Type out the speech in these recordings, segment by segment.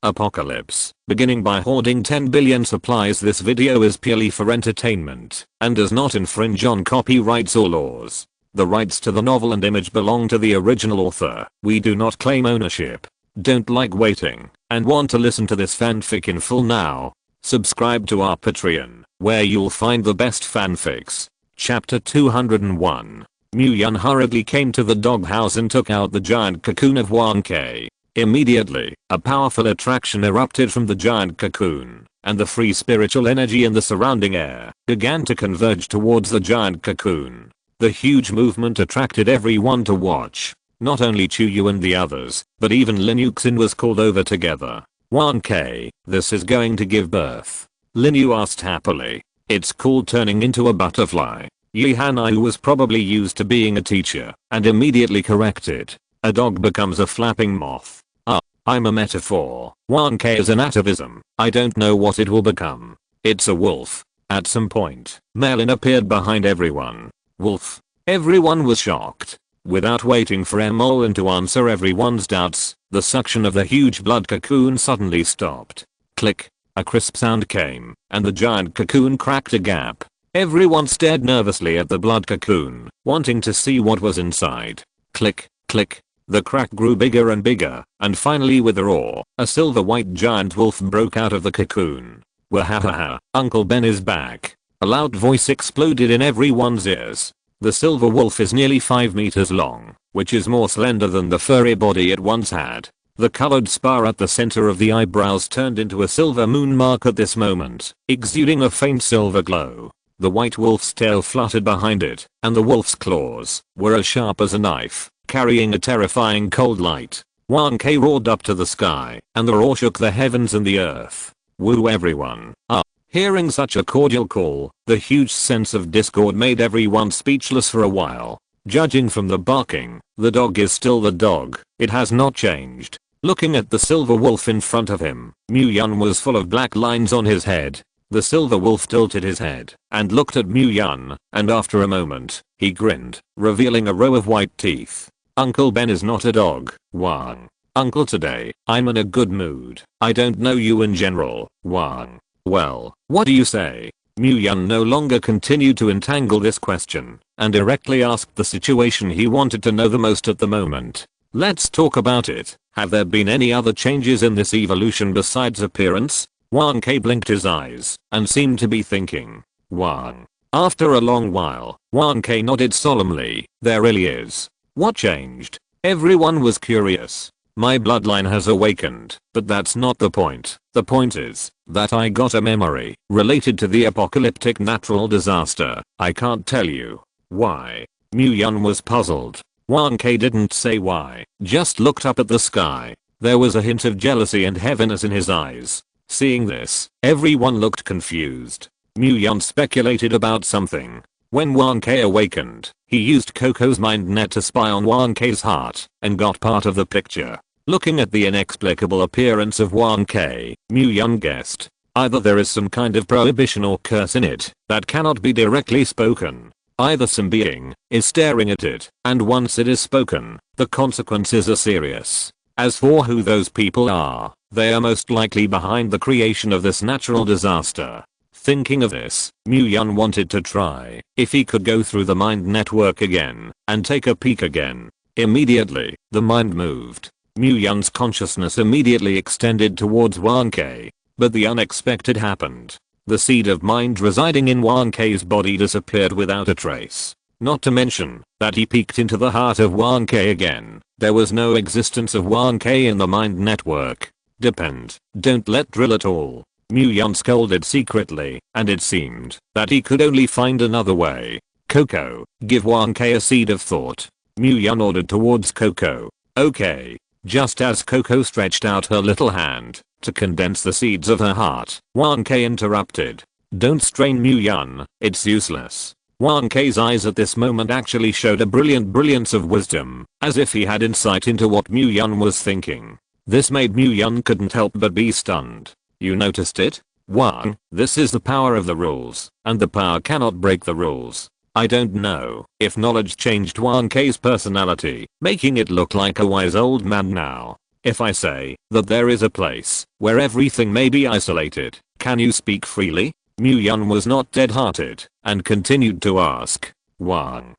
Apocalypse. Beginning by hoarding 10 billion supplies. This video is purely for entertainment and does not infringe on copyrights or laws. The rights to the novel and image belong to the original author. We do not claim ownership. Don't like waiting and want to listen to this fanfic in full now? Subscribe to our Patreon, where you'll find the best fanfics. Chapter 201. Mu-Yun hurriedly came to the doghouse and took out the giant cocoon of Wan-Kei. Immediately, a powerful attraction erupted from the giant cocoon, and the free spiritual energy in the surrounding air began to converge towards the giant cocoon. The huge movement attracted everyone to watch. Not only Chuyu and the others, but even Lin Yuxin was called over together. Wan-Kei, this is going to give birth. Lin Yu asked happily. It's called turning into a butterfly. Yi Hanai was probably used to being a teacher and immediately corrected. A dog becomes a flapping moth. I'm a metaphor. Wan-Kei is an atavism. I don't know what it will become. It's a wolf. At some point, Melin appeared behind everyone. Wolf. Everyone was shocked. Without waiting for Emolin to answer everyone's doubts, the suction of the huge blood cocoon suddenly stopped. Click. A crisp sound came, and the giant cocoon cracked a gap. Everyone stared nervously at the blood cocoon, wanting to see what was inside. Click, click. The crack grew bigger and bigger, and finally with a roar, a silver-white giant wolf broke out of the cocoon. Wahahaha, Uncle Ben is back. A loud voice exploded in everyone's ears. The silver wolf is nearly 5 meters long, which is more slender than the furry body it once had. The colored spar at the center of the eyebrows turned into a silver moon mark at this moment, exuding a faint silver glow. The white wolf's tail fluttered behind it, and the wolf's claws were as sharp as a knife, carrying a terrifying cold light. Wan-Kei roared up to the sky, and the roar shook the heavens and the earth. Woo everyone. Hearing such a cordial call, the huge sense of discord made everyone speechless for a while. Judging from the barking, the dog is still the dog. It has not changed. Looking at the silver wolf in front of him, Mu-Yun was full of black lines on his head. The silver wolf tilted his head and looked at Mu-Yun, and after a moment, he grinned, revealing a row of white teeth. Uncle Ben is not a dog, Wang. Uncle, today, I'm in a good mood. I don't know you in general, Wang. Well, what do you say? Mu-Yun no longer continued to entangle this question, and directly asked the situation he wanted to know the most at the moment. Let's talk about it. Have there been any other changes in this evolution besides appearance? Wan-Kei blinked his eyes and seemed to be thinking. Wang. After a long while, Wan-Kei nodded solemnly. There really is. What changed? Everyone was curious. My bloodline has awakened, but that's not the point. The point is that I got a memory related to the apocalyptic natural disaster. I can't tell you. Why? Mu-Yun was puzzled. Wan-Kei didn't say why, just looked up at the sky. There was a hint of jealousy and heaviness in his eyes. Seeing this, everyone looked confused. Mu-Yun speculated about something. When Wan-Kei awakened, he used Coco's mind net to spy on Wan-Kei's heart and got part of the picture. Looking at the inexplicable appearance of Wan-Kei, Mu-Yun guessed. Either there is some kind of prohibition or curse in it that cannot be directly spoken. Either some being is staring at it, and once it is spoken, the consequences are serious. As for who those people are, they are most likely behind the creation of this natural disaster. Thinking of this, Mu-Yun wanted to try if he could go through the mind network again and take a peek again. Immediately, the mind moved. Mu-Yun's consciousness immediately extended towards Wan-Kei, but the unexpected happened. The seed of mind residing in Wan-Kei's body disappeared without a trace. Not to mention that he peeked into the heart of Wan-Kei again. There was no existence of Wan-Kei in the mind network. Don't let drill at all. Mu-Yun scolded secretly, and it seemed that he could only find another way. Coco, give Wan-Kei a seed of thought. Mu-Yun ordered towards Coco. Okay. Just as Coco stretched out her little hand to condense the seeds of her heart, Wan-Kei interrupted. Don't strain, Mu-Yun, it's useless. Wan-Kei's eyes at this moment actually showed a brilliance of wisdom, as if he had insight into what Mu-Yun was thinking. This made Mu-Yun couldn't help but be stunned. You noticed it? Wang, this is the power of the rules, and the power cannot break the rules. I don't know if knowledge changed Wan-Kei's personality, making it look like a wise old man now. If I say that there is a place where everything may be isolated, can you speak freely? Mu-Yun was not dead-hearted and continued to ask. Wang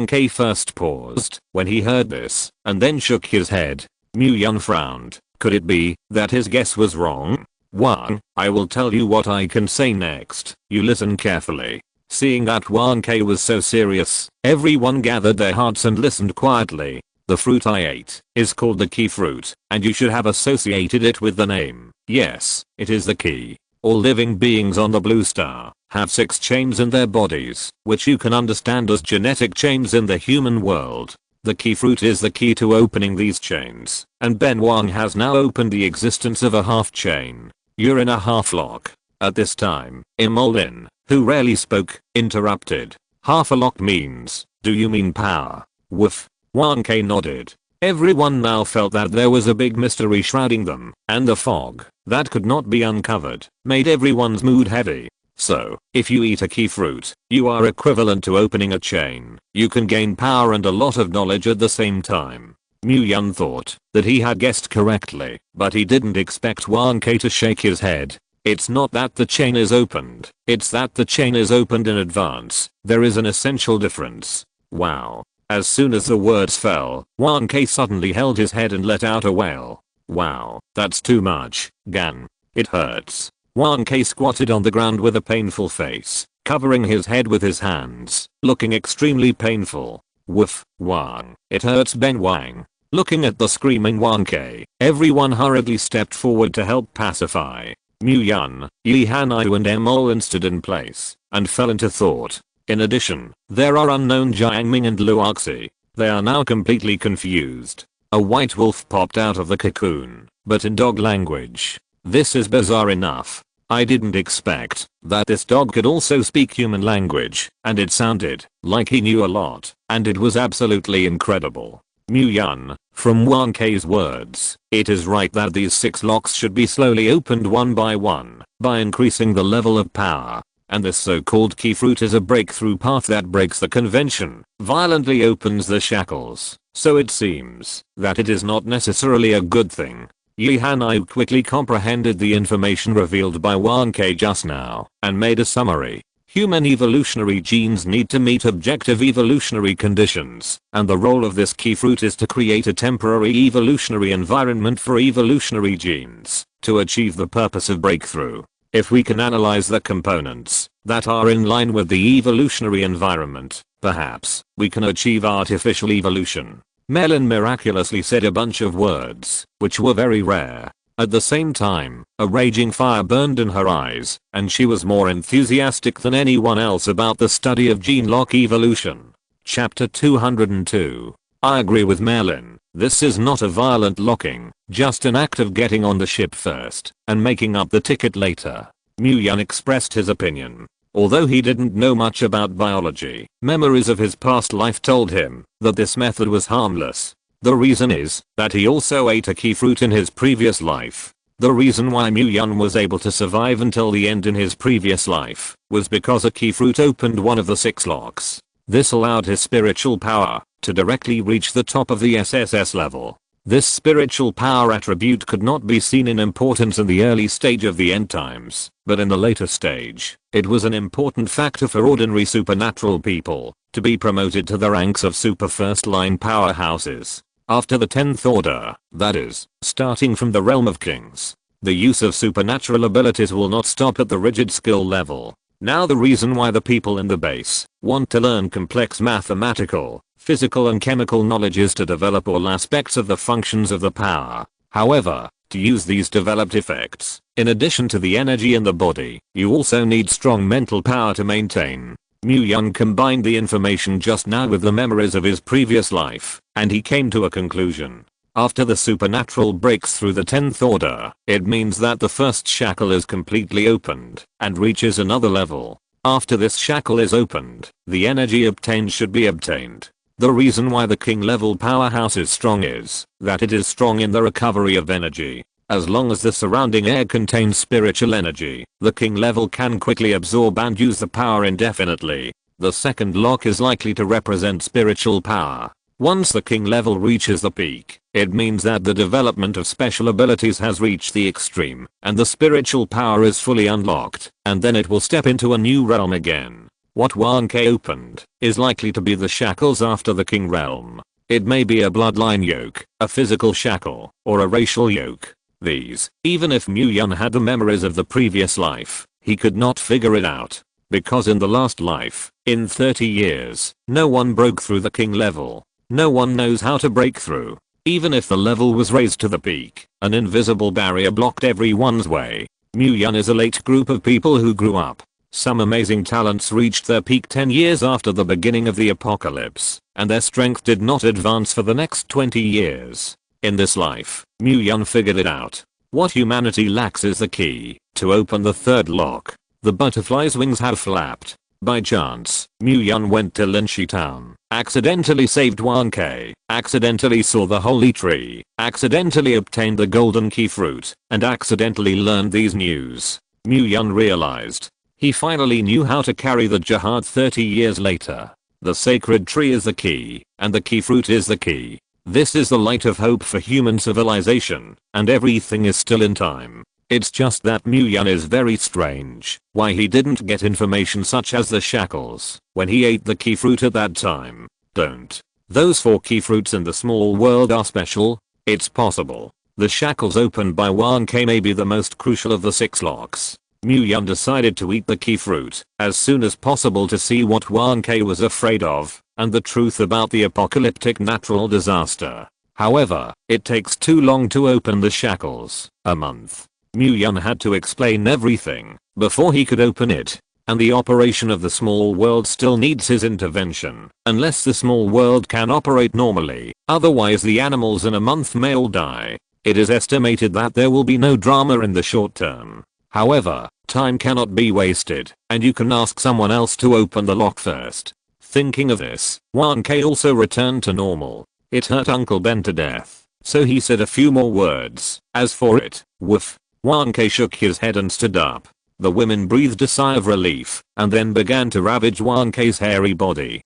Ke first paused when he heard this and then shook his head. Mu-Yun frowned. Could it be that his guess was wrong? Wang, I will tell you what I can say next. You listen carefully. Seeing that Wang Ke was so serious, everyone gathered their hearts and listened quietly. The fruit I ate is called the key fruit, and you should have associated it with the name. Yes, it is the key. All living beings on the blue star have 6 chains in their bodies, which you can understand as genetic chains in the human world. The key fruit is the key to opening these chains, and Ben Wang has now opened the existence of a half chain. You're in a half lock. At this time, Imolin, who rarely spoke, interrupted. Half a lock means, do you mean power? Woof. Wang Ke nodded. Everyone now felt that there was a big mystery shrouding them, and the fog that could not be uncovered made everyone's mood heavy. So, if you eat a key fruit, you are equivalent to opening a chain. You can gain power and a lot of knowledge at the same time. Mu-Yun thought that he had guessed correctly, but he didn't expect Wang Ke to shake his head. It's not that the chain is opened, it's that the chain is opened in advance. There is an essential difference. Wow. As soon as the words fell, Wang Ke suddenly held his head and let out a wail. Wow, that's too much, Gan. It hurts. Wang Ke squatted on the ground with a painful face, covering his head with his hands, looking extremely painful. Woof, Wang. It hurts, Ben Wang. Looking at the screaming Wang Ke, everyone hurriedly stepped forward to help pacify. Mu-Yun, Yi Hanyu and Emolin stood in place and fell into thought. In addition, there are unknown Jiangming and Luoxi. They are now completely confused. A white wolf popped out of the cocoon, but in dog language. This is bizarre enough. I didn't expect that this dog could also speak human language, and it sounded like he knew a lot, and it was absolutely incredible. Mu-Yun, from Wang Ke's words, it is right that these 6 locks should be slowly opened one by increasing the level of power. And this so-called key fruit is a breakthrough path that breaks the convention, violently opens the shackles. So it seems that it is not necessarily a good thing. Yi Hanyu quickly comprehended the information revealed by Wang Ke just now, and made a summary. Human evolutionary genes need to meet objective evolutionary conditions, and the role of this key fruit is to create a temporary evolutionary environment for evolutionary genes, to achieve the purpose of breakthrough. If we can analyze the components that are in line with the evolutionary environment, perhaps we can achieve artificial evolution. Melon miraculously said a bunch of words, which were very rare. At the same time, a raging fire burned in her eyes, and she was more enthusiastic than anyone else about the study of gene lock evolution. Chapter 202. I agree with Melon. This is not a violent locking, just an act of getting on the ship first and making up the ticket later. Mu-Yun expressed his opinion. Although he didn't know much about biology, memories of his past life told him that this method was harmless. The reason is that he also ate a key fruit in his previous life. The reason why Mu-Yun was able to survive until the end in his previous life was because a key fruit opened one of the 6 locks. This allowed his spiritual power to directly reach the top of the SSS level. This spiritual power attribute could not be seen in importance in the early stage of the end times, but in the later stage, it was an important factor for ordinary supernatural people to be promoted to the ranks of super first-line powerhouses. After the 10th order, that is, starting from the realm of kings, the use of supernatural abilities will not stop at the rigid skill level. Now the reason why the people in the base want to learn complex mathematical, physical and chemical knowledge is to develop all aspects of the functions of the power. However, to use these developed effects, in addition to the energy in the body, you also need strong mental power to maintain. Mu-Yun combined the information just now with the memories of his previous life, and he came to a conclusion. After the supernatural breaks through the 10th order, it means that the first shackle is completely opened and reaches another level. After this shackle is opened, the energy obtained should be obtained. The reason why the king level powerhouse is strong is that it is strong in the recovery of energy. As long as the surrounding air contains spiritual energy, the king level can quickly absorb and use the power indefinitely. The second lock is likely to represent spiritual power. Once the king level reaches the peak, it means that the development of special abilities has reached the extreme, and the spiritual power is fully unlocked, and then it will step into a new realm again. What 1K opened is likely to be the shackles after the king realm. It may be a bloodline yoke, a physical shackle, or a racial yoke. These, even if Mu-Yun had the memories of the previous life, he could not figure it out. Because in the last life, in 30 years, no one broke through the king level. No one knows how to break through. Even if the level was raised to the peak, an invisible barrier blocked everyone's way. Mu-Yun is a late group of people who grew up. Some amazing talents reached their peak 10 years after the beginning of the apocalypse, and their strength did not advance for the next 20 years. In this life, Mu-Yun figured it out. What humanity lacks is the key to open the third lock. The butterfly's wings have flapped. By chance, Mu-Yun went to Linshi Town, accidentally saved 1K, accidentally saw the holy tree, accidentally obtained the golden key fruit, and accidentally learned these news. Mu-Yun realized. He finally knew how to carry the jihad 30 years later. The sacred tree is the key, and the key fruit is the key. This is the light of hope for human civilization, and everything is still in time. It's just that Mu-Yun is very strange. Why he didn't get information such as the shackles when he ate the key fruit at that time. Don't. Those 4 key fruits in the small world are special? It's possible. The shackles opened by 1K may be the most crucial of the 6 locks. Mu-Yun decided to eat the key fruit as soon as possible to see what 1K was afraid of, and the truth about the apocalyptic natural disaster. However, it takes too long to open the shackles. A month. Mu-Yun had to explain everything before he could open it, and the operation of the small world still needs his intervention, unless the small world can operate normally, otherwise the animals in a month may all die. It is estimated that there will be no drama in the short term. However, time cannot be wasted, and you can ask someone else to open the lock first. Thinking of this, 1K also returned to normal. It hurt Uncle Ben to death, so he said a few more words. As for it, woof. 1K shook his head and stood up. The women breathed a sigh of relief, and then began to ravage 1K's hairy body.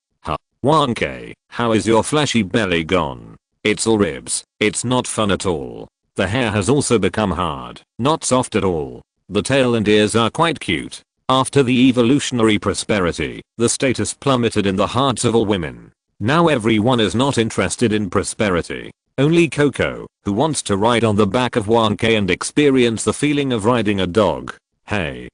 1K, how is your fleshy belly gone? It's all ribs. It's not fun at all. The hair has also become hard, not soft at all. The tail and ears are quite cute. After the evolutionary prosperity, the status plummeted in the hearts of all women. Now everyone is not interested in prosperity. Only Coco, who wants to ride on the back of 1K and experience the feeling of riding a dog. Hey,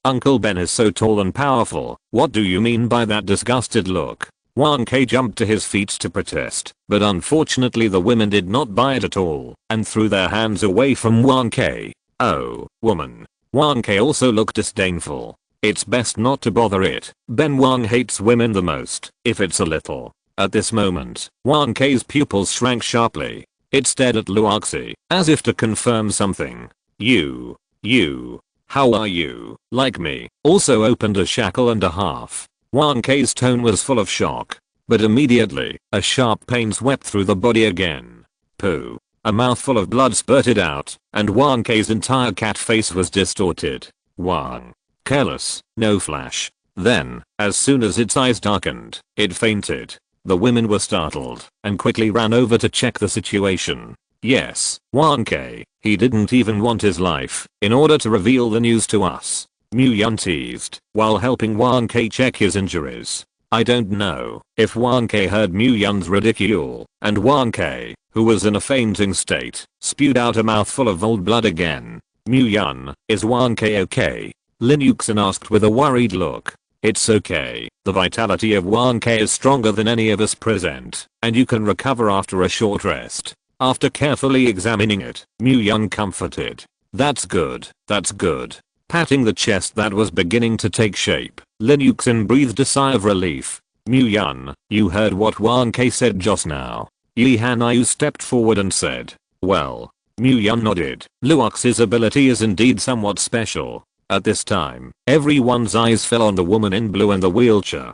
Uncle Ben is so tall and powerful. What do you mean by that disgusted look? 1K jumped to his feet to protest, but unfortunately the women did not buy it at all, and threw their hands away from 1K. Oh, woman. 1K also looked disdainful. It's best not to bother it. Ben Wang hates women the most, if it's a little. At this moment, 1K's pupils shrank sharply. It stared at Luoxi, as if to confirm something. You, how are you, like me, also opened a shackle and a half. 1K's tone was full of shock. But immediately, a sharp pain swept through the body again. Pooh. A mouthful of blood spurted out, and 1K's entire cat face was distorted. Wang. Careless, no flash. Then, as soon as its eyes darkened, it fainted. The women were startled, and quickly ran over to check the situation. Yes, 1K, he didn't even want his life, in order to reveal the news to us. Mu-Yun teased, while helping 1K check his injuries. I don't know if 1K heard Mu-Yun's ridicule, and 1K, who was in a fainting state, spewed out a mouthful of old blood again. Mu-Yun, is 1K okay? Lin Yuxin asked with a worried look. It's okay. The vitality of 1K is stronger than any of us present, and you can recover after a short rest. After carefully examining it, Mu-Yun comforted. That's good. Patting the chest that was beginning to take shape, Lin Yuxin breathed a sigh of relief. Mu-Yun, you heard what 1K said just now. Yi Hanayu stepped forward and said. Well. Mu-Yun nodded. Luox's ability is indeed somewhat special. At this time, everyone's eyes fell on the woman in blue in the wheelchair.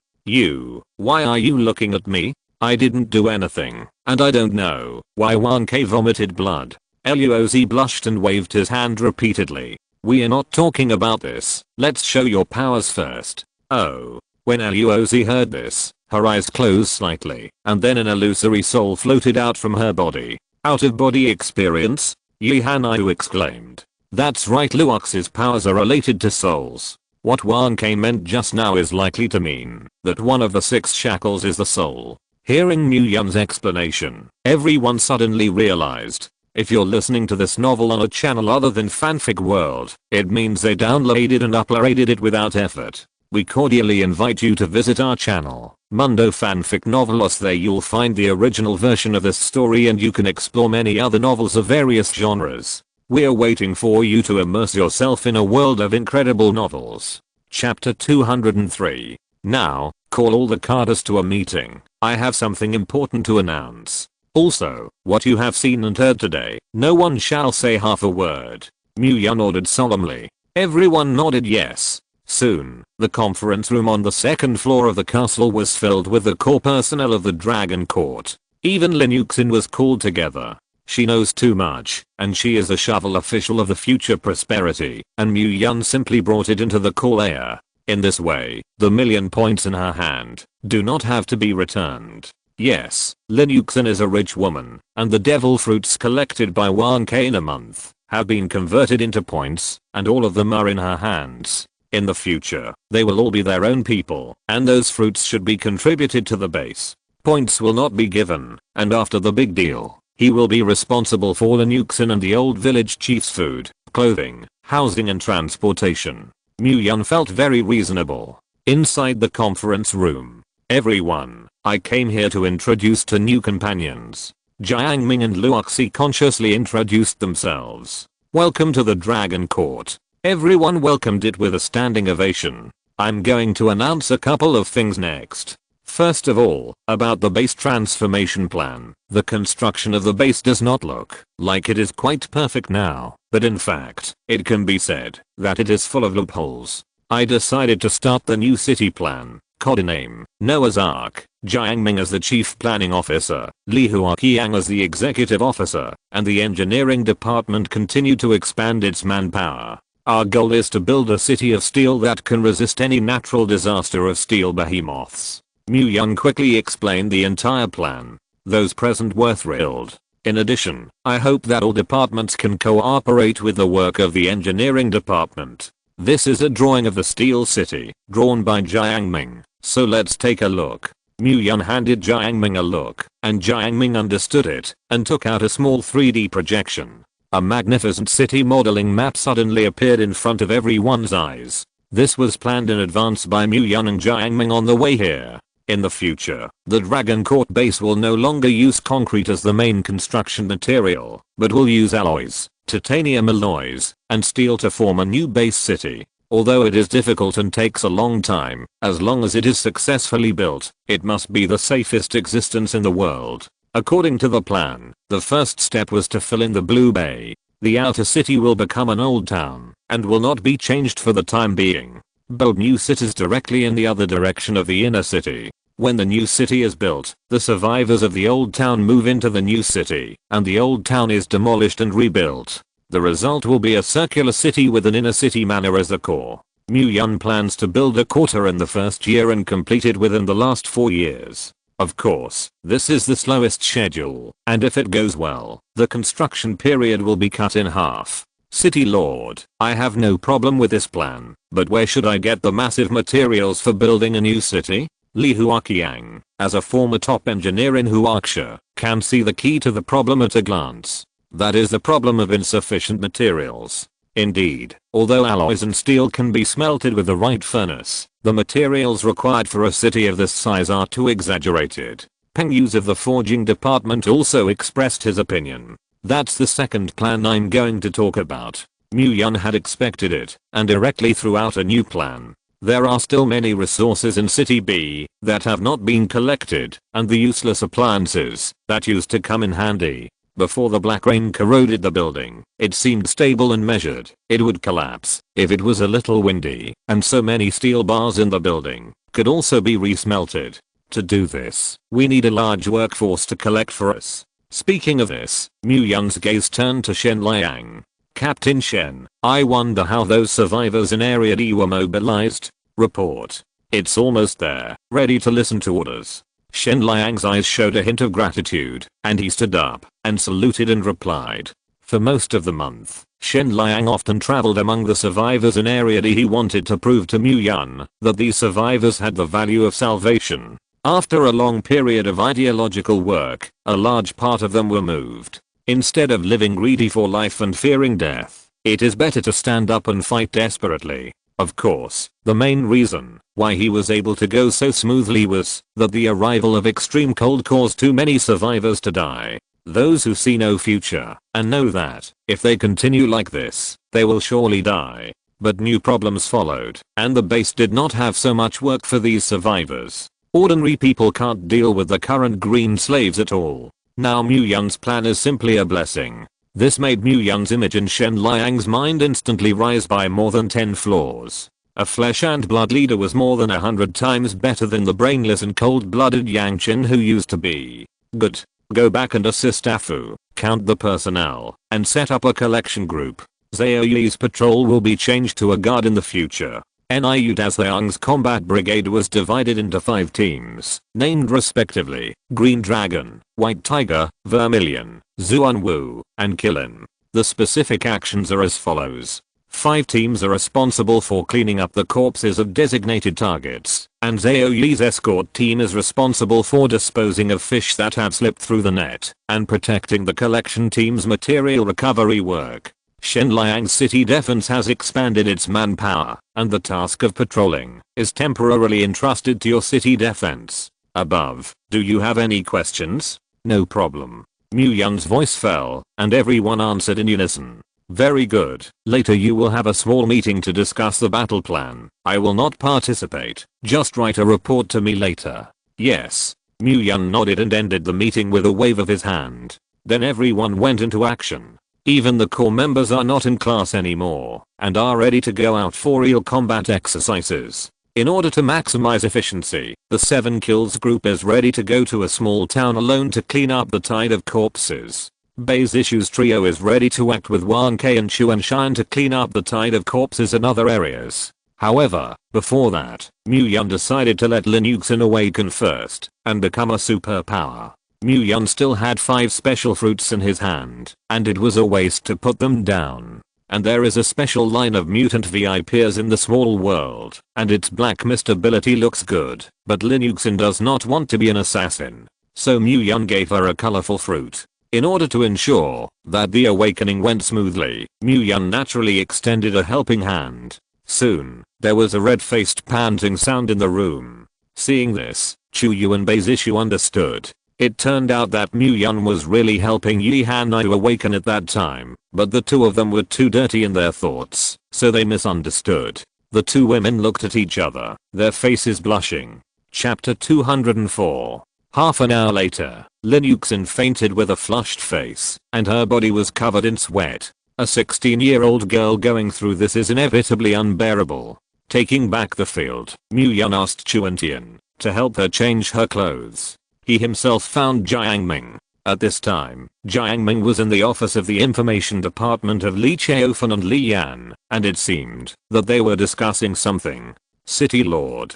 Why are you looking at me? I didn't do anything, and I don't know why 1K vomited blood. Luoz blushed and waved his hand repeatedly. We are not talking about this. Let's show your powers first. Oh. When Luozi heard this, her eyes closed slightly, and then an illusory soul floated out from her body. Out-of-body experience? Yi Hanyu exclaimed. That's right, Luoxi's powers are related to souls. What Wang Ke meant just now is likely to mean that one of the 6 shackles is the soul. Hearing Mu Yun's explanation, everyone suddenly realized, if you're listening to this novel on a channel other than Fanfic World, it means they downloaded and uploaded it without effort. We cordially invite you to visit our channel, Mundo Fanfic Novelos. There you'll find the original version of this story and you can explore many other novels of various genres. We're waiting for you to immerse yourself in a world of incredible novels. Chapter 203. Now, call all the carders to a meeting. I have something important to announce. Also, what you have seen and heard today, no one shall say half a word. Mu Yun ordered solemnly. Everyone nodded yes. Soon, the conference room on the 2nd floor of the castle was filled with the core personnel of the Dragon Court. Even Lin Yuxin was called together. She knows too much, and she is the shovel official of the future prosperity, and Mu Yun simply brought it into the call air. In this way, the million points in her hand do not have to be returned. Yes, Lin Yuxin is a rich woman, and the devil fruits collected by Wang Ke in a month have been converted into points, and all of them are in her hands. In the future, they will all be their own people, and those fruits should be contributed to the base. Points will not be given, and after the big deal, he will be responsible for Lin Yuxin and the old village chief's food, clothing, housing and transportation. Mu Yun felt very reasonable. Inside the conference room, everyone, I came here to introduce 2 new companions. Jiang Ming and Luoxi consciously introduced themselves. Welcome to the Dragon Court. Everyone welcomed it with a standing ovation. I'm going to announce a couple of things next. First of all, about the base transformation plan. The construction of the base does not look like it is quite perfect now, but in fact, it can be said that it is full of loopholes. I decided to start the new city plan, codename Noah's Ark, Jiang Ming as the chief planning officer, Li Huaqiang as the executive officer, and the engineering department continue to expand its manpower. Our goal is to build a city of steel that can resist any natural disaster of steel behemoths. Mu Yun quickly explained the entire plan. Those present were thrilled. In addition, I hope that all departments can cooperate with the work of the engineering department. This is a drawing of the Steel City, drawn by Jiang Ming, so let's take a look. Mu Yun handed Jiang Ming a look, and Jiang Ming understood it, and took out a small 3D projection. A magnificent city modeling map suddenly appeared in front of everyone's eyes. This was planned in advance by Mu Yun and Jiang Ming on the way here. In the future, the Dragon Court base will no longer use concrete as the main construction material, but will use alloys, titanium alloys, and steel to form a new base city. Although it is difficult and takes a long time, as long as it is successfully built, it must be the safest existence in the world. According to the plan, the first step was to fill in the Blue Bay. The outer city will become an old town, and will not be changed for the time being. Build new cities directly in the other direction of the inner city. When the new city is built, the survivors of the old town move into the new city, and the old town is demolished and rebuilt. The result will be a circular city with an inner city manor as the core. Mu Yun plans to build a quarter in the first year and complete it within the last 4 years. Of course, this is the slowest schedule, and if it goes well, the construction period will be cut in half. City Lord, I have no problem with this plan, but where should I get the massive materials for building a new city? Li Huaqiang, as a former top engineer in Huaxia, can see the key to the problem at a glance. That is the problem of insufficient materials. Indeed, although alloys and steel can be smelted with the right furnace, the materials required for a city of this size are too exaggerated. Peng Yuz of the forging department also expressed his opinion. That's the second plan I'm going to talk about. Mu Yun had expected it, and directly threw out a new plan. There are still many resources in City B that have not been collected, and the useless appliances that used to come in handy. Before the black rain corroded the building, it seemed stable and measured. It would collapse if it was a little windy, and so many steel bars in the building could also be resmelted. To do this, we need a large workforce to collect for us. Speaking of this, Mu Yun's gaze turned to Shen Liang. Captain Shen, I wonder how those survivors in Area D were mobilized. Report. It's almost there, ready to listen to orders. Shen Liang's eyes showed a hint of gratitude, and he stood up and saluted and replied. For most of the month, Shen Liang often traveled among the survivors in Area D. He wanted to prove to Mu Yan that these survivors had the value of salvation. After a long period of ideological work, a large part of them were moved. Instead of living greedy for life and fearing death, it is better to stand up and fight desperately. Of course, the main reason why he was able to go so smoothly was that the arrival of extreme cold caused too many survivors to die. Those who see no future and know that if they continue like this, they will surely die. But new problems followed, and the base did not have so much work for these survivors. Ordinary people can't deal with the current green slaves at all. Now Mu Yan's plan is simply a blessing. This made Mu Yan's image in Shen Liang's mind instantly rise by more than 10 floors. A flesh and blood leader was more than 100 times better than the brainless and cold-blooded Yang Chen who used to be. Good. Go back and assist Afu, count the personnel, and set up a collection group. Zhao Yi's patrol will be changed to a guard in the future. Niu Dazliang's combat brigade was divided into 5 teams, named respectively, Green Dragon, White Tiger, Vermilion, Zuanwu, and Qilin. The specific actions are as follows. 5 teams are responsible for cleaning up the corpses of designated targets, and Zhao Yi's escort team is responsible for disposing of fish that have slipped through the net, and protecting the collection team's material recovery work. Shen Liang's city defense has expanded its manpower, and the task of patrolling is temporarily entrusted to your city defense. Above, do you have any questions? No problem. Mu Yan's voice fell, and everyone answered in unison. Very good. Later you will have a small meeting to discuss the battle plan. I will not participate. Just write a report to me later. Yes. Mu Yan nodded and ended the meeting with a wave of his hand. Then everyone went into action. Even the core members are not in class anymore and are ready to go out for real combat exercises. In order to maximize efficiency, the 7 kills group is ready to go to a small town alone to clean up the tide of corpses. Base Issues trio is ready to act with Wang Ke and Chuan Shan to clean up the tide of corpses in other areas. However, before that, Mu Yan decided to let Lin Yuxin awaken first and become a superpower. Mu Yan still had 5 special fruits in his hand, and it was a waste to put them down. And there is a special line of mutant VIPs in the small world, and its black mist ability looks good, but Lin Yuxin does not want to be an assassin. So Mu Yan gave her a colorful fruit. In order to ensure that the awakening went smoothly, Mu Yan naturally extended a helping hand. Soon, there was a red-faced panting sound in the room. Seeing this, Chu Yu and Beizishu understood. It turned out that Mu Yan was really helping Yi Hanai awaken at that time, but the two of them were too dirty in their thoughts, so they misunderstood. The 2 women looked at each other, their faces blushing. Chapter 204. Half an hour later, Lin Yuxin fainted with a flushed face, and her body was covered in sweat. A 16-year-old girl going through this is inevitably unbearable. Taking back the field, Mu Yan asked Chuan Tian to help her change her clothes. He himself found Jiang Ming. At this time, Jiang Ming was in the office of the information department of Li Chaofan and Li Yan, and it seemed that they were discussing something. City Lord.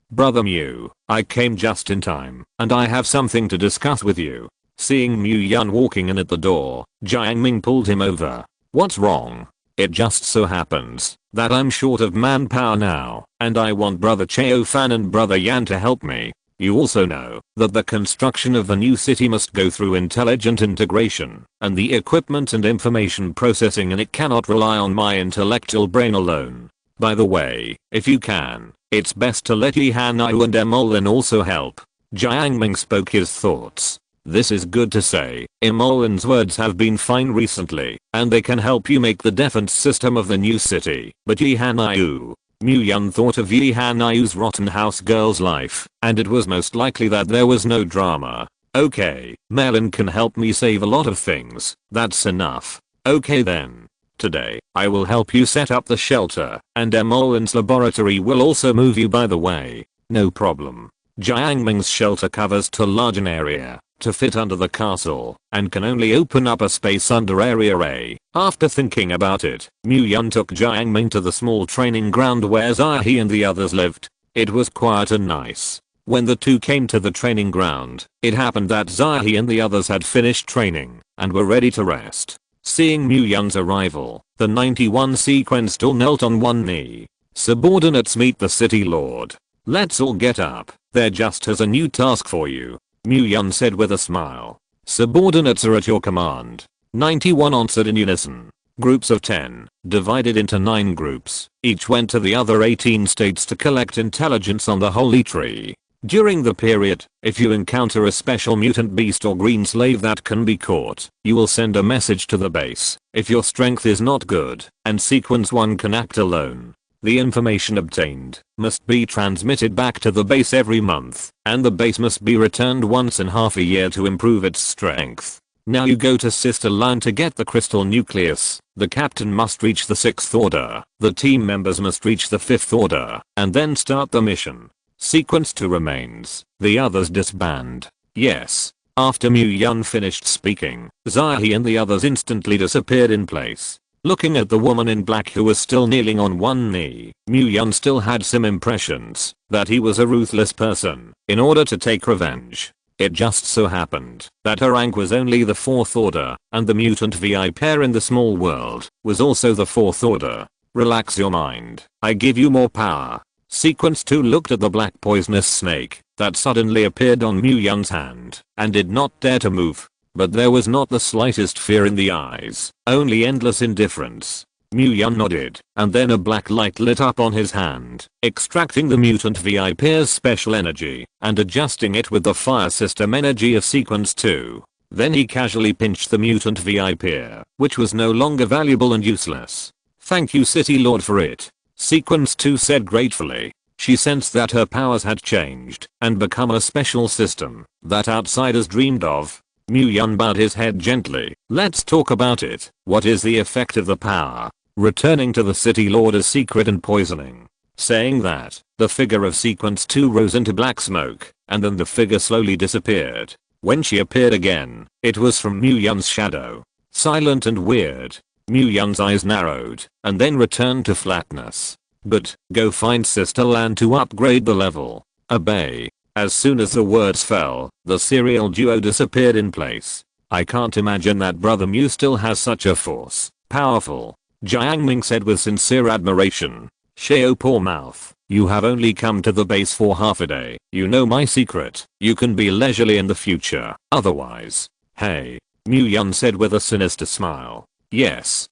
Brother Mu, I came just in time, and I have something to discuss with you. Seeing Mu Yan walking in at the door, Jiang Ming pulled him over. What's wrong? It just so happens that I'm short of manpower now, and I want Brother Chaofan and Brother Yan to help me. You also know that the construction of the new city must go through intelligent integration, and the equipment and information processing in it cannot rely on my intellectual brain alone. By the way, if you can, it's best to let Yi Hanai and Emolin also help. Jiang Ming spoke his thoughts. This is good to say. Emolin's words have been fine recently, and they can help you make the defense system of the new city. But Yi Hanai, Mu Yan thought of Yi Hanai's rotten house girl's life, and it was most likely that there was no drama. Okay, Melon can help me save a lot of things. That's enough. Okay then. Today, I will help you set up the shelter, and Emolin's laboratory will also move you by the way. No problem. Jiang Ming's shelter covers too large an area to fit under the castle, and can only open up a space under Area A. After thinking about it, Mu Yan took Jiang Ming to the small training ground where Zai and the others lived. It was quiet and nice. When the two came to the training ground, it happened that Zahi and the others had finished training and were ready to rest. Seeing Muyun's arrival, the 91 sequenced all knelt on one knee. "Subordinates, meet the city lord. Let's all get up. There just has a new task for you," Muyun said with a smile. "Subordinates are at your command." 91 answered in unison. Groups of 10, divided into 9 groups, each went to the other 18 states to collect intelligence on the Holy Tree. During the period, if you encounter a special mutant beast or green slave that can be caught, you will send a message to the base. If your strength is not good, and sequence 1 can act alone, the information obtained must be transmitted back to the base every month, and the base must be returned once in half a year to improve its strength. Now you go to Sister Line to get the crystal nucleus. The captain must reach the 6th order, the team members must reach the 5th order, and then start the mission. Sequence 2 remains, the others disband. Yes. After Muyun finished speaking, Zahi and the others instantly disappeared in place. Looking at the woman in black who was still kneeling on one knee, Muyun still had some impressions that he was a ruthless person in order to take revenge. It just so happened that her rank was only the 4th order, and the mutant VI pair in the small world was also the 4th order. Relax your mind, I give you more power. Sequence 2 looked at the black poisonous snake that suddenly appeared on Muyun's hand and did not dare to move. But there was not the slightest fear in the eyes, only endless indifference. Muyun nodded, and then a black light lit up on his hand, extracting the mutant VI pair's special energy and adjusting it with the fire system energy of sequence 2. Then he casually pinched the mutant VI pair, which was no longer valuable and useless. "Thank you, City Lord, for it," Sequence 2 said gratefully. She sensed that her powers had changed and become a special system that outsiders dreamed of. Muyun bowed his head gently. "Let's talk about it. What is the effect of the power?" Returning to the City Lord is secret and poisoning. Saying that, the figure of Sequence 2 rose into black smoke, and then the figure slowly disappeared. When she appeared again, it was from Muyun's shadow. Silent and weird. Muyun's eyes narrowed, and then returned to flatness. "But, go find Sister Lan to upgrade the level." "Obey." As soon as the words fell, the serial duo disappeared in place. "I can't imagine that Brother Mew still has such a force. Powerful," Jiangming said with sincere admiration. "Sheo poor mouth, you have only come to the base for half a day. You know my secret. You can be leisurely in the future, otherwise." "Hey," Muyun said with a sinister smile. Yes.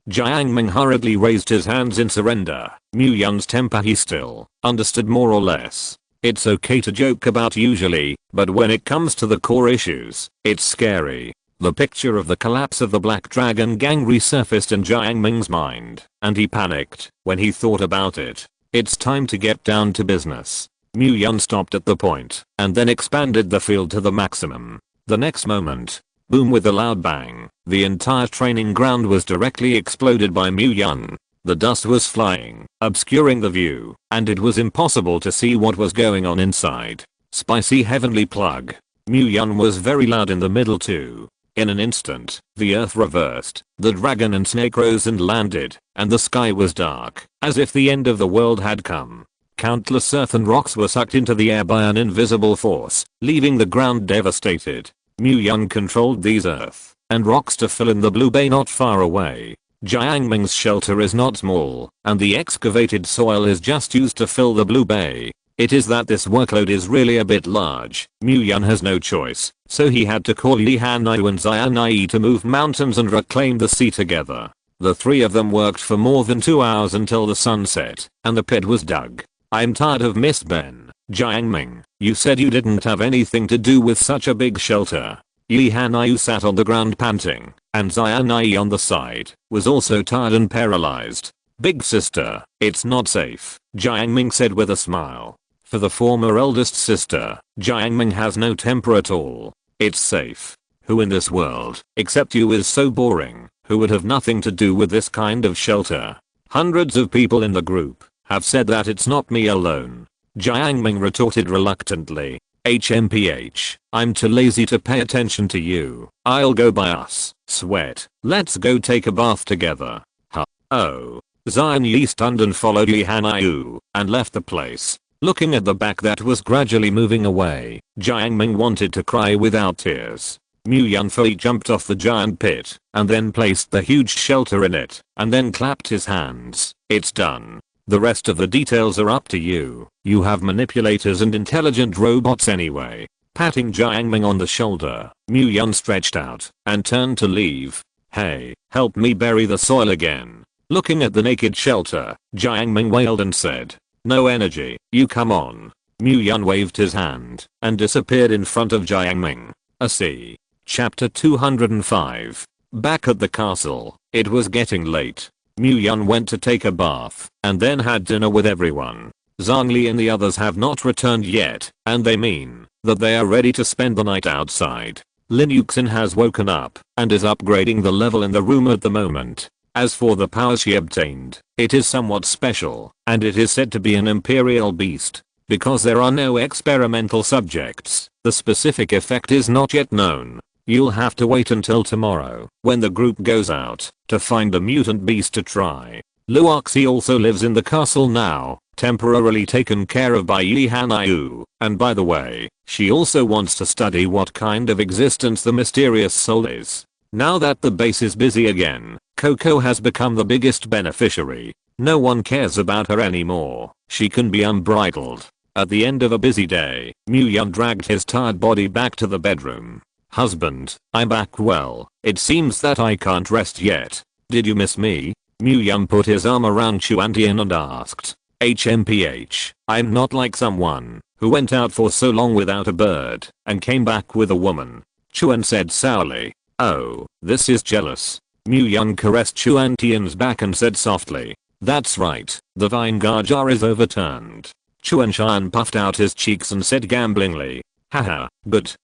Jiangming hurriedly raised his hands in surrender. Muyun's temper he still understood more or less. It's okay to joke about usually, but when it comes to the core issues, it's scary. The picture of the collapse of the Black Dragon gang resurfaced in Jiangming's mind, and he panicked when he thought about it. It's time to get down to business. Muyun stopped at the point, and then expanded the field to the maximum. The next moment, boom, with a loud bang, the entire training ground was directly exploded by Muyun. The dust was flying, obscuring the view, and it was impossible to see what was going on inside. Spicy heavenly plug. Muyun was very loud in the middle too. In an instant, the earth reversed, the dragon and snake rose and landed, and the sky was dark, as if the end of the world had come. Countless earth and rocks were sucked into the air by an invisible force, leaving the ground devastated. Muyun controlled these earth and rocks to fill in the blue bay not far away. Jiangming's shelter is not small, and the excavated soil is just used to fill the blue bay. It is that this workload is really a bit large. Muyun has no choice, so he had to call Li Hanyu and Xianai to move mountains and reclaim the sea together. The three of them worked for more than 2 hours until the sun set, and the pit was dug. "I'm tired of Miss Ben. Jiangming, you said you didn't have anything to do with such a big shelter." Li Hanyu sat on the ground panting, and Xianai on the side was also tired and paralyzed. "Big sister, it's not safe," Jiangming said with a smile. For the former eldest sister, Jiangming has no temper at all. "It's safe. Who in this world, except you, is so boring, who would have nothing to do with this kind of shelter?" "Hundreds of people in the group have said that. It's not me alone," Jiangming retorted reluctantly. "HMPH, I'm too lazy to pay attention to you. I'll go by us. Sweat. Let's go take a bath together." "Huh? Oh." Zion Yi stunned and followed Yi Hanyu and left the place. Looking at the back that was gradually moving away, Jiang Ming wanted to cry without tears. Mu Yunfei jumped off the giant pit and then placed the huge shelter in it and then clapped his hands. It's done. The rest of the details are up to you. You have manipulators and intelligent robots anyway. Patting Jiang Ming on the shoulder, Mu Yun stretched out and turned to leave. Hey, help me bury the soil again. Looking at the naked shelter, Jiang Ming wailed and said, no energy, you come on. Mu Yun waved his hand and disappeared in front of Jiang Ming. See. Chapter 205. Back at the castle, it was getting late. Mu Yun went to take a bath and then had dinner with everyone. Zhang Li and the others have not returned yet, and they mean that they are ready to spend the night outside. Lin Yuxin has woken up and is upgrading the level in the room at the moment. As for the power she obtained, it is somewhat special, and it is said to be an imperial beast. Because there are no experimental subjects, the specific effect is not yet known. You'll have to wait until tomorrow, when the group goes out, to find the mutant beast to try. Luoxi also lives in the castle now, temporarily taken care of by Yi Hanyu, and by the way, she also wants to study what kind of existence the mysterious soul is. Now that the base is busy again, Coco has become the biggest beneficiary. No one cares about her anymore. She can be unbridled. At the end of a busy day, Mu Yun dragged his tired body back to the bedroom. Husband, I'm back well. It seems that I can't rest yet. Did you miss me? Mu Yun put his arm around Chuantian and asked. HMPH, I'm not like someone who went out for so long without a bird and came back with a woman. Chuan said sourly. Oh, this is jealous. Mu Yun caressed Chuantian's back and said softly. That's right, the vine jar is overturned. Chuan Shan puffed out his cheeks and said gamblingly. Haha, but,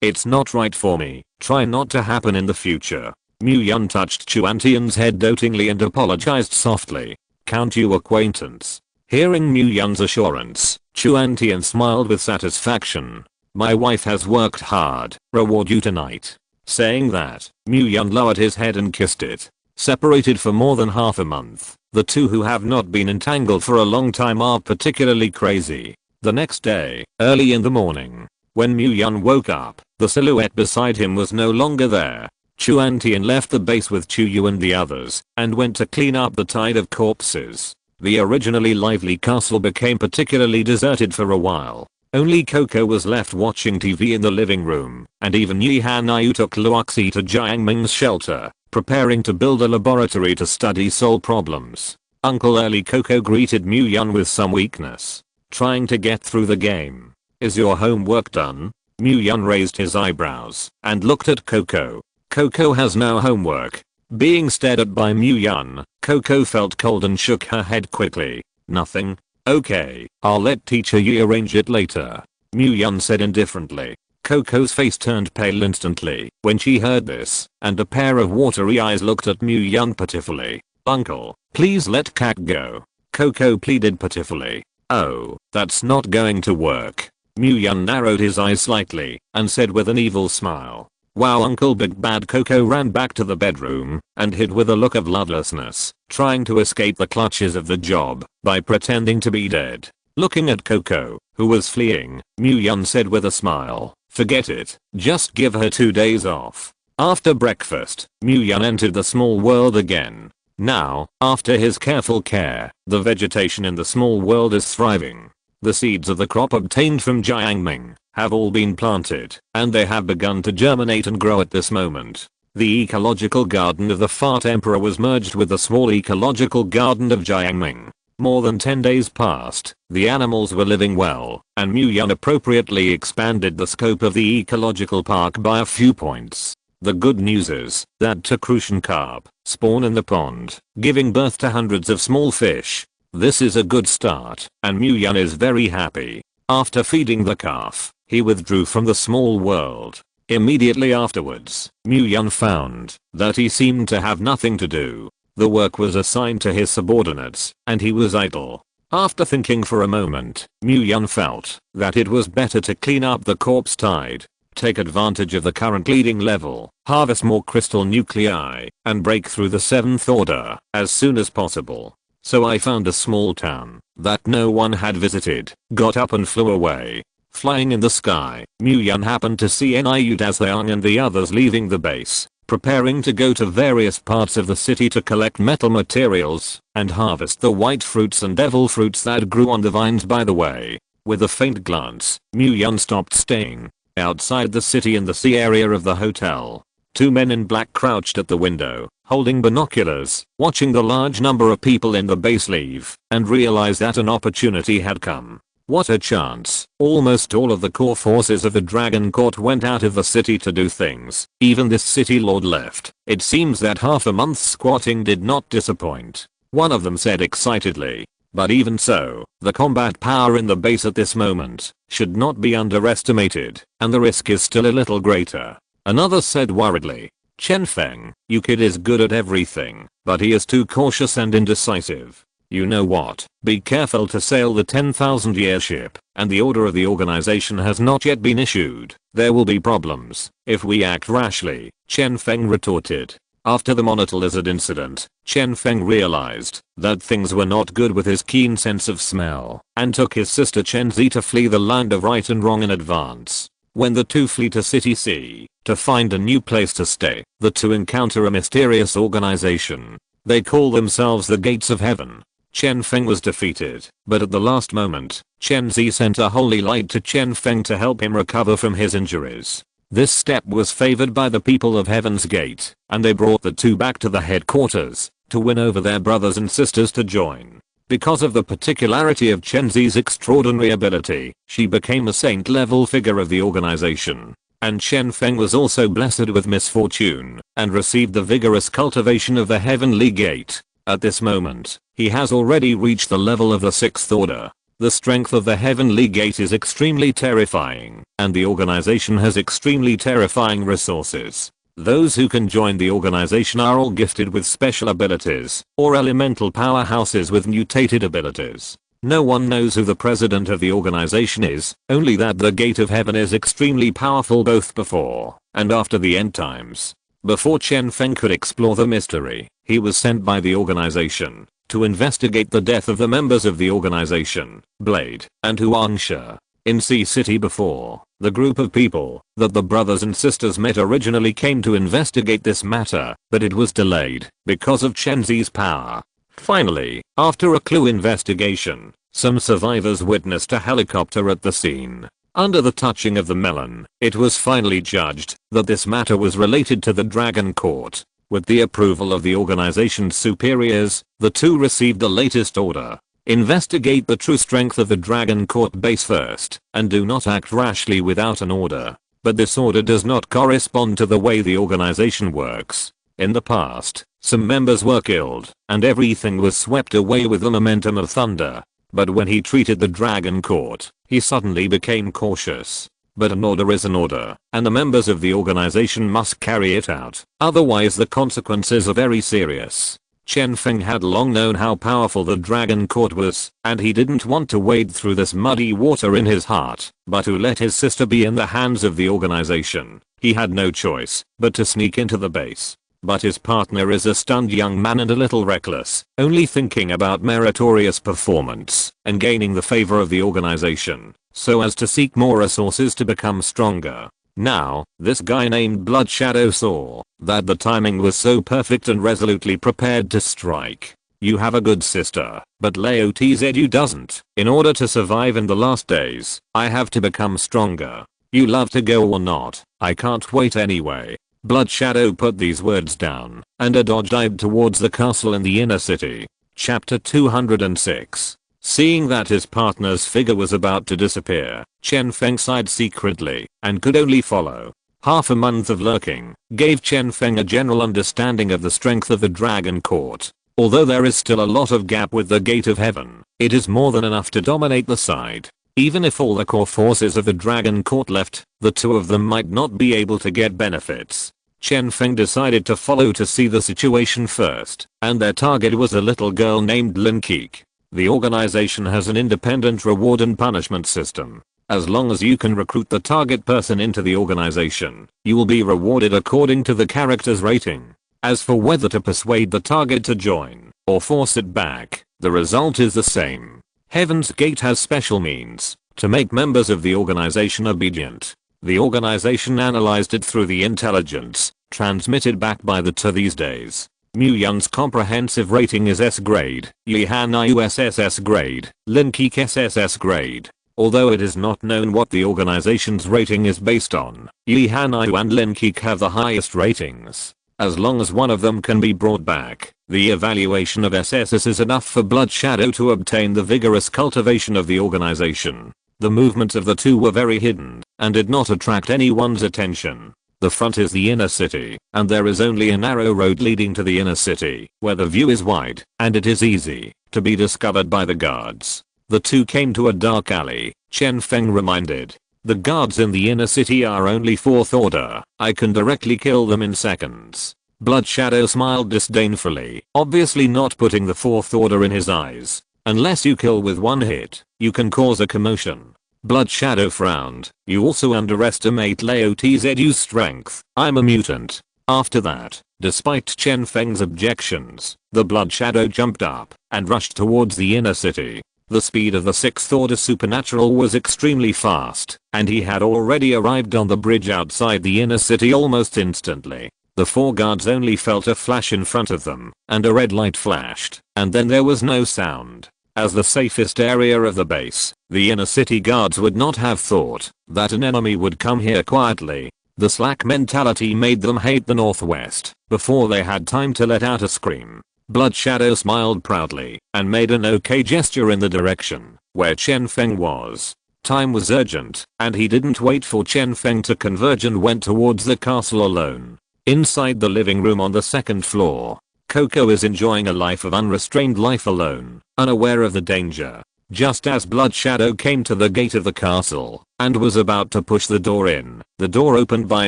it's not right for me. Try not to happen in the future. Mu Yun touched Chuantian's head dotingly and apologized softly. Count you acquaintance. Hearing Mu Yun's assurance, Chuantian smiled with satisfaction. My wife has worked hard, reward you tonight. Saying that, Mu Yun lowered his head and kissed it. Separated for more than half a month, the two who have not been entangled for a long time are particularly crazy. The next day, early in the morning, when Mu Yun woke up, the silhouette beside him was no longer there. Chuantian left the base with Chu Yu and the others and went to clean up the tide of corpses. The originally lively castle became particularly deserted for a while. Only Coco was left watching TV in the living room, and even Yi Hanyu took Luoxi to Jiang Ming's shelter, preparing to build a laboratory to study soul problems. Uncle Early Coco greeted Mu Yun with some weakness. Trying to get through the game. Is your homework done? Mu Yun raised his eyebrows and looked at Coco. Coco has no homework. Being stared at by Mu Yun, Coco felt cold and shook her head quickly. Nothing? Okay, I'll let teacher Yi arrange it later. Mu Yun said indifferently. Coco's face turned pale instantly when she heard this, and a pair of watery eyes looked at Mu Yun pitifully. Uncle, please let Cat go. Coco pleaded pitifully. Oh, that's not going to work. Mu Yun narrowed his eyes slightly and said with an evil smile. Wow, Uncle Big Bad. Coco ran back to the bedroom and hid with a look of bloodlessness, trying to escape the clutches of the job by pretending to be dead. Looking at Coco, who was fleeing, Mu Yun said with a smile, forget it, just give her 2 days off. After breakfast, Mu Yun entered the small world again. Now, after his careful care, the vegetation in the small world is thriving. The seeds of the crop obtained from Jiang Ming have all been planted, and they have begun to germinate and grow at this moment. The ecological garden of the Fart Emperor was merged with the small ecological garden of Jiang Ming. More than 10 days passed, the animals were living well, and Mu Yun appropriately expanded the scope of the ecological park by a few points. The good news is that crucian carp spawn in the pond, giving birth to hundreds of small fish. This is a good start, and Mu Yun is very happy. After feeding the calf, he withdrew from the small world. Immediately afterwards, Mu Yun found that he seemed to have nothing to do. The work was assigned to his subordinates, and he was idle. After thinking for a moment, Mu Yun felt that it was better to clean up the corpse tide, take advantage of the current leading level, harvest more crystal nuclei, and break through the 7th order as soon as possible. So I found a small town that no one had visited, got up and flew away. Flying in the sky, Muyun happened to see Niut as Yang and the others leaving the base, preparing to go to various parts of the city to collect metal materials and harvest the white fruits and devil fruits that grew on the vines by the way. With a faint glance, Muyun stopped staying outside the city in the sea area of the hotel. Two men in black crouched at the window, holding binoculars, watching the large number of people in the base leave, and realized that an opportunity had come. What a chance. Almost all of the core forces of the Dragon Court went out of the city to do things. Even this city lord left. It seems that half a month's squatting did not disappoint. One of them said excitedly. But even so, the combat power in the base at this moment should not be underestimated, and the risk is still a little greater. Another said worriedly. Chen Feng, you kid is good at everything, but he is too cautious and indecisive. You know what? Be careful to sail the 10,000-year ship, and the order of the organization has not yet been issued. There will be problems if we act rashly, Chen Feng retorted. After the monitor lizard incident, Chen Feng realized that things were not good with his keen sense of smell, and took his sister Chen Zi to flee the land of right and wrong in advance. When the two flee to City C to find a new place to stay, the two encounter a mysterious organization. They call themselves the Gates of Heaven. Chen Feng was defeated, but at the last moment, Chen Zi sent a holy light to Chen Feng to help him recover from his injuries. This step was favored by the people of Heaven's Gate, and they brought the two back to the headquarters to win over their brothers and sisters to join. Because of the particularity of Chen Zi's extraordinary ability, she became a saint-level figure of the organization. And Chen Feng was also blessed with misfortune and received the vigorous cultivation of the Heavenly Gate. At this moment, he has already reached the level of the 6th order. The strength of the Heavenly Gate is extremely terrifying, and the organization has extremely terrifying resources. Those who can join the organization are all gifted with special abilities, or elemental powerhouses with mutated abilities. No one knows who the president of the organization is, only that the Gate of Heaven is extremely powerful both before and after the end times. Before Chen Feng could explore the mystery, he was sent by the organization to investigate the death of the members of the organization, Blade, and Huangsha. In Sea City before, the group of people that the brothers and sisters met originally came to investigate this matter, but it was delayed because of Chen Zi's power. Finally, after a clue investigation, some survivors witnessed a helicopter at the scene. Under the touching of the melon, it was finally judged that this matter was related to the Dragon Court. With the approval of the organization's superiors, the two received the latest order. Investigate the true strength of the Dragon Court base first, and do not act rashly without an order. But this order does not correspond to the way the organization works. In the past, some members were killed, and everything was swept away with the momentum of thunder. But when he treated the Dragon Court, he suddenly became cautious. But an order is an order, and the members of the organization must carry it out, otherwise the consequences are very serious. Chen Feng had long known how powerful the Dragon Court was, and he didn't want to wade through this muddy water in his heart, but to let his sister be in the hands of the organization. He had no choice but to sneak into the base. But his partner is a stunned young man and a little reckless, only thinking about meritorious performance and gaining the favor of the organization, so as to seek more resources to become stronger. Now, this guy named Blood Shadow saw that the timing was so perfect and resolutely prepared to strike. You have a good sister, but Lao Tzu doesn't. In order to survive in the last days, I have to become stronger. You love to go or not, I can't wait anyway. Blood Shadow put these words down, and a dodge dived towards the castle in the inner city. Chapter 206. Seeing that his partner's figure was about to disappear, Chen Feng sighed secretly, and could only follow. Half a month of lurking gave Chen Feng a general understanding of the strength of the Dragon Court. Although there is still a lot of gap with the Gate of Heaven, it is more than enough to dominate the side. Even if all the core forces of the Dragon Court left, the two of them might not be able to get benefits. Chen Feng decided to follow to see the situation first, and their target was a little girl named Lin Keek. The organization has an independent reward and punishment system. As long as you can recruit the target person into the organization, you will be rewarded according to the character's rating. As for whether to persuade the target to join or force it back, The result is the same. Heaven's Gate has special means to make members of the organization obedient. The organization analyzed it through the intelligence transmitted back by the to these days. Mu Yun's comprehensive rating is S grade, Yi Han IUSS grade, Lin Keek SSS grade. Although it is not known what the organization's rating is based on, Yi Han Iu and Lin Keek have the highest ratings. As long as one of them can be brought back, the evaluation of SSS is enough for Blood Shadow to obtain the vigorous cultivation of the organization. The movements of the two were very hidden and did not attract anyone's attention. The front is the inner city, and there is only a narrow road leading to the inner city, where the view is wide, and it is easy to be discovered by the guards. The two came to a dark alley, Chen Feng reminded. The guards in the inner city are only 4th order, I can directly kill them in seconds. Blood Shadow smiled disdainfully, obviously not putting the 4th order in his eyes. Unless you kill with one hit, you can cause a commotion. Blood Shadow frowned. You also underestimate Lao Tzu's strength. I'm a mutant. After that, despite Chen Feng's objections, the Blood Shadow jumped up and rushed towards the inner city. The speed of the 6th order supernatural was extremely fast, and he had already arrived on the bridge outside the inner city almost instantly. The 4 guards only felt a flash in front of them, and a red light flashed, and then there was no sound. As the safest area of the base, the inner city guards would not have thought that an enemy would come here quietly. The slack mentality made them hate the Northwest before they had time to let out a scream. Blood Shadow smiled proudly and made an okay gesture in the direction where Chen Feng was. Time was urgent, and he didn't wait for Chen Feng to converge and went towards the castle alone. Inside the living room on the 2nd floor, Coco is enjoying a life of unrestrained life alone, unaware of the danger. Just as Blood Shadow came to the gate of the castle and was about to push the door in, the door opened by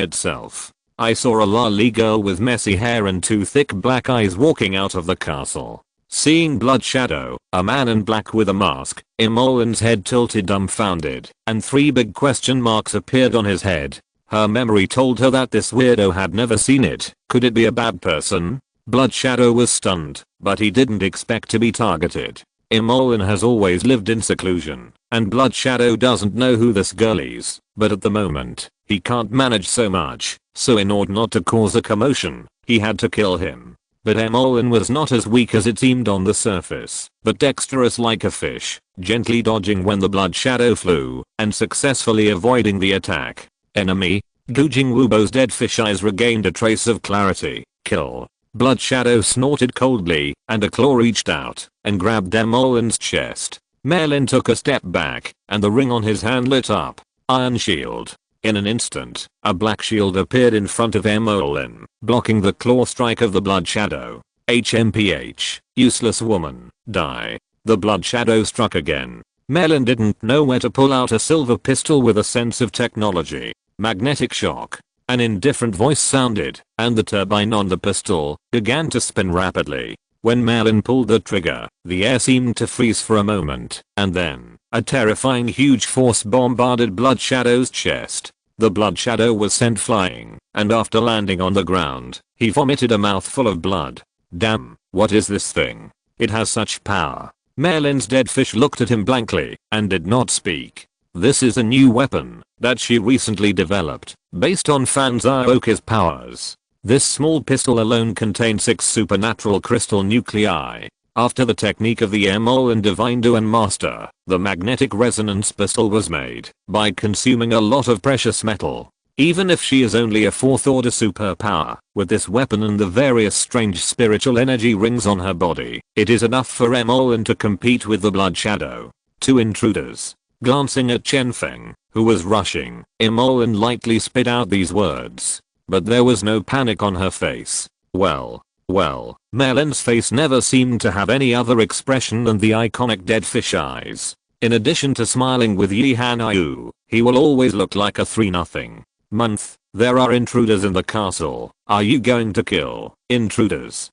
itself. I saw a lolly girl with messy hair and 2 thick black eyes walking out of the castle. Seeing Blood Shadow, a man in black with a mask, Imolin's head tilted dumbfounded, and 3 big question marks appeared on his head. Her memory told her that this weirdo had never seen it. Could it be a bad person? Blood Shadow was stunned, but he didn't expect to be targeted. Imolin has always lived in seclusion, and Blood Shadow doesn't know who this girl is, but at the moment, he can't manage so much, so in order not to cause a commotion, he had to kill him. But Imolin was not as weak as it seemed on the surface, but dexterous like a fish, gently dodging when the Blood Shadow flew, and successfully avoiding the attack. Enemy, Gujing Wubo's dead fish eyes regained a trace of clarity. Kill. Blood Shadow snorted coldly, and a claw reached out and grabbed Emolin's chest. Merlin took a step back, and the ring on his hand lit up. Iron shield. In an instant, a black shield appeared in front of Emolin, blocking the claw strike of the Blood Shadow. HMPH. Useless woman. Die. The Blood Shadow struck again. Merlin didn't know where to pull out a silver pistol with a sense of technology. Magnetic shock. An indifferent voice sounded, and the turbine on the pistol began to spin rapidly. When Merlin pulled the trigger, the air seemed to freeze for a moment, and then, a terrifying huge force bombarded Blood Shadow's chest. The Blood Shadow was sent flying, and after landing on the ground, he vomited a mouthful of blood. Damn, what is this thing? It has such power. Merlin's dead fish looked at him blankly, and did not speak. This is a new weapon that she recently developed, based on Fan Zhaoke's powers. This small pistol alone contained 6 supernatural crystal nuclei. After the technique of the Emol and Divine Duan Master, the magnetic resonance pistol was made by consuming a lot of precious metal. Even if she is only a 4th order superpower, with this weapon and the various strange spiritual energy rings on her body, it is enough for Emolin to compete with the Blood Shadow. 2 intruders. Glancing at Chen Feng, who was rushing, Emolin lightly spit out these words. But there was no panic on her face. Well, Merlin's face never seemed to have any other expression than the iconic dead fish eyes. In addition to smiling with Yi Han Yu, he will always look like a 3-0 month. There are intruders in the castle. Are you going to kill intruders?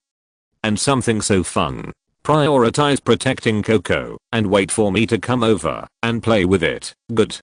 And something so fun. Prioritize protecting Coco and wait for me to come over and play with it. Good.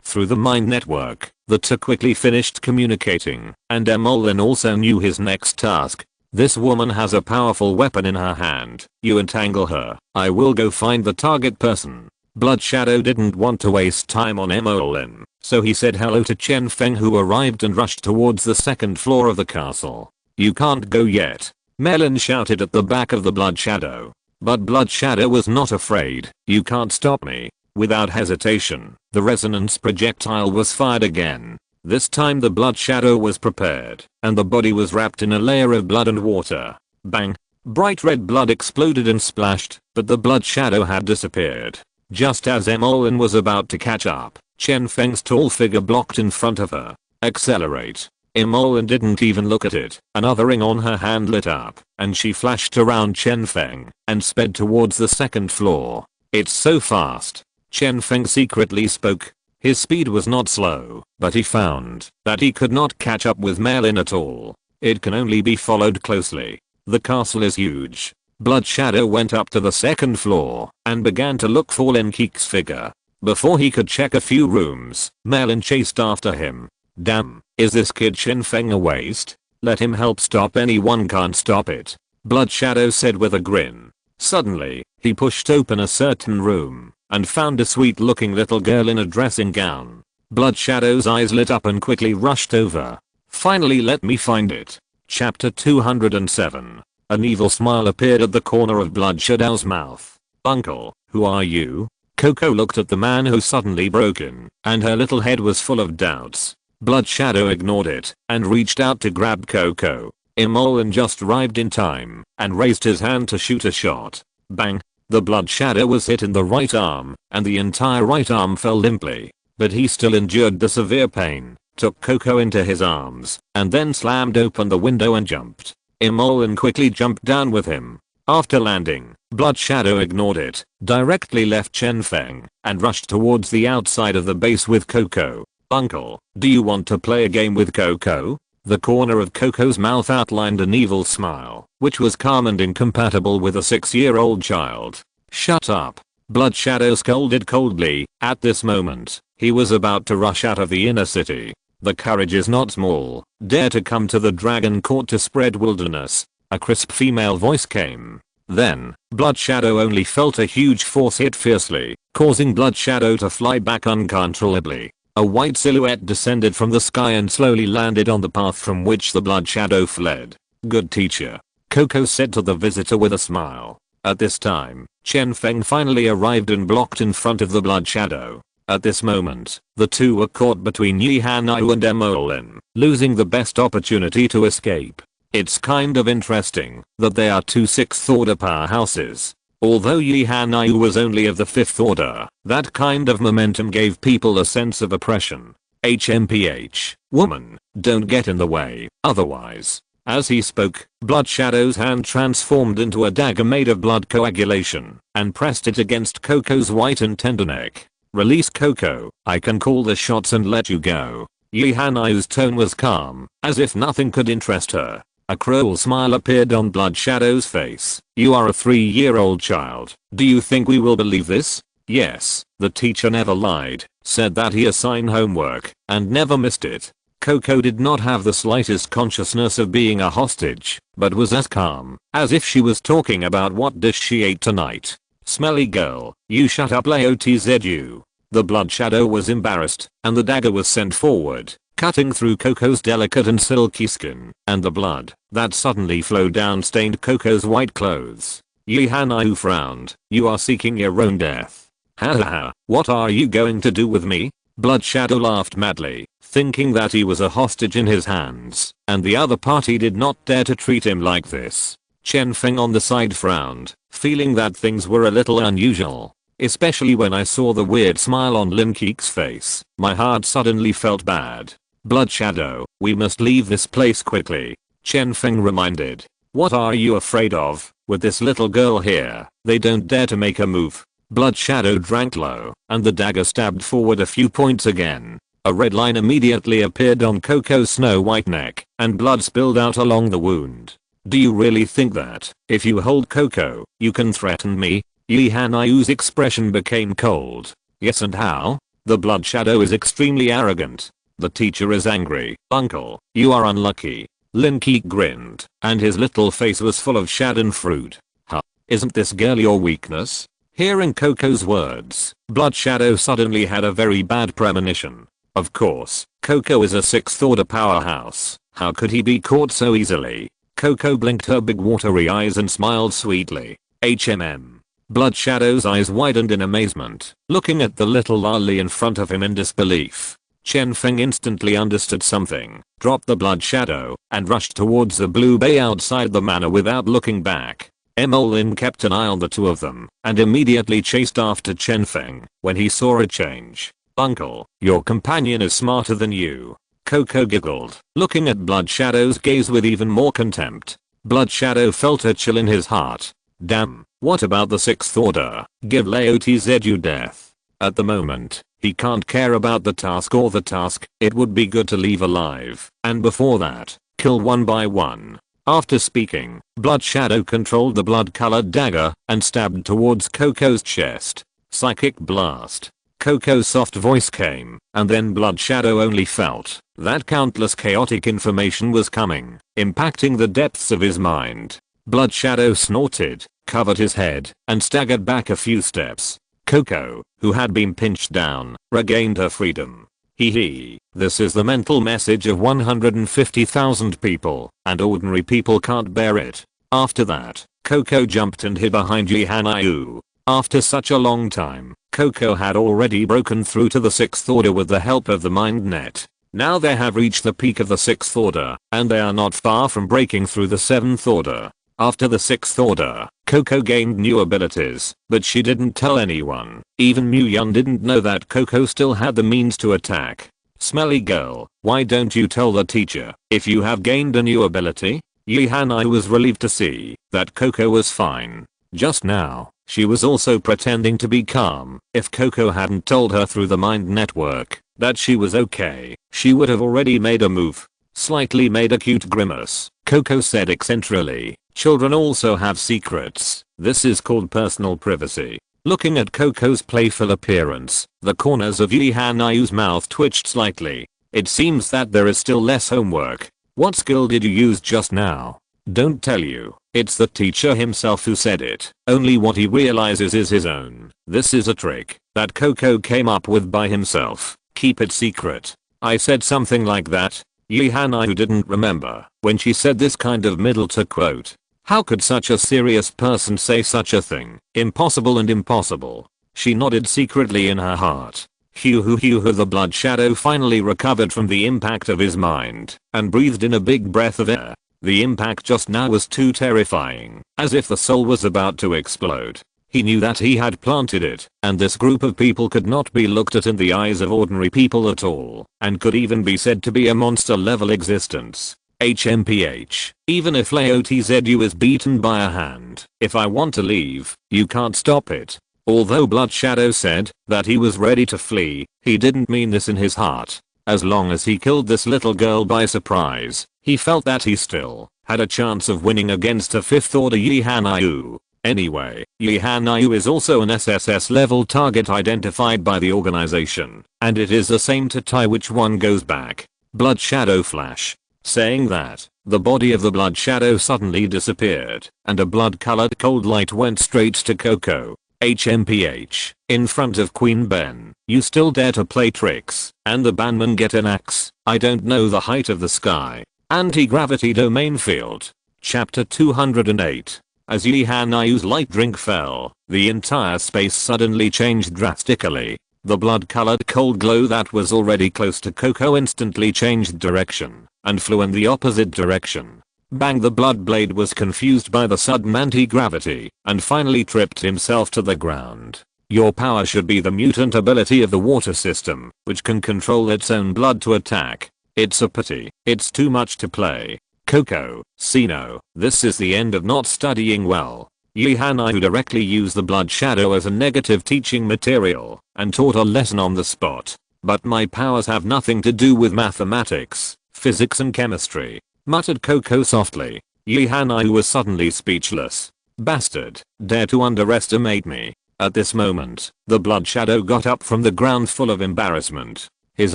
Through the mind network, the two quickly finished communicating, and Emolin also knew his next task. This woman has a powerful weapon in her hand. You entangle her. I will go find the target person. Blood Shadow didn't want to waste time on Emolin, so he said hello to Chen Feng, who arrived and rushed towards the second floor of the castle. You can't go yet, Melon shouted at the back of the Blood Shadow. But Blood Shadow was not afraid. You can't stop me. Without hesitation, the resonance projectile was fired again. This time the Blood Shadow was prepared, and the body was wrapped in a layer of blood and water. Bang! Bright red blood exploded and splashed, but the Blood Shadow had disappeared. Just as Emolin was about to catch up, Chen Feng's tall figure blocked in front of her. Accelerate. Emolin didn't even look at it. Another ring on her hand lit up, and she flashed around Chen Feng and sped towards the second floor. It's so fast. Chen Feng secretly spoke. His speed was not slow, but he found that he could not catch up with Melin at all. It can only be followed closely. The castle is huge. Blood Shadow went up to the second floor and began to look for Lin Keek's figure. Before he could check a few rooms, Melin chased after him. Damn, is this kid Chen Feng a waste? Let him help stop, anyone can't stop it. Blood Shadow said with a grin. Suddenly, he pushed open a certain room and found a sweet looking little girl in a dressing gown. Blood Shadow's eyes lit up and quickly rushed over. Finally, let me find it. Chapter 207. An evil smile appeared at the corner of Blood Shadow's mouth. Uncle, who are you? Coco looked at the man who suddenly broke in, and her little head was full of doubts. Blood Shadow ignored it and reached out to grab Coco. Emolin just arrived in time and raised his hand to shoot a shot. Bang! The Blood Shadow was hit in the right arm, and the entire right arm fell limply. But he still endured the severe pain, took Coco into his arms, and then slammed open the window and jumped. Emolin quickly jumped down with him. After landing, Blood Shadow ignored it, directly left Chen Feng, and rushed towards the outside of the base with Coco. Uncle, do you want to play a game with Coco? The corner of Coco's mouth outlined an evil smile, which was calm and incompatible with a 6-year-old child. Shut up. Blood Shadow scolded coldly. At this moment, he was about to rush out of the inner city. The courage is not small. Dare to come to the Dragon Court to spread wilderness. A crisp female voice came. Then, Blood Shadow only felt a huge force hit fiercely, causing Blood Shadow to fly back uncontrollably. A white silhouette descended from the sky and slowly landed on the path from which the Blood Shadow fled. Good teacher, Coco said to the visitor with a smile. At this time, Chen Feng finally arrived and blocked in front of the Blood Shadow. At this moment, the two were caught between Yi Hanyu and Emolin, losing the best opportunity to escape. It's kind of interesting that they are two 6th order powerhouses. Although Yi Hanyu was only of the 5th order, that kind of momentum gave people a sense of oppression. HMPH, woman, don't get in the way, otherwise. As he spoke, Blood Shadow's hand transformed into a dagger made of blood coagulation and pressed it against Coco's white and tender neck. Release Coco, I can call the shots and let you go. Yi Hanyu's tone was calm, as if nothing could interest her. A cruel smile appeared on Blood Shadow's face. You are a 3-year-old child. Do you think we will believe this? Yes, the teacher never lied, said that he assigned homework, and never missed it. Coco did not have the slightest consciousness of being a hostage, but was as calm as if she was talking about what dish she ate tonight. Smelly girl, you shut up Laotzu. The Blood Shadow was embarrassed, and the dagger was sent forward, cutting through Coco's delicate and silky skin, and the blood that suddenly flowed down stained Coco's white clothes. Yi Hanyu frowned. You are seeking your own death. Ha ha ha, what are you going to do with me? Blood Shadow laughed madly, thinking that he was a hostage in his hands, and the other party did not dare to treat him like this. Chen Feng on the side frowned, feeling that things were a little unusual. Especially when I saw the weird smile on Lin Keek's face. My heart suddenly felt bad. Blood Shadow, we must leave this place quickly. Chen Feng reminded. What are you afraid of? With this little girl here, they don't dare to make a move. Blood Shadow drank low, and the dagger stabbed forward a few points again. A red line immediately appeared on Coco's snow-white neck, and blood spilled out along the wound. Do you really think that, if you hold Coco, you can threaten me? Yi Hanyu's expression became cold. Yes, and how? The Blood Shadow is extremely arrogant. The teacher is angry. Uncle, you are unlucky. Linky grinned, and his little face was full of schaden fruit. Huh. Isn't this girl your weakness? Hearing Coco's words, Blood Shadow suddenly had a very bad premonition. Of course, Coco is a 6th order powerhouse. How could he be caught so easily? Coco blinked her big watery eyes and smiled sweetly. HMM. Blood Shadow's eyes widened in amazement, looking at the little lolly in front of him in disbelief. Chen Feng instantly understood something, dropped the Blood Shadow, and rushed towards the blue bay outside the manor without looking back. Emolin kept an eye on the two of them, and immediately chased after Chen Feng when he saw a change. Uncle, your companion is smarter than you. Coco giggled, looking at Blood Shadow's gaze with even more contempt. Blood Shadow felt a chill in his heart. Damn, what about the 6th order? Give Laotzu death. At the moment, he can't care about the task or the task, it would be good to leave alive, and before that, kill one by one. After speaking, Blood Shadow controlled the blood-colored dagger and stabbed towards Coco's chest. Psychic blast. Coco's soft voice came, and then Blood Shadow only felt that countless chaotic information was coming, impacting the depths of his mind. Blood Shadow snorted, covered his head, and staggered back a few steps. Coco, who had been pinched down, regained her freedom. Hee. This is the mental message of 150,000 people, and ordinary people can't bear it. After that, Coco jumped and hid behind Yi Hanyu. After such a long time, Coco had already broken through to the 6th order with the help of the mind net. Now they have reached the peak of the 6th order, and they are not far from breaking through the 7th order. After the 6th order, Coco gained new abilities, but she didn't tell anyone. Even Mu Yun didn't know that Coco still had the means to attack. Smelly girl, why don't you tell the teacher if you have gained a new ability? Yi Hanyu was relieved to see that Coco was fine. Just now, she was also pretending to be calm. If Coco hadn't told her through the mind network that she was okay, she would have already made a move. Slightly made a cute grimace, Coco said eccentrically. Children also have secrets. This is called personal privacy. Looking at Coco's playful appearance, the corners of Yi Hanyu's mouth twitched slightly. It seems that there is still less homework. What skill did you use just now? Don't tell you. It's the teacher himself who said it. Only what he realizes is his own. This is a trick that Coco came up with by himself. Keep it secret. I said something like that. Yi Hanyu didn't remember when she said this kind of middle to quote. How could such a serious person say such a thing? Impossible and impossible. She nodded secretly in her heart. Hoo. The Blood Shadow finally recovered from the impact of his mind and breathed in a big breath of air. The impact just now was too terrifying, as if the soul was about to explode. He knew that he had planted it, and this group of people could not be looked at in the eyes of ordinary people at all, and could even be said to be a monster-level existence. HMPH. Even if Laotzu is beaten by a hand, if I want to leave, you can't stop it. Although Blood Shadow said that he was ready to flee, he didn't mean this in his heart. As long as he killed this little girl by surprise, he felt that he still had a chance of winning against a 5th order Yi Hanyu. Anyway, Yi Hanyu is also an SSS level target identified by the organization, and it is the same to tie which one goes back. Blood Shadow flash. Saying that, the body of the Blood Shadow suddenly disappeared, and a blood-colored cold light went straight to Coco. HMPH. In front of Queen Ben, you still dare to play tricks, and the banman get an axe. I don't know the height of the sky. Anti-gravity domain field. Chapter 208. As Yi Hanyu's light drink fell, the entire space suddenly changed drastically. The blood-colored cold glow that was already close to Coco instantly changed direction and flew in the opposite direction. Bang! The blood blade was confused by the sudden anti-gravity and finally tripped himself to the ground. Your power should be the mutant ability of the water system, which can control its own blood to attack. It's a pity. It's too much to play. Coco, Sino, this is the end of not studying well. Yi Hanyu directly used the Blood Shadow as a negative teaching material and taught a lesson on the spot. But my powers have nothing to do with mathematics, physics and chemistry, muttered Coco softly. Yi Hanyu was suddenly speechless. Bastard, dare to underestimate me. At this moment, the Blood Shadow got up from the ground full of embarrassment. His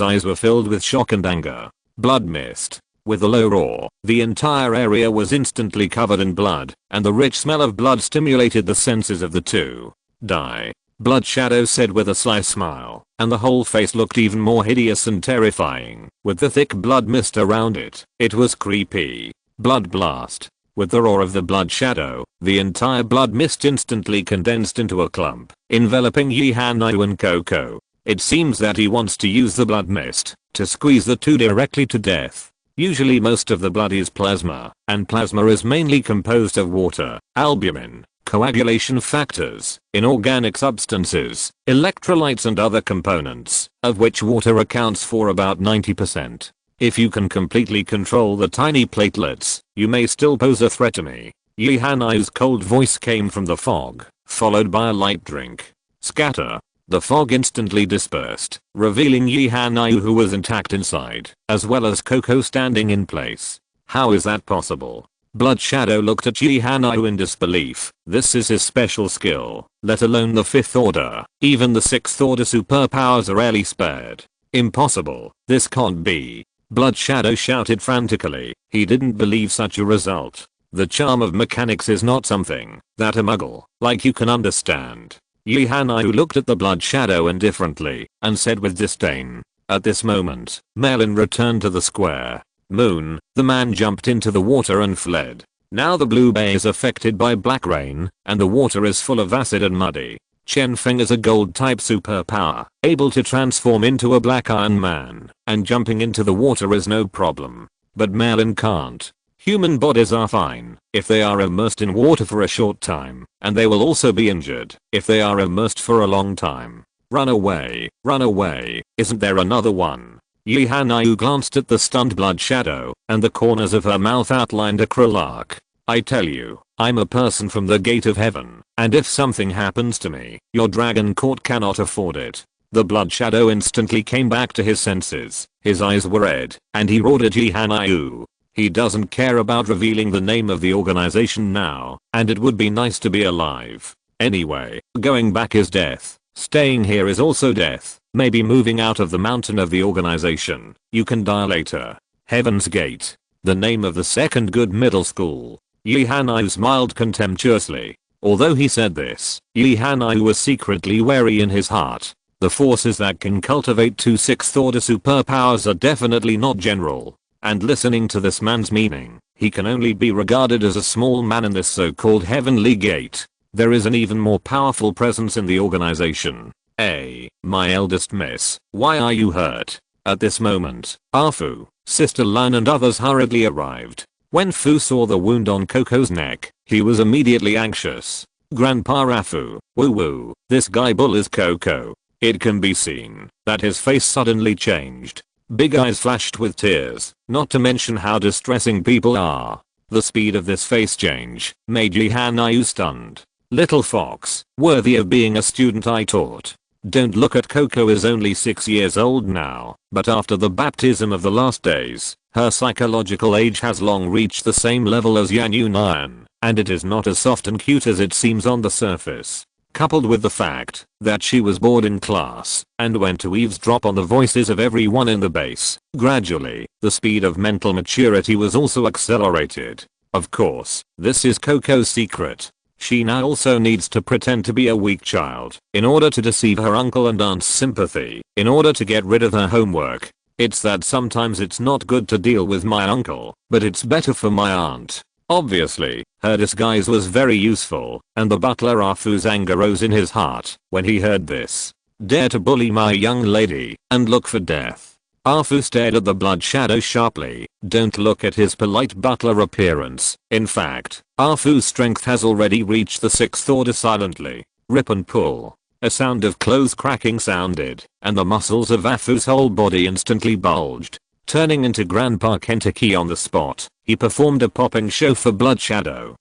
eyes were filled with shock and anger. Blood mist. With a low roar, the entire area was instantly covered in blood, and the rich smell of blood stimulated the senses of the two. Die. Blood Shadow said with a sly smile, and the whole face looked even more hideous and terrifying, with the thick blood mist around it. It was creepy. Blood blast. With the roar of the Blood Shadow, the entire blood mist instantly condensed into a clump, enveloping Yihanyu and Coco. It seems that he wants to use the blood mist to squeeze the two directly to death. Usually most of the blood is plasma, and plasma is mainly composed of water, albumin, coagulation factors, inorganic substances, electrolytes and other components, of which water accounts for about 90%. If you can completely control the tiny platelets, you may still pose a threat to me. Yihanyu's cold voice came from the fog, followed by a light drink. Scatter. The fog instantly dispersed, revealing Yihanyu who was intact inside, as well as Coco standing in place. How is that possible? Blood Shadow looked at Yihanyu in disbelief. This is his special skill, let alone the 5th order. Even the 6th order superpowers are rarely spared. Impossible. This can't be. Blood Shadow shouted frantically. He didn't believe such a result. The charm of mechanics is not something that a muggle like you can understand. Yihanyu looked at the Blood Shadow indifferently and said with disdain. At this moment, Melon returned to the square. Moon, the man jumped into the water and fled. Now the blue bay is affected by black rain, and the water is full of acid and muddy. Chen Feng is a gold type superpower, able to transform into a black Iron Man, and jumping into the water is no problem. But Melon can't. Human bodies are fine if they are immersed in water for a short time, and they will also be injured if they are immersed for a long time. Run away, isn't there another one? Yihanyu glanced at the stunned Blood Shadow, and the corners of her mouth outlined a cruel arc. I tell you, I'm a person from the gate of heaven, and if something happens to me, your dragon court cannot afford it. The Blood Shadow instantly came back to his senses. His eyes were red, and he roared at Yihanyu. He doesn't care about revealing the name of the organization now, and it would be nice to be alive. Anyway, going back is death. Staying here is also death. Maybe moving out of the mountain of the organization. You can die later. Heaven's Gate. The name of the second good middle school. Yihanyu smiled contemptuously. Although he said this, Yihanyu was secretly wary in his heart. The forces that can cultivate 2 6th order superpowers are definitely not general. And listening to this man's meaning, he can only be regarded as a small man in this so-called Heavenly Gate. There is an even more powerful presence in the organization. Hey, my eldest miss, why are you hurt? At this moment, Afu, Sister Lan and others hurriedly arrived. When Fu saw the wound on Coco's neck, he was immediately anxious. Grandpa Afu, woo, this guy bullies Coco. It can be seen that his face suddenly changed. Big eyes flashed with tears, not to mention how distressing people are. The speed of this face change made Yihanyu stunned. Little fox, worthy of being a student I taught. Don't look at Coco is only 6 years old now, but after the baptism of the last days, her psychological age has long reached the same level as Yanyu Nyan, and it is not as soft and cute as it seems on the surface. Coupled with the fact that she was bored in class and went to eavesdrop on the voices of everyone in the base, gradually, the speed of mental maturity was also accelerated. Of course, this is Coco's secret. She now also needs to pretend to be a weak child in order to deceive her uncle and aunt's sympathy, in order to get rid of her homework. It's that sometimes it's not good to deal with my uncle, but it's better for my aunt. Obviously, her disguise was very useful, and the butler Afu's anger rose in his heart when he heard this. Dare to bully my young lady and look for death. Afu stared at the Blood Shadow sharply. Don't look at his polite butler appearance. In fact, Afu's strength has already reached the 6th order silently. Rip and pull. A sound of clothes cracking sounded, and the muscles of Afu's whole body instantly bulged. Turning into Grandpa Kentucky on the spot, he performed a popping show for Blood Shadow.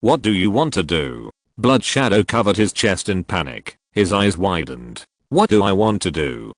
What do you want to do? Blood Shadow covered his chest in panic. His eyes widened. What do I want to do?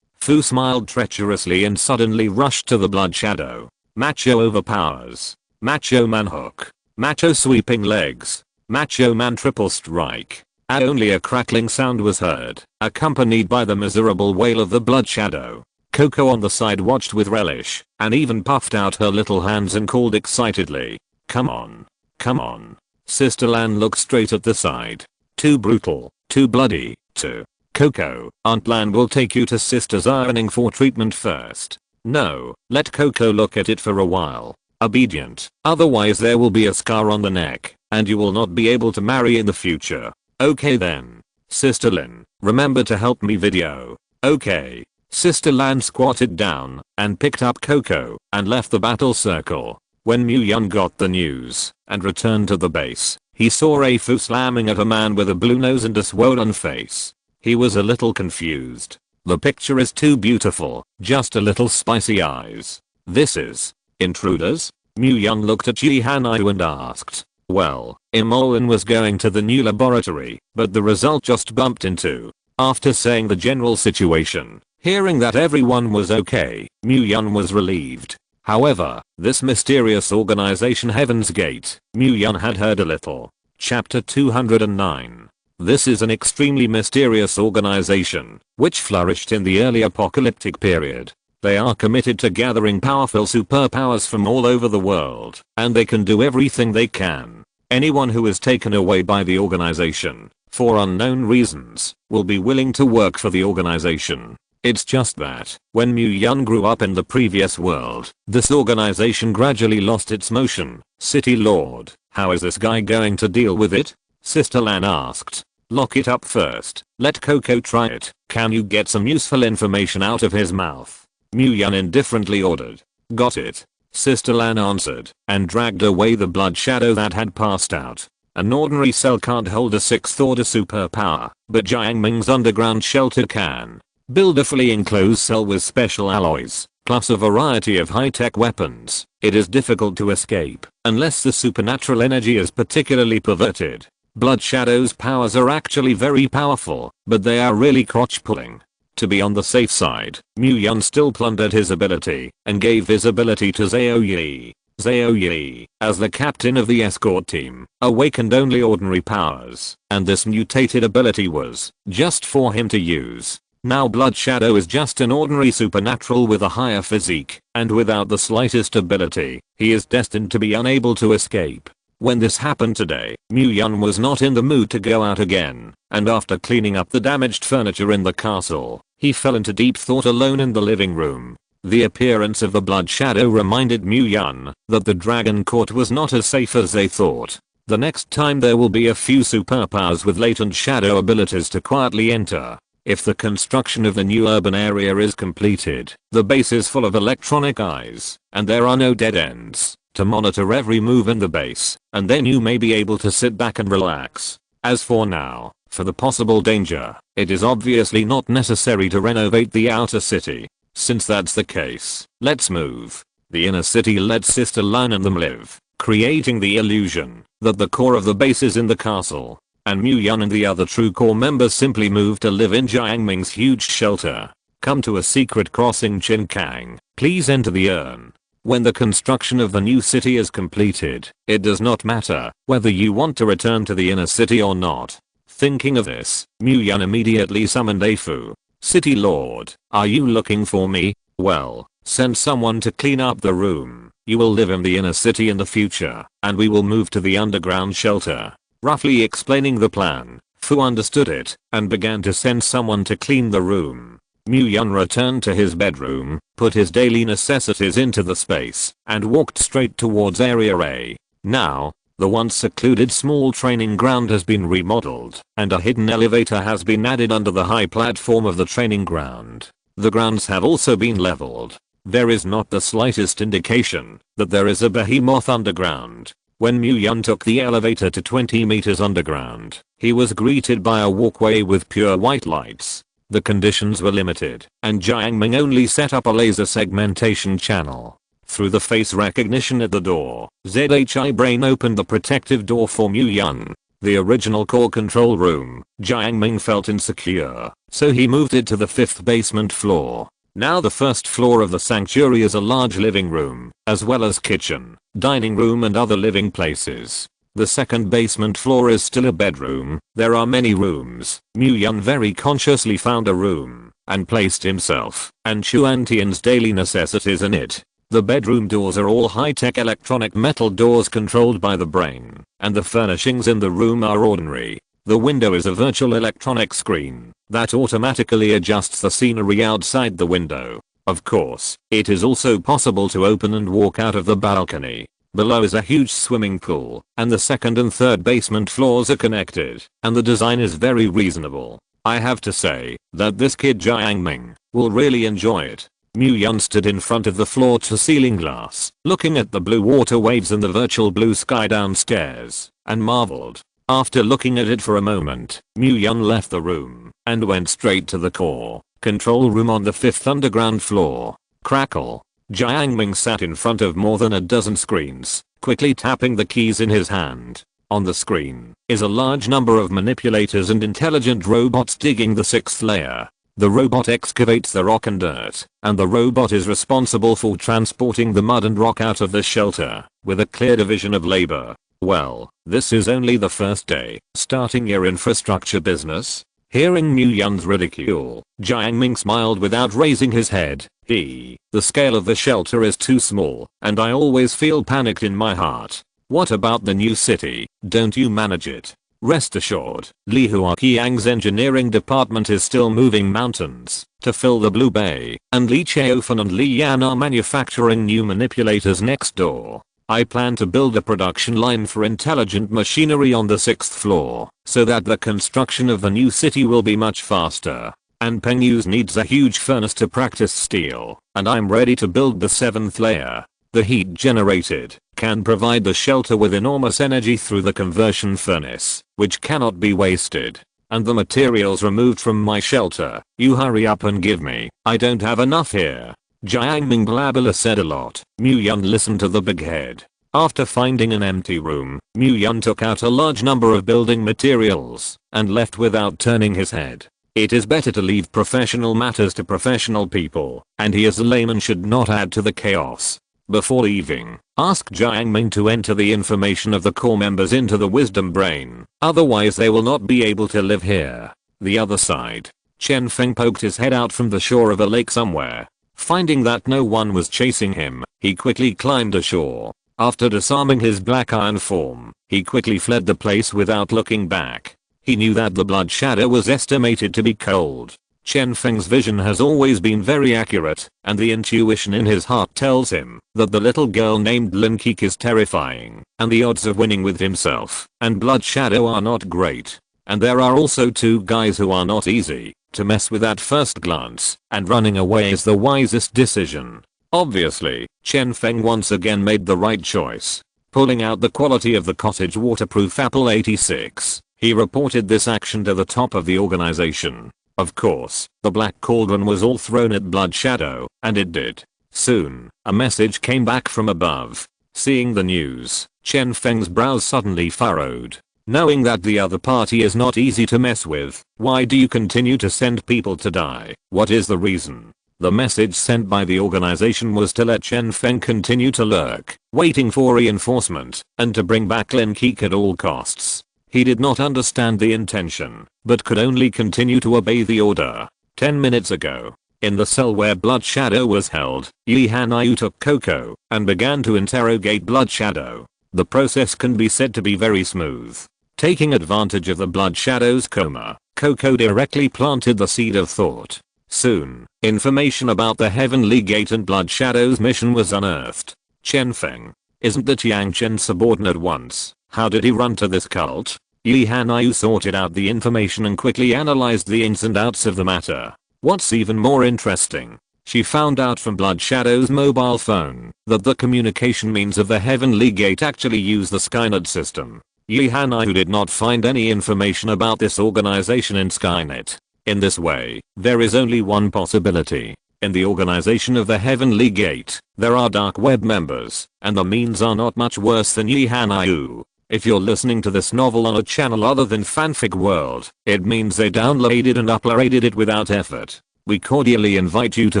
Fu smiled treacherously and suddenly rushed to the Blood Shadow. Macho overpowers. Macho man hook. Macho sweeping legs. Macho man triple strike. And only a crackling sound was heard, accompanied by the miserable wail of the Blood Shadow. Coco on the side watched with relish, and even puffed out her little hands and called excitedly, "Come on. Come on." Sister Lan looked straight at the side. "Too brutal, too bloody, too." "Coco, Aunt Lan will take you to Sister's ironing for treatment first." "No, let Coco look at it for a while." "Obedient, otherwise there will be a scar on the neck, and you will not be able to marry in the future." "Okay then. Sister Lin, remember to help me video." "Okay." Sister Lan squatted down and picked up Coco and left the battle circle. When Mu Yun got the news and returned to the base, he saw A Fu slamming at a man with a blue nose and a swollen face. He was a little confused. "The picture is too beautiful, just a little spicy eyes. This is intruders?" Mu Yun looked at Ji Hanayu and asked. "Well, Imoen was going to the new laboratory, but the result just bumped into." After saying the general situation, hearing that everyone was okay, Mu Yun was relieved. However, this mysterious organization Heaven's Gate, Mu Yun had heard a little. Chapter 209. This is an extremely mysterious organization, which flourished in the early apocalyptic period. They are committed to gathering powerful superpowers from all over the world, and they can do everything they can. Anyone who is taken away by the organization, for unknown reasons, will be willing to work for the organization. It's just that, when Mu Yun grew up in the previous world, this organization gradually lost its motion. "City Lord, how is this guy going to deal with it?" Sister Lan asked. "Lock it up first. Let Coco try it. Can you get some useful information out of his mouth?" Mu Yun indifferently ordered. "Got it." Sister Lan answered, and dragged away the blood shadow that had passed out. An ordinary cell can't hold a 6th order superpower, but Jiang Ming's underground shelter can. Build a fully enclosed cell with special alloys, plus a variety of high-tech weapons. It is difficult to escape, unless the supernatural energy is particularly perverted. Blood Shadow's powers are actually very powerful, but they are really crotch-pulling. To be on the safe side, Mu Yun still plundered his ability, and gave his ability to Zhao Yi. Zhao Yi, as the captain of the escort team, awakened only ordinary powers, and this mutated ability was just for him to use. Now Blood Shadow is just an ordinary supernatural with a higher physique, and without the slightest ability, he is destined to be unable to escape. When this happened today, Mu Yun was not in the mood to go out again, and after cleaning up the damaged furniture in the castle, he fell into deep thought alone in the living room. The appearance of the Blood Shadow reminded Mu Yun that the Dragon Court was not as safe as they thought. The next time there will be a few superpowers with latent shadow abilities to quietly enter. If the construction of the new urban area is completed, the base is full of electronic eyes, and there are no dead ends to monitor every move in the base, and then you may be able to sit back and relax. As for now, for the possible danger, it is obviously not necessary to renovate the outer city. Since that's the case, let's move. The inner city let Sister Lan and them live, creating the illusion that the core of the base is in the castle. And Mu Yun and the other true core members simply moved to live in Jiang Ming's huge shelter. Come to a secret crossing Chinkang. Please enter the urn. When the construction of the new city is completed, it does not matter whether you want to return to the inner city or not. Thinking of this, Mu Yun immediately summoned A Fu. "City Lord, are you looking for me? Well, send someone to clean up the room. You will live in the inner city in the future, and we will move to the underground shelter." Roughly explaining the plan, Fu understood it and began to send someone to clean the room. Mu Yun returned to his bedroom, put his daily necessities into the space, and walked straight towards Area A. Now, the once secluded small training ground has been remodeled, and a hidden elevator has been added under the high platform of the training ground. The grounds have also been leveled. There is not the slightest indication that there is a behemoth underground. When Mu Yun took the elevator to 20 meters underground, he was greeted by a walkway with pure white lights. The conditions were limited, and Jiang Ming only set up a laser segmentation channel. Through the face recognition at the door, ZHI Brain opened the protective door for Mu Yun. The original core control room, Jiang Ming felt insecure, so he moved it to the 5th basement floor. Now the first floor of the sanctuary is a large living room, as well as kitchen, dining room and other living places. The 2nd basement floor is still a bedroom. There are many rooms. Mu Yun very consciously found a room and placed himself and Chuantian's daily necessities in it. The bedroom doors are all high-tech electronic metal doors controlled by the brain, and the furnishings in the room are ordinary. The window is a virtual electronic screen that automatically adjusts the scenery outside the window. Of course, it is also possible to open and walk out of the balcony. Below is a huge swimming pool, and the second and third basement floors are connected, and the design is very reasonable. I have to say that this kid Jiangming will really enjoy it. Mu Yun stood in front of the floor-to-ceiling glass, looking at the blue water waves and the virtual blue sky downstairs, and marveled. After looking at it for a moment, Mu Yun left the room and went straight to the core control room on the 5th underground floor. Crackle. Jiangming sat in front of more than a dozen screens, quickly tapping the keys in his hand. On the screen is a large number of manipulators and intelligent robots digging the 6th layer. The robot excavates the rock and dirt, and the robot is responsible for transporting the mud and rock out of the shelter, with a clear division of labor. Well, this is only the first day, starting your infrastructure business? Hearing Mu Yun's ridicule, Jiangming smiled without raising his head. The scale of the shelter is too small, and I always feel panicked in my heart. What about the new city? Don't you manage it? Rest assured, Li Huaqiang's engineering department is still moving mountains to fill the Blue Bay, and Li Chaofan and Li Yan are manufacturing new manipulators next door. I plan to build a production line for intelligent machinery on the 6th floor, so that the construction of the new city will be much faster. And Pengyu's needs a huge furnace to practice steel, and I'm ready to build the 7th layer. The heat generated can provide the shelter with enormous energy through the conversion furnace, which cannot be wasted. And the materials removed from my shelter, you hurry up and give me. I don't have enough here. Jiangming Blabla said a lot. Mu Yun listened to the big head. After finding an empty room, Mu Yun took out a large number of building materials and left without turning his head. It is better to leave professional matters to professional people, and he as a layman should not add to the chaos. Before leaving, ask Jiangming to enter the information of the core members into the wisdom brain, otherwise they will not be able to live here. The other side. Chen Feng poked his head out from the shore of a lake somewhere. Finding that no one was chasing him, he quickly climbed ashore. After disarming his black iron form, he quickly fled the place without looking back. He knew that the blood shadow was estimated to be cold. Chen Feng's vision has always been very accurate, and the intuition in his heart tells him that the little girl named Lin Keek is terrifying, and the odds of winning with himself and blood shadow are not great. And there are also two guys who are not easy to mess with at first glance, and running away is the wisest decision. Obviously, Chen Feng once again made the right choice. Pulling out the quality of the cottage waterproof Apple 86, he reported this action to the top of the organization. Of course, the black cauldron was all thrown at Blood Shadow, and it did. Soon, a message came back from above. Seeing the news, Chen Feng's brows suddenly furrowed. Knowing that the other party is not easy to mess with, why do you continue to send people to die? What is the reason? The message sent by the organization was to let Chen Feng continue to lurk, waiting for reinforcement, and to bring back Lin Keek at all costs. He did not understand the intention, but could only continue to obey the order. 10 minutes ago, in the cell where Blood Shadow was held, Yi Hanyu took Coco and began to interrogate Blood Shadow. The process can be said to be very smooth. Taking advantage of the Blood Shadow's coma, Coco directly planted the seed of thought. Soon, information about the Heavenly Gate and Blood Shadow's mission was unearthed. Chen Feng. Isn't the Tiang Chen subordinate once? How did he run to this cult? Yi Hanyu sorted out the information and quickly analyzed the ins and outs of the matter. What's even more interesting, she found out from Blood Shadow's mobile phone that the communication means of the Heavenly Gate actually use the Skynet system. Yi Hanyu did not find any information about this organization in Skynet. In this way, there is only one possibility. In the organization of the Heavenly Gate, there are dark web members, and the means are not much worse than Yi Hanyu. If you're listening to this novel on a channel other than Fanfic World, it means they downloaded and uploaded it without effort. We cordially invite you to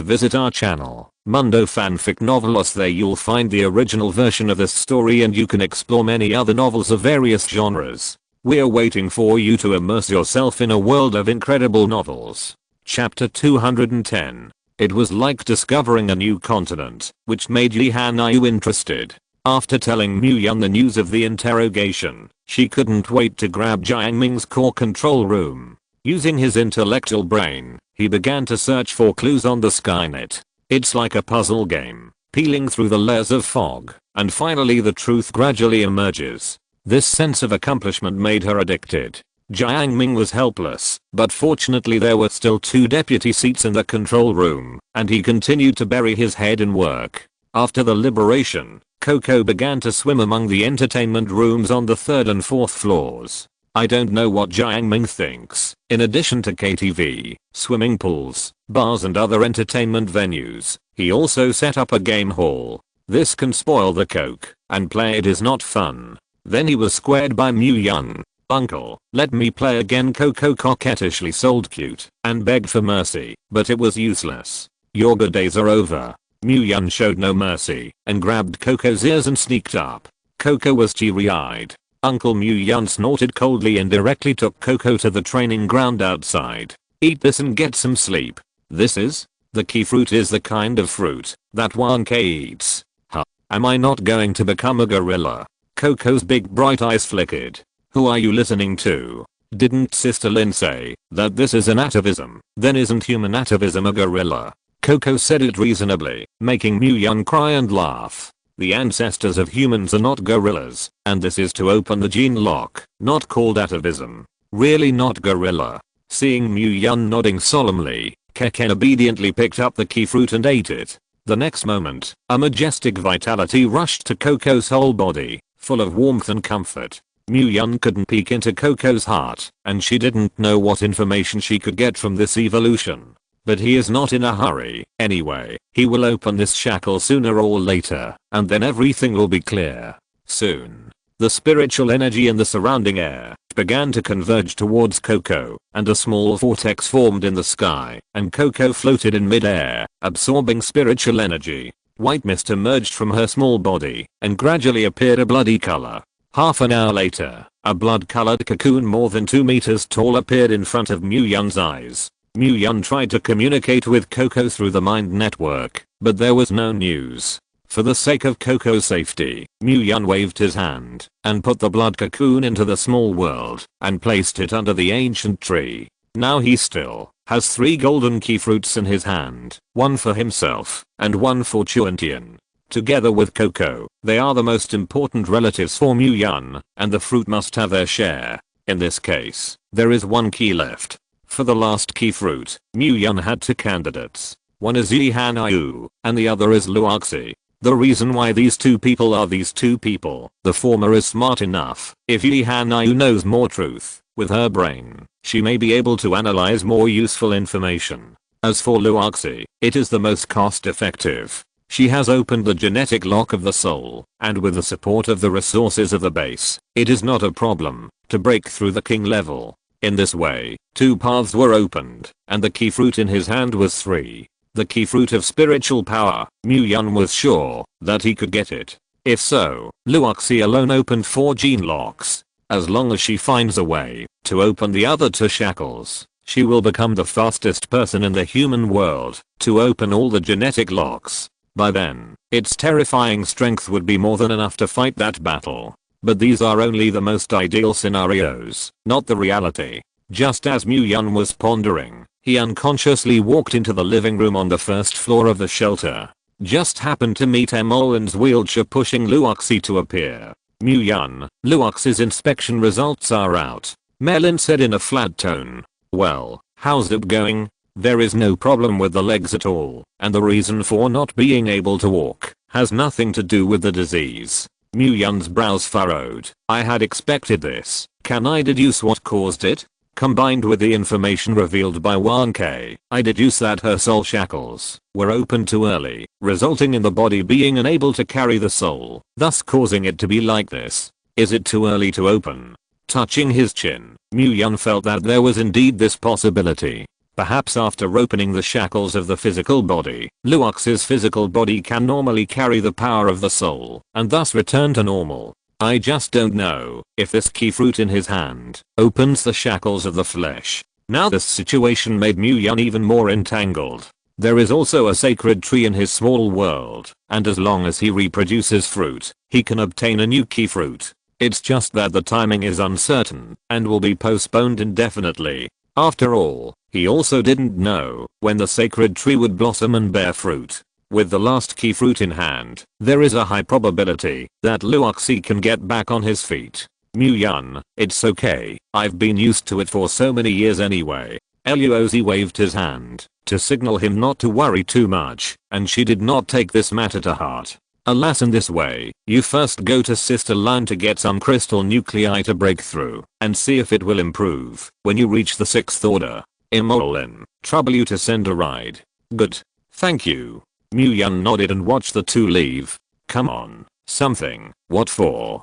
visit our channel, Mundo Fanfic Novelos. There you'll find the original version of this story and you can explore many other novels of various genres. We're waiting for you to immerse yourself in a world of incredible novels. Chapter 210. It was like discovering a new continent, which made Yi Hanayu interested. After telling Mu Yun the news of the interrogation, she couldn't wait to grab Jiang Ming's core control room. Using his intellectual brain, he began to search for clues on the Skynet. It's like a puzzle game, peeling through the layers of fog, and finally the truth gradually emerges. This sense of accomplishment made her addicted. Jiang Ming was helpless, but fortunately there were still 2 deputy seats in the control room, and he continued to bury his head in work. After the liberation, Coco began to swim among the entertainment rooms on the 3rd and 4th floors. I don't know what Jiang Ming thinks. In addition to KTV, swimming pools, bars and other entertainment venues, he also set up a game hall. This can spoil the coke, and play it is not fun. Then he was squared by Mu Yun. "Uncle, let me play again." Coco coquettishly sold cute and begged for mercy, but it was useless. "Your good days are over." Mu Yun showed no mercy and grabbed Coco's ears and sneaked up. Coco was teary-eyed. Uncle Mu Yun snorted coldly and directly took Coco to the training ground outside. "Eat this and get some sleep." "This is? The key fruit is the kind of fruit that 1K eats. Huh. Am I not going to become a gorilla?" Coco's big bright eyes flickered. "Who are you listening to? Didn't Sister Lin say that this is an atavism? Then isn't human atavism a gorilla?" Coco said it reasonably, making Mu Yun cry and laugh. The ancestors of humans are not gorillas, and this is to open the gene lock, not called atavism. Really not gorilla. Seeing Mu Yun nodding solemnly, Keken obediently picked up the key fruit and ate it. The next moment, a majestic vitality rushed to Coco's whole body, full of warmth and comfort. Mu Yun couldn't peek into Coco's heart, and she didn't know what information she could get from this evolution. But he is not in a hurry. Anyway, he will open this shackle sooner or later, and then everything will be clear. Soon, the spiritual energy in the surrounding air began to converge towards Coco, and a small vortex formed in the sky, and Coco floated in mid-air, absorbing spiritual energy. White mist emerged from her small body, and gradually appeared a bloody color. Half an hour later, a blood-colored cocoon more than 2 meters tall appeared in front of Mu Yun's eyes. Mu Yun tried to communicate with Coco through the mind network, but there was no news. For the sake of Coco's safety, Mu Yun waved his hand and put the blood cocoon into the small world and placed it under the ancient tree. Now he still has 3 golden key fruits in his hand, 1 for himself and 1 for Chuantian. Together with Coco, they are the most important relatives for Mu Yun, and the fruit must have their share. In this case, there is 1 key left. For the last key fruit, Mu Yun had 2 candidates. One is Yi Hanayu, and the other is Luoxi. The reason why these 2 people are these 2 people, the former is smart enough. If Yi Hanayu knows more truth, with her brain, she may be able to analyze more useful information. As for Luoxi, it is the most cost-effective. She has opened the genetic lock of the soul, and with the support of the resources of the base, it is not a problem to break through the king level. In this way, 2 paths were opened, and the key fruit in his hand was 3. The key fruit of spiritual power. Mu Yun was sure that he could get it. If so, Luoxi alone opened 4 gene locks. As long as she finds a way to open the other 2 shackles, she will become the fastest person in the human world to open all the genetic locks. By then, its terrifying strength would be more than enough to fight that battle. But these are only the most ideal scenarios, not the reality. Just as Mu Yun was pondering, he unconsciously walked into the living room on the 1st floor of the shelter. Just happened to meet Emolin's wheelchair pushing Luoxi to appear. Mu Yun, Luoxi's inspection results are out. Melin said in a flat tone. "Well, how's it going?" "There is no problem with the legs at all, and the reason for not being able to walk has nothing to do with the disease." Mu Yun's brows furrowed. "I had expected this. Can I deduce what caused it?" Combined with the information revealed by 1K, I deduce that her soul shackles were opened too early, resulting in the body being unable to carry the soul, thus causing it to be like this. Is it too early to open? Touching his chin, Mu Yun felt that there was indeed this possibility. Perhaps after opening the shackles of the physical body, Luoxi's physical body can normally carry the power of the soul, and thus return to normal. I just don't know if this key fruit in his hand opens the shackles of the flesh. Now this situation made Mu-Yun even more entangled. There is also a sacred tree in his small world, and as long as he reproduces fruit, he can obtain a new key fruit. It's just that the timing is uncertain and will be postponed indefinitely. After all, he also didn't know when the sacred tree would blossom and bear fruit. With the last key fruit in hand, there is a high probability that Luoxi can get back on his feet. Mu-Yun, it's okay, I've been used to it for so many years anyway. Luoxi waved his hand to signal him not to worry too much, and she did not take this matter to heart. Alas, in this way, you first go to Sister Line to get some crystal nuclei to break through and see if it will improve when you reach the 6th order. Immoral trouble you to send a ride. Good. Thank you. Mu-Yun nodded and watched the two leave. Come on. Something. What for?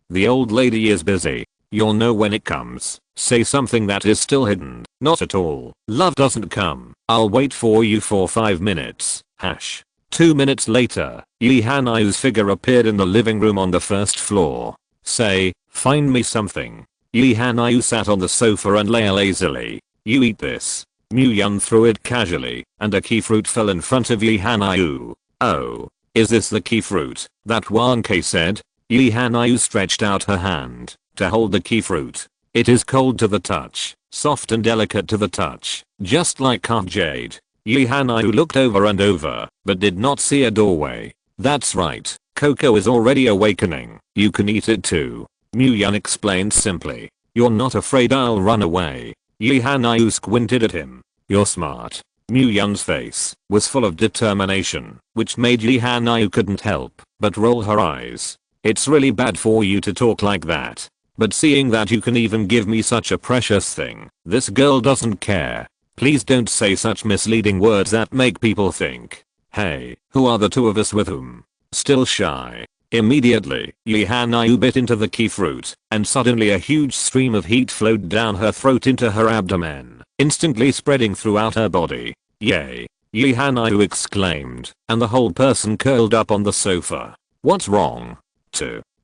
The old lady is busy. You'll know when it comes. Say something that is still hidden. Not at all. Love doesn't come. I'll wait for you for 5 minutes. 2 minutes later, Yi Hanayu's figure appeared in the living room on the 1st floor. Say, find me something. Yi Hanayu sat on the sofa and lay lazily. You eat this. Mu-Yun threw it casually, and a key fruit fell in front of Yi Hanayu. Oh, is this the key fruit? That Wanke said. Yi Hanayu stretched out her hand to hold the key fruit. It is cold to the touch, soft and delicate to the touch, just like carved jade. Yi Hanayu looked over and over, but did not see a doorway. That's right, Coco is already awakening. You can eat it too. Mu-Yun explained simply. You're not afraid I'll run away? Yi Hanayu squinted at him. You're smart. Mu-Yun's face was full of determination, which made Yi Hanayu couldn't help but roll her eyes. It's really bad for you to talk like that. But seeing that you can even give me such a precious thing, this girl doesn't care. Please don't say such misleading words that make people think. Hey, who are the two of us with whom? Still shy. Immediately, Yi Hanayu bit into the key fruit, and suddenly a huge stream of heat flowed down her throat into her abdomen, instantly spreading throughout her body. Yay! Yi Hanayu exclaimed, and the whole person curled up on the sofa. What's wrong?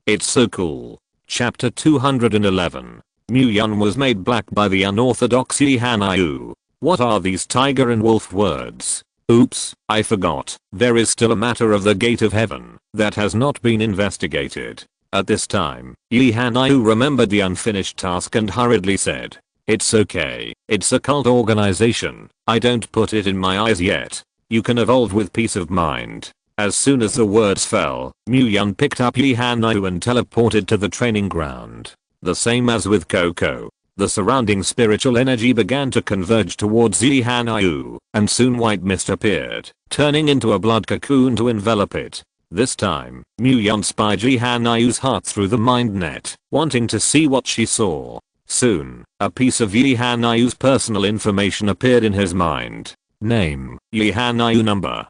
It's so cool. Chapter 211. Mu-Yun was made black by the unorthodox Yi Hanayu. What are these tiger and wolf words? Oops, I forgot. There is still a matter of the gate of heaven that has not been investigated. At this time, Yi Hanayu remembered the unfinished task and hurriedly said, it's okay, it's a cult organization. I don't put it in my eyes yet. You can evolve with peace of mind. As soon as the words fell, Mu-Yun picked up Yi Hanayu and teleported to the training ground. The same as with Coco. The surrounding spiritual energy began to converge towards Yi Hanayu, and soon white mist appeared, turning into a blood cocoon to envelop it. This time, Mu-Yun spied Yi Hanayu's heart through the mind net, wanting to see what she saw. Soon, a piece of Yi Hanayu's personal information appeared in his mind. Name, Yi Hanayu. Number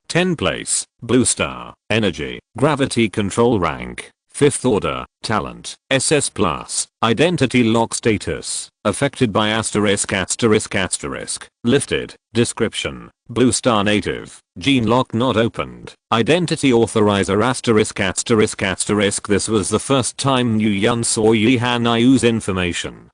10 place, blue star, energy, gravity control rank, 5th order, talent, SS+, identity lock status, affected by ****, lifted, description, blue star native, gene lock not opened, identity authorizer ****. This was the first time Mu-Yun saw Yi Hanayu's information.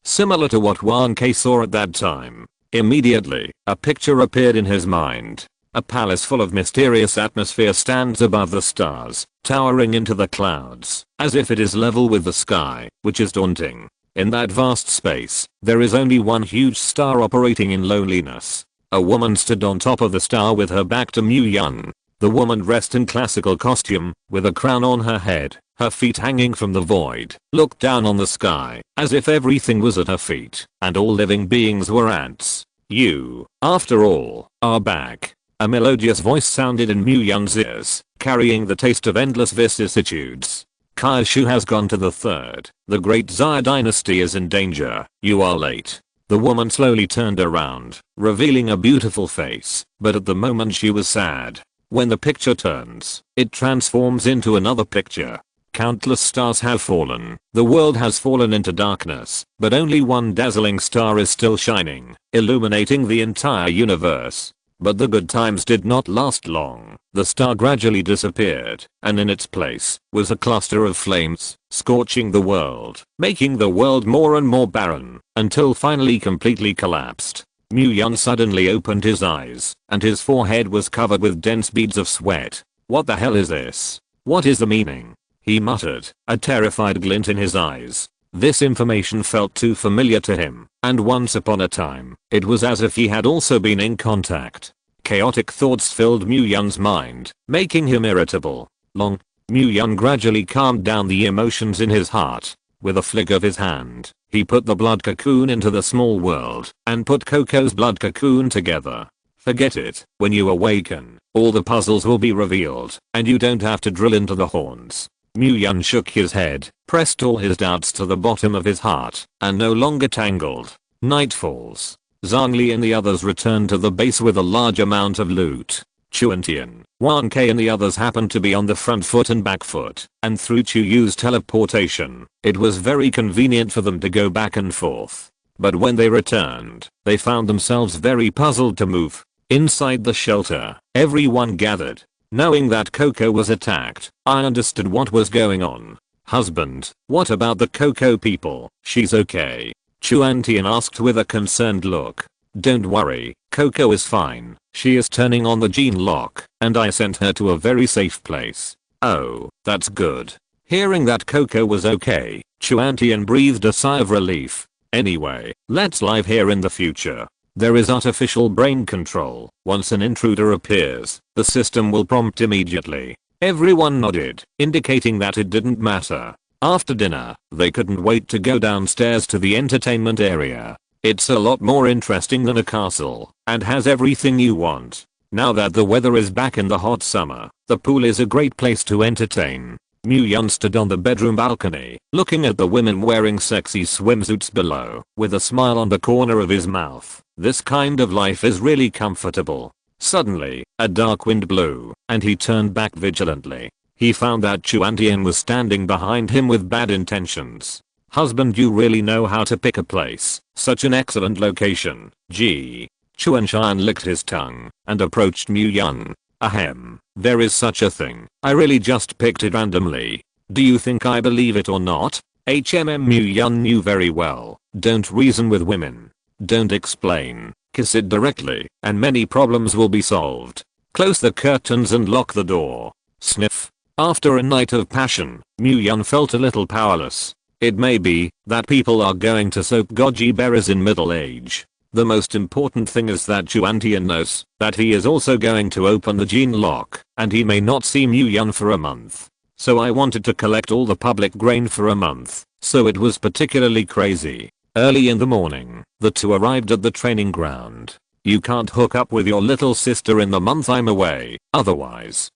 Similar to what Wanke saw at that time, immediately, a picture appeared in his mind. A palace full of mysterious atmosphere stands above the stars, towering into the clouds, as if it is level with the sky, which is daunting. In that vast space, there is only one huge star operating in loneliness. A woman stood on top of the star with her back to Mu-Yun. The woman dressed in classical costume, with a crown on her head, her feet hanging from the void, looked down on the sky, as if everything was at her feet, and all living beings were ants. You, after all, are back. A melodious voice sounded in Mu-Yun's ears, carrying the taste of endless vicissitudes. Kaishu has gone to the 3rd. The great Xia dynasty is in danger. You are late. The woman slowly turned around, revealing a beautiful face, but at the moment she was sad. When the picture turns, it transforms into another picture. Countless stars have fallen. The world has fallen into darkness, but only one dazzling star is still shining, illuminating the entire universe. But the good times did not last long. The star gradually disappeared, and in its place was a cluster of flames, scorching the world, making the world more and more barren, until finally completely collapsed. Mu-Yun suddenly opened his eyes, and his forehead was covered with dense beads of sweat. What the hell is this? What is the meaning? He muttered, a terrified glint in his eyes. This information felt too familiar to him, and once upon a time, it was as if he had also been in contact. Chaotic thoughts filled Mu-Yun's mind, making him irritable. Mu-Yun gradually calmed down the emotions in his heart. With a flick of his hand, he put the blood cocoon into the small world, and put Coco's blood cocoon together. Forget it, when you awaken, all the puzzles will be revealed, and you don't have to drill into the horns. Mu-Yun shook his head, pressed all his doubts to the bottom of his heart, and no longer tangled. Night falls. Zhongli and the others returned to the base with a large amount of loot. Chuan-Tian, 1K and the others happened to be on the front foot and back foot, and through Chu Yu's teleportation, it was very convenient for them to go back and forth. But when they returned, they found themselves very puzzled to move. Inside the shelter, everyone gathered. Knowing that Coco was attacked, I understood what was going on. Husband, what about the Coco people? She's okay. Chuan-Tian asked with a concerned look. Don't worry, Coco is fine. She is turning on the gene lock, and I sent her to a very safe place. Oh, that's good. Hearing that Coco was okay, Chuan-Tian breathed a sigh of relief. Anyway, let's live here in the future. There is artificial brain control. Once an intruder appears, the system will prompt immediately. Everyone nodded, indicating that it didn't matter. After dinner, they couldn't wait to go downstairs to the entertainment area. It's a lot more interesting than a castle, and has everything you want. Now that the weather is back in the hot summer, the pool is a great place to entertain. Mu-Yun stood on the bedroom balcony, looking at the women wearing sexy swimsuits below, with a smile on the corner of his mouth. This kind of life is really comfortable. Suddenly, a dark wind blew, and he turned back vigilantly. He found that Chuan-Tian was standing behind him with bad intentions. Husband, you really know how to pick a place. Such an excellent location. Gee. Chuan-Tian licked his tongue, and approached Mu-Yun. Ahem. There is such a thing. I really just picked it randomly. Do you think I believe it or not? Mu-Yun knew very well. Don't reason with women. Don't explain. Kiss it directly, and many problems will be solved. Close the curtains and lock the door. Sniff. After a night of passion, Mu-Yun felt a little powerless. It may be that people are going to soak goji berries in middle age. The most important thing is that Chuan-Tian knows that he is also going to open the gene lock, and he may not see Mu-Yun for a month. So I wanted to collect all the public grain for a month, so it was particularly crazy. Early in the morning, the two arrived at the training ground. You can't hook up with your little sister in the month I'm away, otherwise.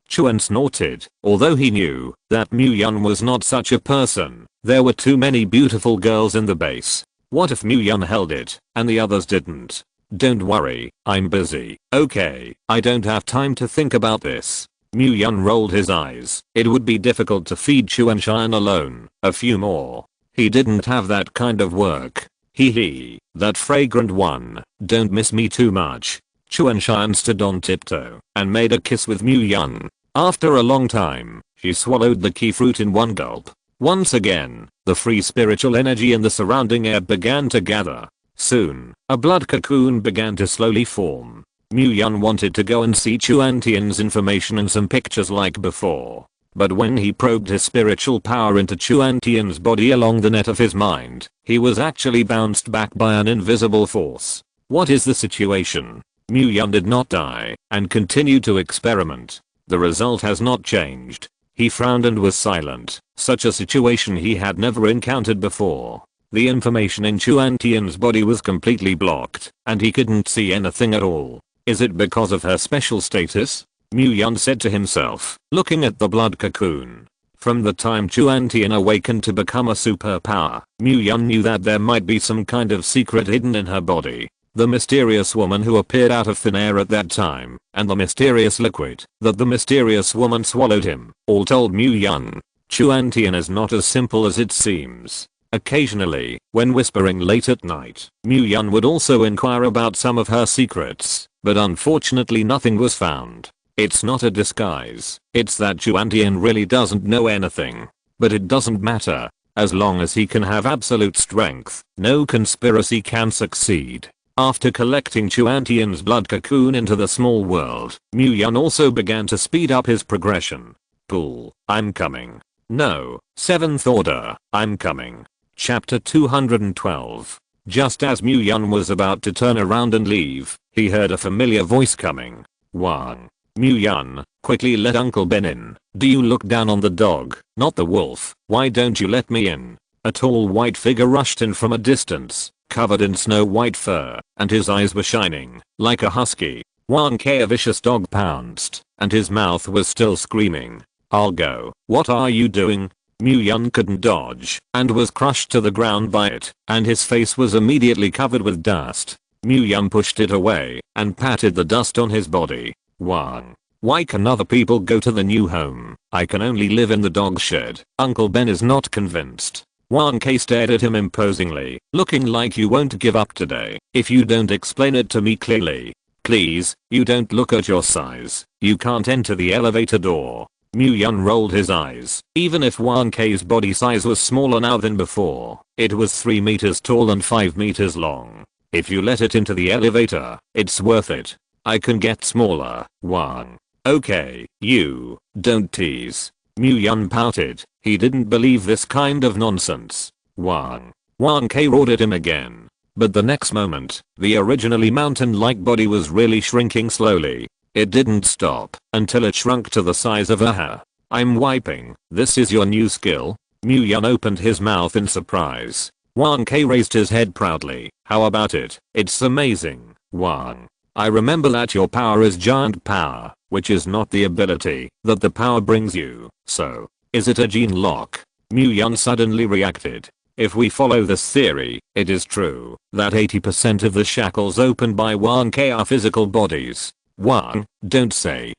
Chuan snorted, although he knew that Mu-Yun was not such a person. There were too many beautiful girls in the base. What if Mu-Yun held it, and the others didn't? Don't worry, I'm busy. Okay, I don't have time to think about this. Mu-Yun rolled his eyes. It would be difficult to feed Chuan-Tian alone. A few more. He didn't have that kind of work. Hee, that fragrant one. Don't miss me too much. Chuan-Tian stood on tiptoe and made a kiss with Mu-Yun. After a long time, she swallowed the key fruit in one gulp. Once again, the free spiritual energy in the surrounding air began to gather. Soon, a blood cocoon began to slowly form. Mu-Yun wanted to go and see Chuan-Tian's information and some pictures like before. But when he probed his spiritual power into Chuan-Tian's body along the net of his mind, he was actually bounced back by an invisible force. What is the situation? Mu-Yun did not die, and continued to experiment. The result has not changed. He frowned and was silent. Such a situation he had never encountered before. The information in Chuan-Tian's body was completely blocked, and he couldn't see anything at all. Is it because of her special status? Mu-Yun said to himself, looking at the blood cocoon. From the time Chuan-Tian awakened to become a superpower, Mu-Yun knew that there might be some kind of secret hidden in her body. The mysterious woman who appeared out of thin air at that time, and the mysterious liquid that the mysterious woman swallowed him, all told Mu-Yun. Chuan-Tian is not as simple as it seems. Occasionally, when whispering late at night, Mu-Yun would also inquire about some of her secrets, but unfortunately nothing was found. It's not a disguise, it's that Chuantian really doesn't know anything. But it doesn't matter. As long as he can have absolute strength, no conspiracy can succeed. After collecting Chuantian's blood cocoon into the small world, Mu-Yun also began to speed up his progression. Cool, I'm coming. No, 7th Order, I'm coming. Chapter 212. Just as Mu-Yun was about to turn around and leave, he heard a familiar voice coming. Wang. Mu-Yun, quickly let Uncle Ben in. Do you look down on the dog, not the wolf? Why don't you let me in? A tall white figure rushed in from a distance, covered in snow-white fur, and his eyes were shining, like a husky. Wang Ke, a vicious dog, pounced, and his mouth was still screaming. I'll go. What are you doing? Mu-Yun couldn't dodge, and was crushed to the ground by it, and his face was immediately covered with dust. Mu-Yun pushed it away, and patted the dust on his body. Wang. Why can other people go to the new home? I can only live in the dog shed. Uncle Ben is not convinced. Wang Ke stared at him imposingly, looking like you won't give up today if you don't explain it to me clearly. Please, you don't look at your size. You can't enter the elevator door. Mu-Yun rolled his eyes. Even if Wang Ke's body size was smaller now than before, it was 3 meters tall and 5 meters long. If you let it into the elevator, it's worth it. I can get smaller, Wang. Okay, you, don't tease. Mu-Yun pouted. He didn't believe this kind of nonsense. Wang. Wang Ke roared at him again. But the next moment, the originally mountain-like body was really shrinking slowly. It didn't stop until it shrunk to the size of a hair. I'm wiping. This is your new skill? Mu-Yun opened his mouth in surprise. Wang Ke raised his head proudly. How about it? It's amazing, Wang. I remember that your power is giant power, which is not the ability that the power brings you. So, is it a gene lock? Mu-Yun suddenly reacted. If we follow this theory, it is true that 80% of the shackles opened by Wang Ke are physical bodies. Wang, don't say.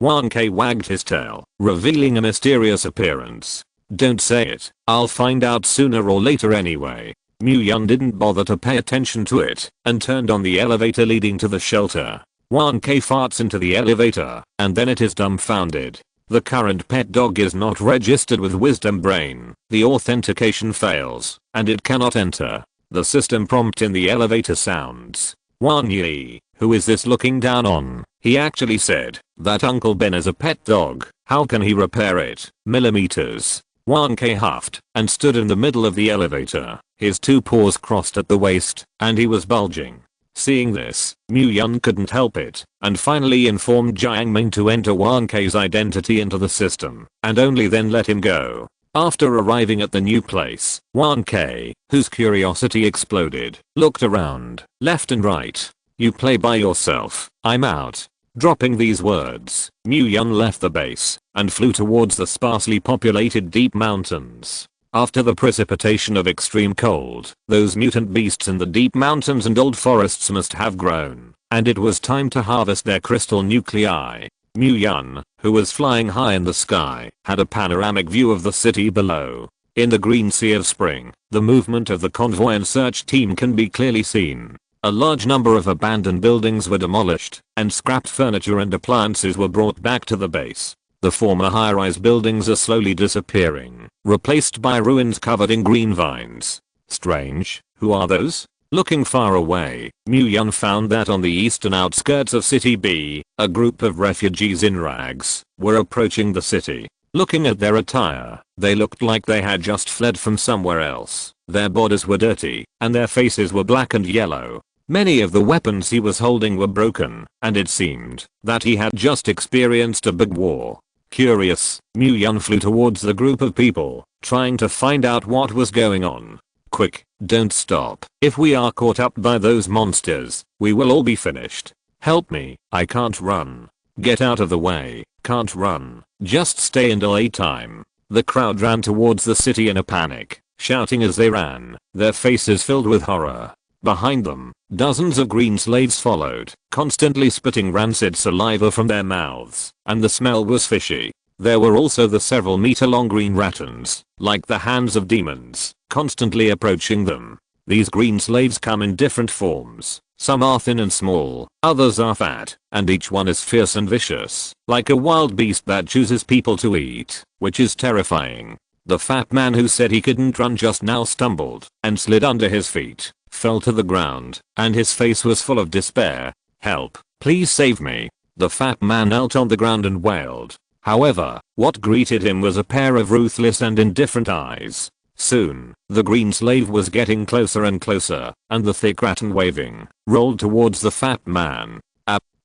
Wang Ke wagged his tail, revealing a mysterious appearance. Don't say it. I'll find out sooner or later anyway. Mu-Yun didn't bother to pay attention to it and turned on the elevator leading to the shelter. Wang Ke farts into the elevator and then it is dumbfounded. The current pet dog is not registered with Wisdom Brain. The authentication fails and it cannot enter. The system prompt in the elevator sounds. Wang Yi, who is this looking down on? He actually said that Uncle Ben is a pet dog. How can he repair it? Millimeters. Wang Ke huffed and stood in the middle of the elevator. His 2 paws crossed at the waist and he was bulging. Seeing this, Mu-Yun couldn't help it and finally informed Jiang Ming to enter Wang Ke's identity into the system and only then let him go. After arriving at the new place, Wang Ke, whose curiosity exploded, looked around, left and right. You play by yourself. I'm out. Dropping these words, Mu-Yun left the base and flew towards the sparsely populated deep mountains. After the precipitation of extreme cold, those mutant beasts in the deep mountains and old forests must have grown, and it was time to harvest their crystal nuclei. Mu-Yun, who was flying high in the sky, had a panoramic view of the city below. In the green sea of spring, the movement of the convoy and search team can be clearly seen. A large number of abandoned buildings were demolished, and scrapped furniture and appliances were brought back to the base. The former high-rise buildings are slowly disappearing, replaced by ruins covered in green vines. Strange, who are those? Looking far away, Mu-Yun found that on the eastern outskirts of City B, a group of refugees in rags were approaching the city. Looking at their attire, they looked like they had just fled from somewhere else. Their bodies were dirty, and their faces were black and yellow. Many of the weapons he was holding were broken, and it seemed that he had just experienced a big war. Curious, Mu-Yun flew towards the group of people, trying to find out what was going on. Quick, don't stop. If we are caught up by those monsters, we will all be finished. Help me, I can't run. Get out of the way, can't run. Just stay and delay time. The crowd ran towards the city in a panic, shouting as they ran, their faces filled with horror. Behind them, dozens of green slaves followed, constantly spitting rancid saliva from their mouths, and the smell was fishy. There were also the several meter-long green ratons, like the hands of demons, constantly approaching them. These green slaves come in different forms. Some are thin and small, others are fat, and each one is fierce and vicious, like a wild beast that chooses people to eat, which is terrifying. The fat man who said he couldn't run just now stumbled and slid under his feet, fell to the ground, and his face was full of despair. "Help, please save me." The fat man knelt on the ground and wailed. However, what greeted him was a pair of ruthless and indifferent eyes. Soon, the green slave was getting closer and closer, and the thick raton waving, rolled towards the fat man.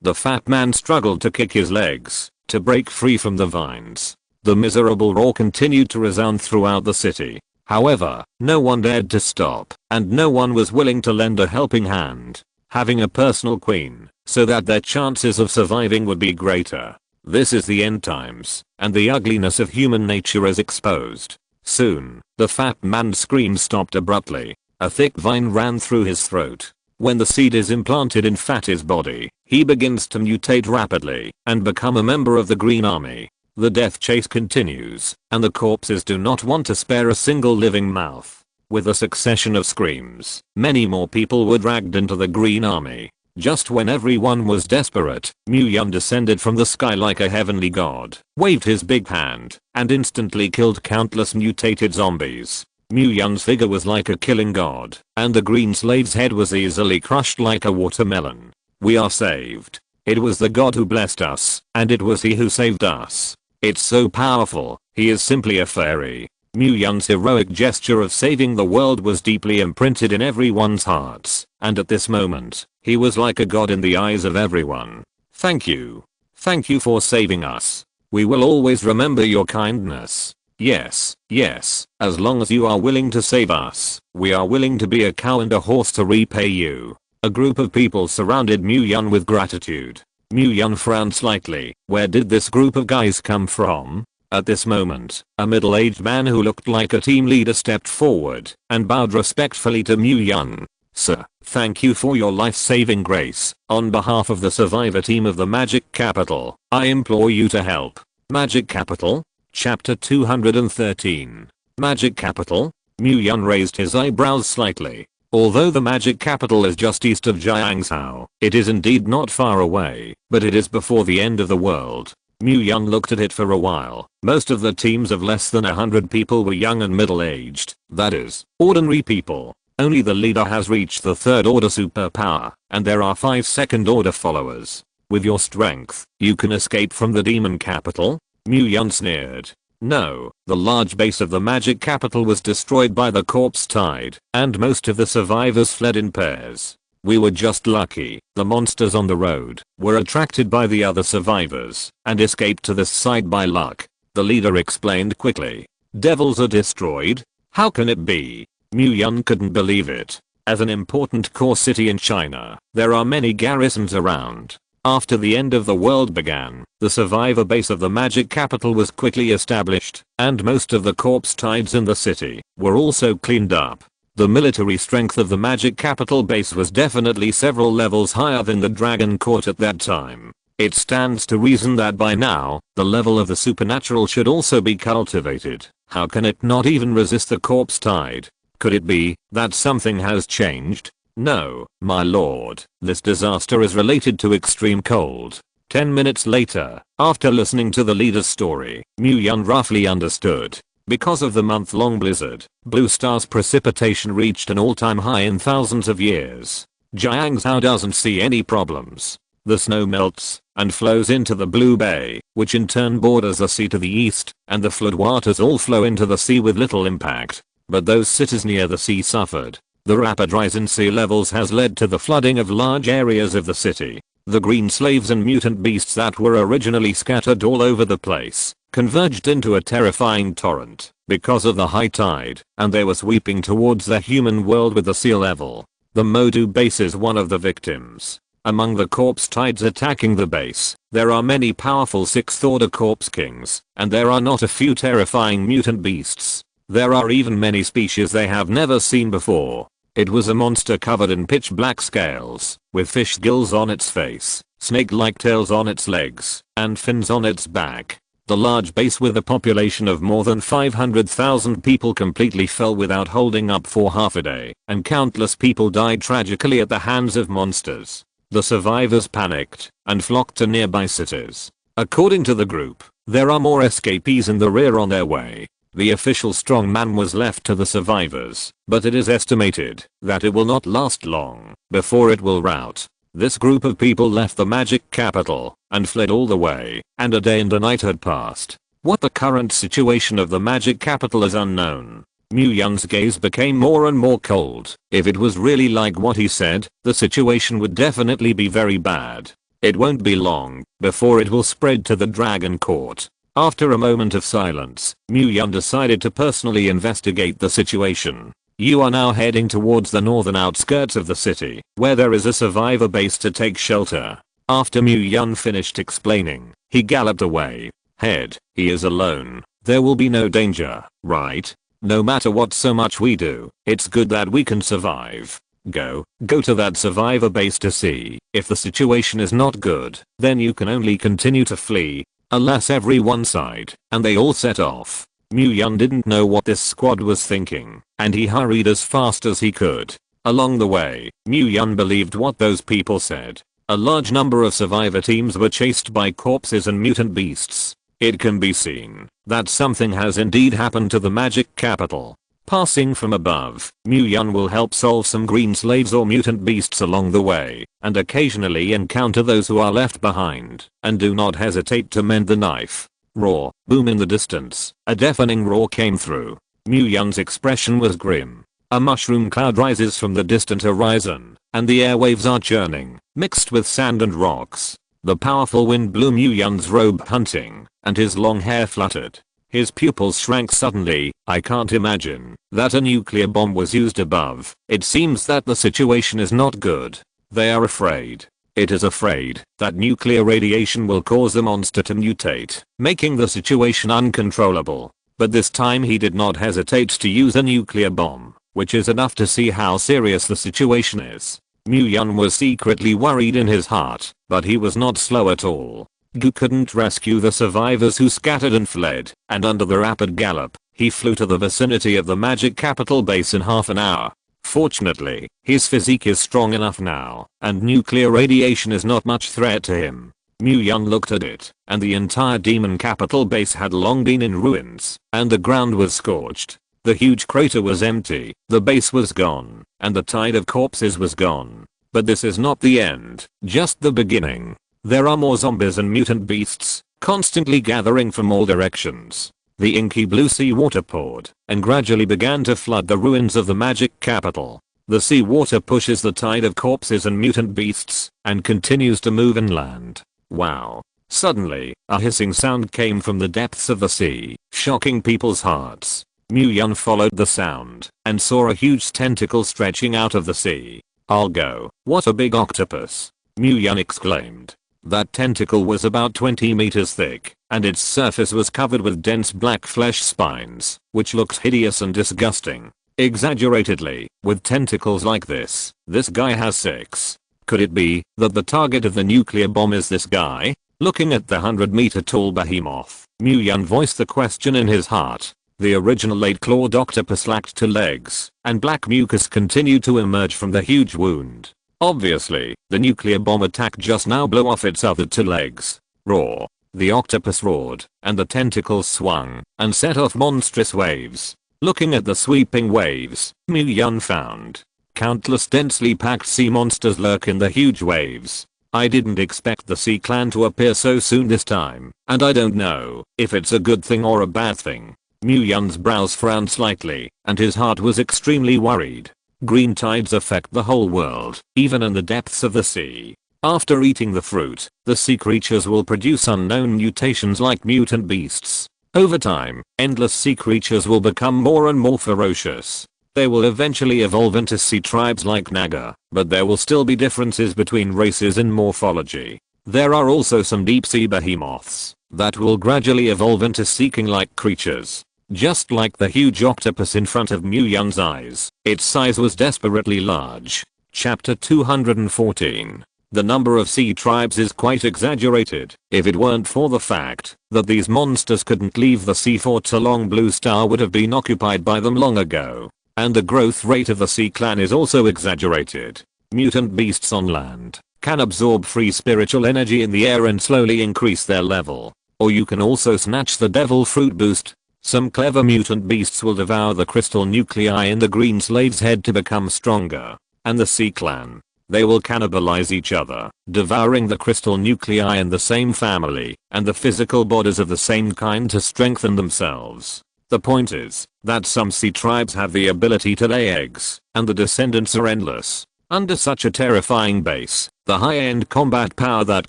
The fat man struggled to kick his legs, to break free from the vines. The miserable roar continued to resound throughout the city. However, no one dared to stop, and no one was willing to lend a helping hand. Having a personal queen, so that their chances of surviving would be greater. This is the end times, and the ugliness of human nature is exposed. Soon, the fat man's scream stopped abruptly. A thick vine ran through his throat. When the seed is implanted in fat's body, he begins to mutate rapidly and become a member of the Green Army. The death chase continues, and the corpses do not want to spare a single living mouth. With a succession of screams, many more people were dragged into the Green Army. Just when everyone was desperate, Mu-Yun descended from the sky like a heavenly god, waved his big hand, and instantly killed countless mutated zombies. Mu-Yun's figure was like a killing god, and the green slave's head was easily crushed like a watermelon. We are saved. It was the god who blessed us, and it was he who saved us. It's so powerful, he is simply a fairy. Mu-Yun's heroic gesture of saving the world was deeply imprinted in everyone's hearts, and at this moment, he was like a god in the eyes of everyone. Thank you. Thank you for saving us. We will always remember your kindness. Yes, yes, as long as you are willing to save us, we are willing to be a cow and a horse to repay you. A group of people surrounded Mu-Yun with gratitude. Mu-Yun frowned slightly. Where did this group of guys come from? At this moment, a middle-aged man who looked like a team leader stepped forward and bowed respectfully to Mu-Yun. "Sir, thank you for your life-saving grace. On behalf of the survivor team of the Magic Capital, I implore you to help." Magic Capital? Chapter 213. Magic Capital? Mu-Yun raised his eyebrows slightly. Although the Magic Capital is just east of Jiangzhou, it is indeed not far away, but it is before the end of the world. Mu-Yun looked at it for a while. Most of the teams of less than 100 people were young and middle-aged, that is, ordinary people. Only the leader has reached the third order superpower, and there are 5 second order followers. With your strength, you can escape from the demon capital? Mu-Yun sneered. No, the large base of the Magic Capital was destroyed by the corpse tide, and most of the survivors fled in pairs. We were just lucky. The monsters on the road were attracted by the other survivors and escaped to this side by luck. The leader explained quickly. Devils are destroyed? How can it be? Mu-Yun couldn't believe it. As an important core city in China, there are many garrisons around. After the end of the world began, the survivor base of the Magic Capital was quickly established, and most of the corpse tides in the city were also cleaned up. The military strength of the Magic Capital base was definitely several levels higher than the Dragon Court at that time. It stands to reason that by now, the level of the supernatural should also be cultivated. How can it not even resist the corpse tide? Could it be that something has changed? No, my lord, this disaster is related to extreme cold. 10 minutes later, after listening to the leader's story, Mu-Yun roughly understood. Because of the month-long blizzard, Blue Star's precipitation reached an all-time high in thousands of years. Jiangzhou doesn't see any problems. The snow melts and flows into the Blue Bay, which in turn borders the sea to the east, and the floodwaters all flow into the sea with little impact. But those cities near the sea suffered. The rapid rise in sea levels has led to the flooding of large areas of the city. The green slaves and mutant beasts that were originally scattered all over the place converged into a terrifying torrent because of the high tide, and they were sweeping towards the human world with the sea level. The Modu base is one of the victims. Among the corpse tides attacking the base, there are many powerful 6th order corpse kings, and there are not a few terrifying mutant beasts. There are even many species they have never seen before. It was a monster covered in pitch black scales, with fish gills on its face, snake-like tails on its legs, and fins on its back. The large base with a population of more than 500,000 people completely fell without holding up for half a day, and countless people died tragically at the hands of monsters. The survivors panicked and flocked to nearby cities. According to the group, there are more escapees in the rear on their way. The official strongman was left to the survivors, but it is estimated that it will not last long before it will rout. This group of people left the magic capital and fled all the way, and a day and a night had passed. What the current situation of the magic capital is unknown. Mu Yun's gaze became more and more cold. If it was really like what he said, the situation would definitely be very bad. It won't be long before it will spread to the Dragon Court. After a moment of silence, Mu Yun decided to personally investigate the situation. You are now heading towards the northern outskirts of the city, where there is a survivor base to take shelter. After Mu Yun finished explaining, he galloped away. He is alone. There will be no danger, right? No matter what so much we do, it's good that we can survive. Go to that survivor base to see. If the situation is not good, then you can only continue to flee. Alas, everyone sighed, and they all set off. Mu Yun didn't know what this squad was thinking, and he hurried as fast as he could. Along the way, Mu Yun believed what those people said. A large number of survivor teams were chased by corpses and mutant beasts. It can be seen that something has indeed happened to the magic capital. Passing from above, Mu Yun will help solve some green slaves or mutant beasts along the way, and occasionally encounter those who are left behind, and do not hesitate to mend the knife. Roar, boom in the distance. A deafening roar came through. Mu Yun's expression was grim. A mushroom cloud rises from the distant horizon, and the airwaves are churning, mixed with sand and rocks. The powerful wind blew Mu Yun's robe hunting, and his long hair fluttered. His pupils shrank suddenly. I can't imagine that a nuclear bomb was used above. It seems that the situation is not good. They are afraid. It is afraid that nuclear radiation will cause the monster to mutate, making the situation uncontrollable. But this time he did not hesitate to use a nuclear bomb, which is enough to see how serious the situation is. Mu Yun was secretly worried in his heart, but he was not slow at all. Gu couldn't rescue the survivors who scattered and fled, and under the rapid gallop, he flew to the vicinity of the magic capital base in half an hour. Fortunately, his physique is strong enough now, and nuclear radiation is not much threat to him. Mu Yun looked at it, and the entire demon capital base had long been in ruins, and the ground was scorched. The huge crater was empty, the base was gone, and the tide of corpses was gone. But this is not the end, just the beginning. There are more zombies and mutant beasts, constantly gathering from all directions. The inky blue sea water poured, and gradually began to flood the ruins of the magic capital. The sea water pushes the tide of corpses and mutant beasts, and continues to move inland. Wow. Suddenly, a hissing sound came from the depths of the sea, shocking people's hearts. Mu Yun followed the sound, and saw a huge tentacle stretching out of the sea. I'll go. What a big octopus. Mu Yun exclaimed. That tentacle was about 20 meters thick, and its surface was covered with dense black flesh spines, which looked hideous and disgusting. Exaggeratedly, with tentacles like this guy has 6. Could it be that the target of the nuclear bomb is this guy? Looking at the 100-meter tall behemoth, Mu Yun voiced the question in his heart. The original 8-clawed octopus lacked 2 legs, and black mucus continued to emerge from the huge wound. Obviously, the nuclear bomb attack just now blew off its other 2 legs. Roar. The octopus roared, and the tentacles swung, and set off monstrous waves. Looking at the sweeping waves, Mu Yun found countless densely packed sea monsters lurk in the huge waves. I didn't expect the Sea Clan to appear so soon this time, and I don't know if it's a good thing or a bad thing. Mu Yun's brows frowned slightly, and his heart was extremely worried. Green tides affect the whole world, even in the depths of the sea. After eating the fruit, the sea creatures will produce unknown mutations like mutant beasts. Over time, endless sea creatures will become more and more ferocious. They will eventually evolve into sea tribes like Naga, but there will still be differences between races in morphology. There are also some deep sea behemoths that will gradually evolve into sea-king-like creatures. Just like the huge octopus in front of Mu Yun's eyes, its size was desperately large. Chapter 214. The number of sea tribes is quite exaggerated if it weren't for the fact that these monsters couldn't leave the sea for too long. Blue Star would have been occupied by them long ago. And the growth rate of the sea clan is also exaggerated. Mutant beasts on land can absorb free spiritual energy in the air and slowly increase their level. Or you can also snatch the devil fruit boost. Some clever mutant beasts will devour the crystal nuclei in the green slave's head to become stronger. And the sea clan, they will cannibalize each other, devouring the crystal nuclei in the same family and the physical bodies of the same kind to strengthen themselves. The point is that some sea tribes have the ability to lay eggs, and the descendants are endless. Under such a terrifying base, the high-end combat power that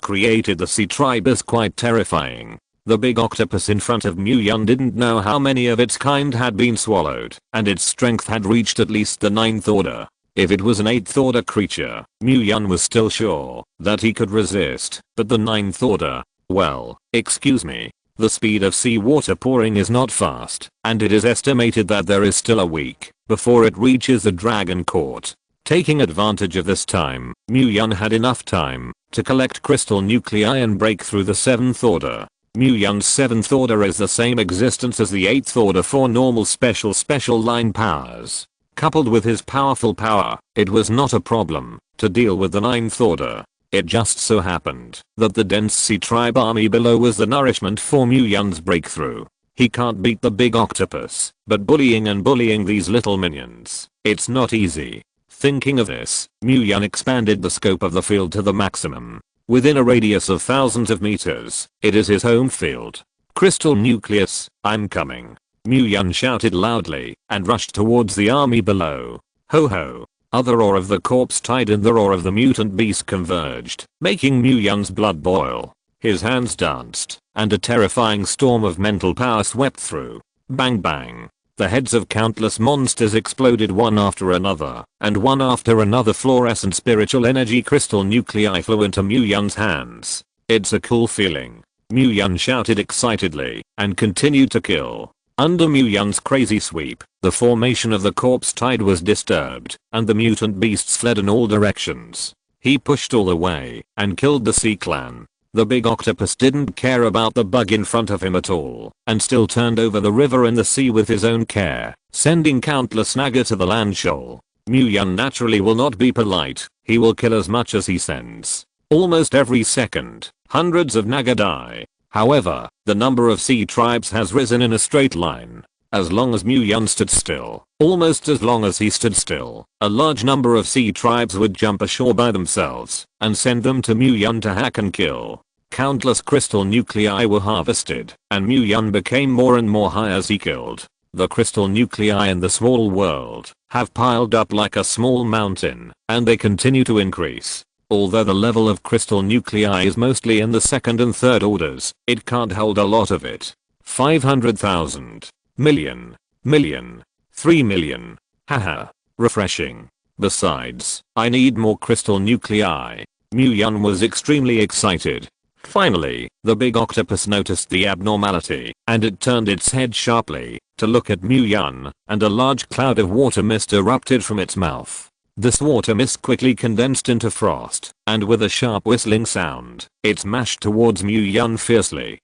created the sea tribe is quite terrifying. The big octopus in front of Mu-Yun didn't know how many of its kind had been swallowed, and its strength had reached at least the 9th order. If it was an 8th order creature, Mu-Yun was still sure that he could resist, but the 9th order, well, excuse me, the speed of seawater pouring is not fast, and it is estimated that there is still a week before it reaches the dragon court. Taking advantage of this time, Mu-Yun had enough time to collect crystal nuclei and break through the 7th order. Mu-Yun's 7th order is the same existence as the 8th order for normal special line powers. Coupled with his powerful power, it was not a problem to deal with the 9th order. It just so happened that the dense sea tribe army below was the nourishment for Mu-Yun's breakthrough. He can't beat the big octopus, but bullying these little minions, it's not easy. Thinking of this, Mu-Yun expanded the scope of the field to the maximum. Within a radius of thousands of meters, it is his home field. Crystal nucleus, I'm coming. Mu-Yun shouted loudly and rushed towards the army below. Ho ho. Other roar of the corpse tide and the roar of the mutant beast converged, making Mu-Yun's blood boil. His hands danced, and a terrifying storm of mental power swept through. Bang bang. The heads of countless monsters exploded one after another, and one after another fluorescent spiritual energy crystal nuclei flew into Mu-Yun's hands. It's a cool feeling. Mu-Yun shouted excitedly, and continued to kill. Under Mu-Yun's crazy sweep, the formation of the corpse tide was disturbed, and the mutant beasts fled in all directions. He pushed all the way, and killed the sea clan. The big octopus didn't care about the bug in front of him at all, and still turned over the river and the sea with his own care, sending countless naga to the land shoal. Mu-Yun naturally will not be polite, he will kill as much as he sends. Almost every second, hundreds of naga die. However, the number of sea tribes has risen in a straight line. As long as Mu-Yun stood still, almost as long as he stood still, a large number of sea tribes would jump ashore by themselves and send them to Mu-Yun to hack and kill. Countless crystal nuclei were harvested, and Mu-Yun became more and more high as he killed. The crystal nuclei in the small world have piled up like a small mountain, and they continue to increase. Although the level of crystal nuclei is mostly in the 2nd and 3rd orders, it can't hold a lot of it. 500,000. Million. 3 million. Haha. Refreshing. Besides, I need more crystal nuclei. Mu-Yun was extremely excited. Finally, the big octopus noticed the abnormality, and it turned its head sharply to look at Mu-Yun, and a large cloud of water mist erupted from its mouth. This water mist quickly condensed into frost, and with a sharp whistling sound, it smashed towards Mu-Yun fiercely.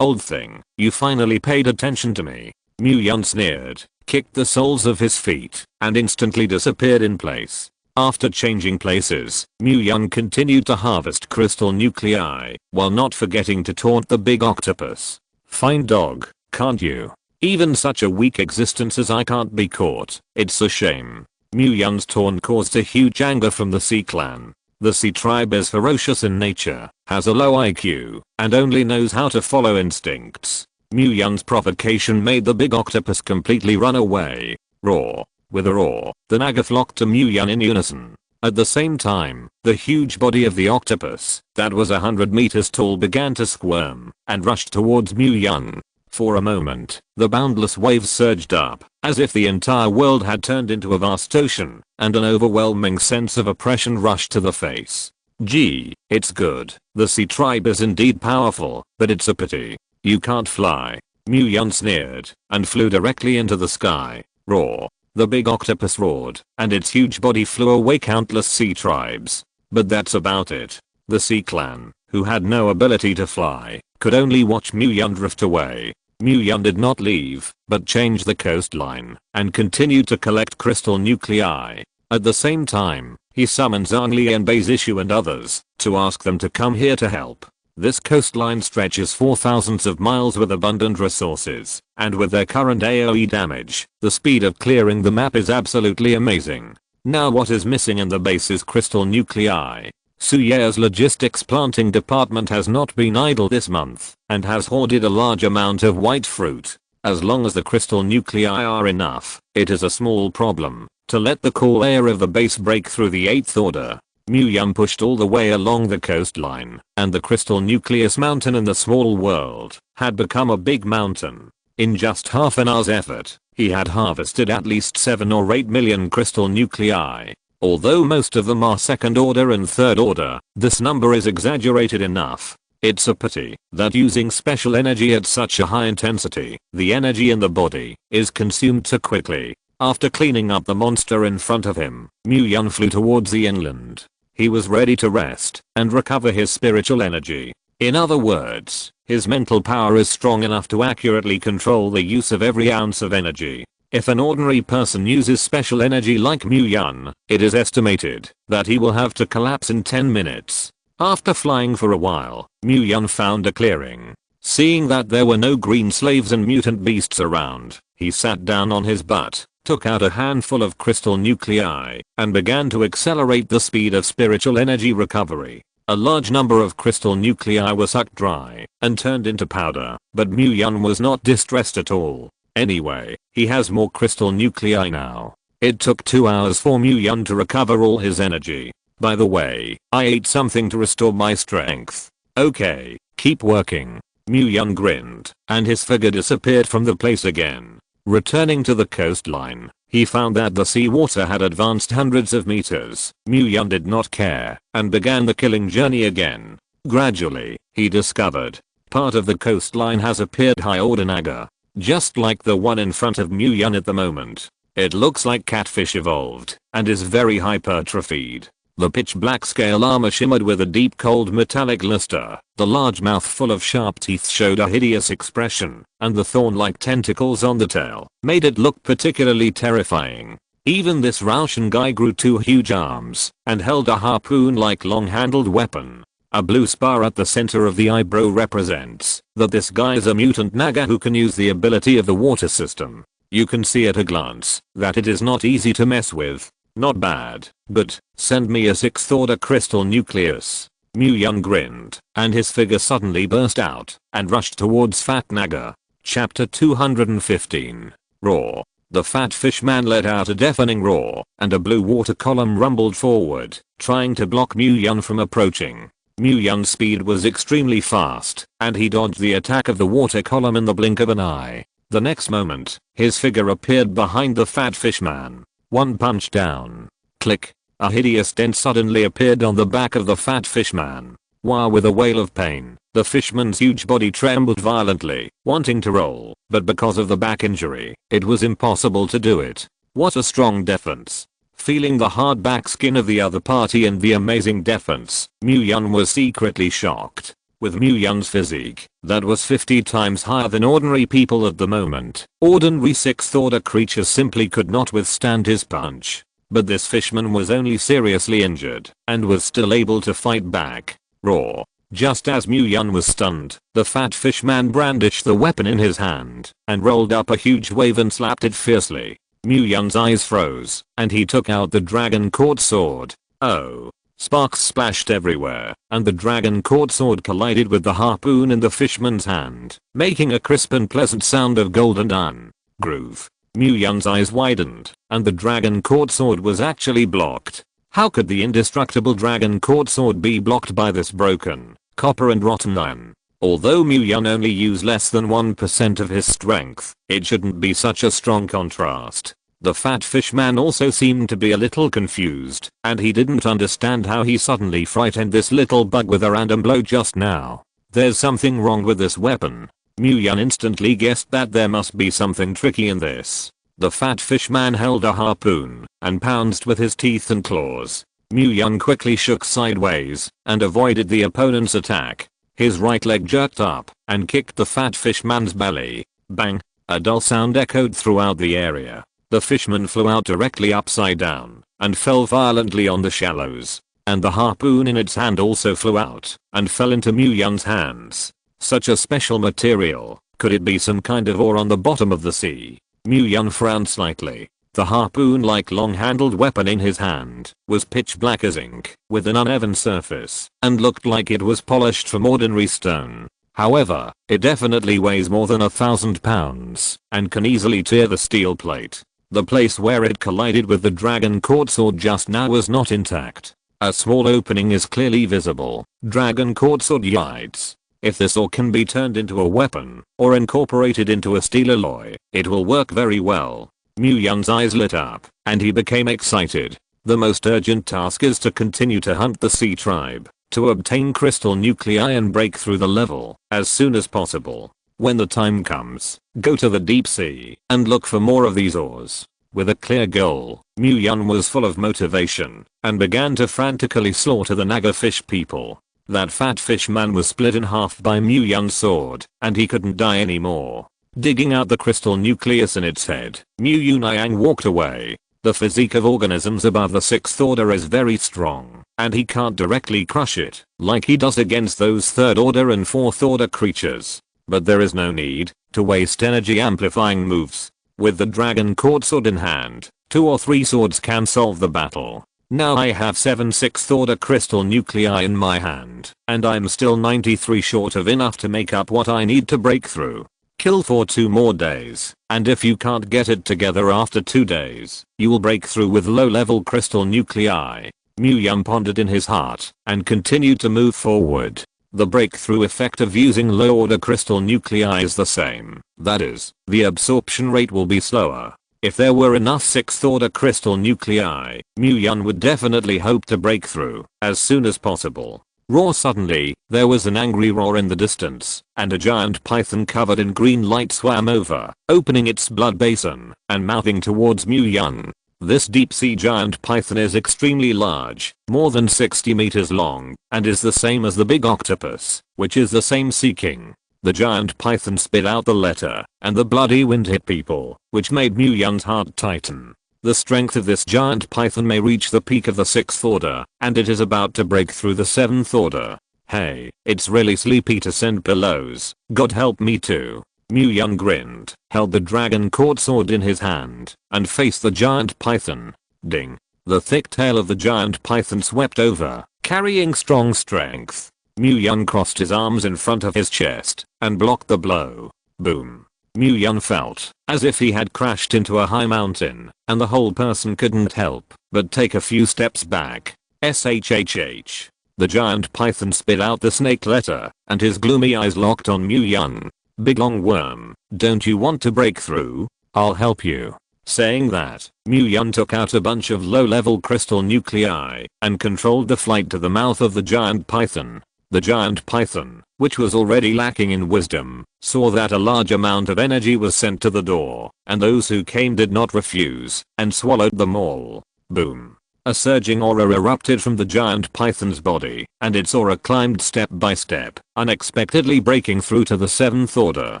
Old thing, you finally paid attention to me. Mu-Yun sneered, kicked the soles of his feet, and instantly disappeared in place. After changing places, Mu-Yun continued to harvest crystal nuclei, while not forgetting to taunt the big octopus. Fine dog, can't you? Even such a weak existence as I can't be caught, it's a shame. Mu-Yun's taunt caused a huge anger from the sea clan. The sea tribe is ferocious in nature, has a low IQ, and only knows how to follow instincts. Mu-Yun's provocation made the big octopus completely run away. Roar. With a roar, the naga flocked to Mu-Yun in unison. At the same time, the huge body of the octopus, that was 100 meters tall, began to squirm and rushed towards Mu-Yun. For a moment, the boundless waves surged up, as if the entire world had turned into a vast ocean, and an overwhelming sense of oppression rushed to the face. Gee, it's good. The sea tribe is indeed powerful, but it's a pity you can't fly. Mu-Yun sneered, and flew directly into the sky. Roar. The big octopus roared, and its huge body flew away countless sea tribes. but that's about it. The Sea Clan, who had no ability to fly, could only watch Mu-Yun drift away. Mu-Yun did not leave, but changed the coastline, and continued to collect crystal nuclei. At the same time, he summoned Zhang Li and Bei Zishu and others, to ask them to come here to help. This coastline stretches for thousands of miles with abundant resources, and with their current AoE damage, the speed of clearing the map is absolutely amazing. Now what is missing in the base is crystal nuclei. Suye's logistics planting department has not been idle this month, and has hoarded a large amount of white fruit. As long as the crystal nuclei are enough, it is a small problem to let the cool air of the base break through the 8th order. Mu-Yun pushed all the way along the coastline, and the crystal nucleus mountain in the small world had become a big mountain. In just half an hour's effort, he had harvested at least 7 or 8 million crystal nuclei. Although most of them are 2nd order and 3rd order, this number is exaggerated enough. It's a pity that using special energy at such a high intensity, the energy in the body is consumed so quickly. After cleaning up the monster in front of him, Mu-Yun flew towards the inland. He was ready to rest and recover his spiritual energy. In other words, his mental power is strong enough to accurately control the use of every ounce of energy. If an ordinary person uses special energy like Mu-Yun, it is estimated that he will have to collapse in 10 minutes. After flying for a while, Mu-Yun found a clearing. Seeing that there were no green slaves and mutant beasts around, he sat down on his butt, took out a handful of crystal nuclei, and began to accelerate the speed of spiritual energy recovery. A large number of crystal nuclei were sucked dry and turned into powder, but Mu-Yun was not distressed at all. Anyway, he has more crystal nuclei now. It took 2 hours for Mu-Yun to recover all his energy. By the way, I ate something to restore my strength. Okay, keep working. Mu-Yun grinned, and his figure disappeared from the place again. Returning to the coastline, he found that the seawater had advanced hundreds of meters. Mu-Yun did not care, and began the killing journey again. Gradually, he discovered part of the coastline has appeared high order naga. Just like the one in front of Mu-Yun at the moment. It looks like catfish evolved, and is very hypertrophied. The pitch black scale armor shimmered with a deep cold metallic luster, the large mouth full of sharp teeth showed a hideous expression, and the thorn-like tentacles on the tail made it look particularly terrifying. Even this Rauschen guy grew 2 huge arms, and held a harpoon-like long-handled weapon. A blue spar at the center of the eyebrow represents that this guy is a mutant naga who can use the ability of the water system. You can see at a glance that it is not easy to mess with. Not bad, but send me a 6th order crystal nucleus. Mu-Yun grinned, and his figure suddenly burst out and rushed towards Fat Naga. Chapter 215. Roar. The fat fish man let out a deafening roar, and a blue water column rumbled forward, trying to block Mu-Yun from approaching. Mu-Yun's speed was extremely fast, and he dodged the attack of the water column in the blink of an eye. The next moment, his figure appeared behind the fat fish man. One punch down. Click. A hideous dent suddenly appeared on the back of the fat fish man. While with a wail of pain, the fishman's huge body trembled violently, wanting to roll, but because of the back injury, it was impossible to do it. What a strong defense. Feeling the hard back skin of the other party and the amazing defense, Mu-Yun was secretly shocked. With Mu-Yun's physique, that was 50 times higher than ordinary people at the moment, ordinary 6th order creatures simply could not withstand his punch. But this fishman was only seriously injured, and was still able to fight back. Roar. Just as Mu-Yun was stunned, the fat fish man brandished the weapon in his hand, and rolled up a huge wave and slapped it fiercely. Mu-Yun's eyes froze, and he took out the dragon court sword. Oh. Sparks splashed everywhere, and the dragon court sword collided with the harpoon in the fishman's hand, making a crisp and pleasant sound of golden groove. Mu-Yun's eyes widened, and the dragon court sword was actually blocked. How could the indestructible dragon court sword be blocked by this broken, copper and rotten iron? Although Mu-Yun only used less than 1% of his strength, it shouldn't be such a strong contrast. The fat fish man also seemed to be a little confused, and he didn't understand how he suddenly frightened this little bug with a random blow just now. There's something wrong with this weapon. Mu-Yun instantly guessed that there must be something tricky in this. The fat fish man held a harpoon and pounced with his teeth and claws. Mu Yun quickly shook sideways and avoided the opponent's attack. His right leg jerked up and kicked the fat fishman's belly. Bang! A dull sound echoed throughout the area. The fishman flew out directly upside down and fell violently on the shallows. And the harpoon in its hand also flew out and fell into Mu Yun's hands. Such a special material. Could it be some kind of ore on the bottom of the sea? Mu Yun frowned slightly. The harpoon-like long-handled weapon in his hand was pitch black as ink, with an uneven surface, and looked like it was polished from ordinary stone. However, it definitely weighs more than 1,000 pounds, and can easily tear the steel plate. The place where it collided with the dragon court sword just now was not intact. A small opening is clearly visible. Dragon court sword yields. If this ore can be turned into a weapon, or incorporated into a steel alloy, it will work very well. Mu Yun's eyes lit up, and he became excited. The most urgent task is to continue to hunt the sea tribe, to obtain crystal nuclei and break through the level as soon as possible. When the time comes, go to the deep sea and look for more of these ores. With a clear goal, Mu Yun was full of motivation and began to frantically slaughter the naga fish people. That fat fish man was split in half by Mu Yun's sword, and he couldn't die anymore. Digging out the crystal nucleus in its head, Mu Yunayang walked away. The physique of organisms above the 6th order is very strong, and he can't directly crush it, like he does against those 3rd order and 4th order creatures. But there is no need to waste energy amplifying moves. With the dragon court sword in hand, 2 or 3 swords can solve the battle. Now I have 7 6th order crystal nuclei in my hand, and I'm still 93 short of enough to make up what I need to break through. Kill for 2 more days, and if you can't get it together after 2 days, you will break through with low-level crystal nuclei. Mu Yun pondered in his heart and continued to move forward. The breakthrough effect of using low-order crystal nuclei is the same. That is, the absorption rate will be slower. If there were enough 6th order crystal nuclei, Mu Yun would definitely hope to break through as soon as possible. Roar! Suddenly, there was an angry roar in the distance, and a giant python covered in green light swam over, opening its blood basin and mouthing towards Mu Yun. This deep sea giant python is extremely large, more than 60 meters long, and is the same as the big octopus, which is the same sea king. The giant python spit out the letter, and the bloody wind hit people, which made Mu Yun's heart tighten. The strength of this giant python may reach the peak of the 6th order, and it is about to break through the 7th order. Hey, it's really sleepy to send pillows. God help me too. Mu Yun grinned, held the dragon court sword in his hand, and faced the giant python. Ding. The thick tail of the giant python swept over, carrying strong strength. Mu Yun crossed his arms in front of his chest and blocked the blow. Boom. Mu Yun felt as if he had crashed into a high mountain, and the whole person couldn't help but take a few steps back. SHHH. The giant python spit out the snake letter, and his gloomy eyes locked on Mu Yun. Big long worm, don't you want to break through? I'll help you. Saying that, Mu Yun took out a bunch of low-level crystal nuclei and controlled the flight to the mouth of the giant python. The giant python, which was already lacking in wisdom, saw that a large amount of energy was sent to the door, and those who came did not refuse, and swallowed them all. Boom. A surging aura erupted from the giant python's body, and its aura climbed step by step, unexpectedly breaking through to the 7th order.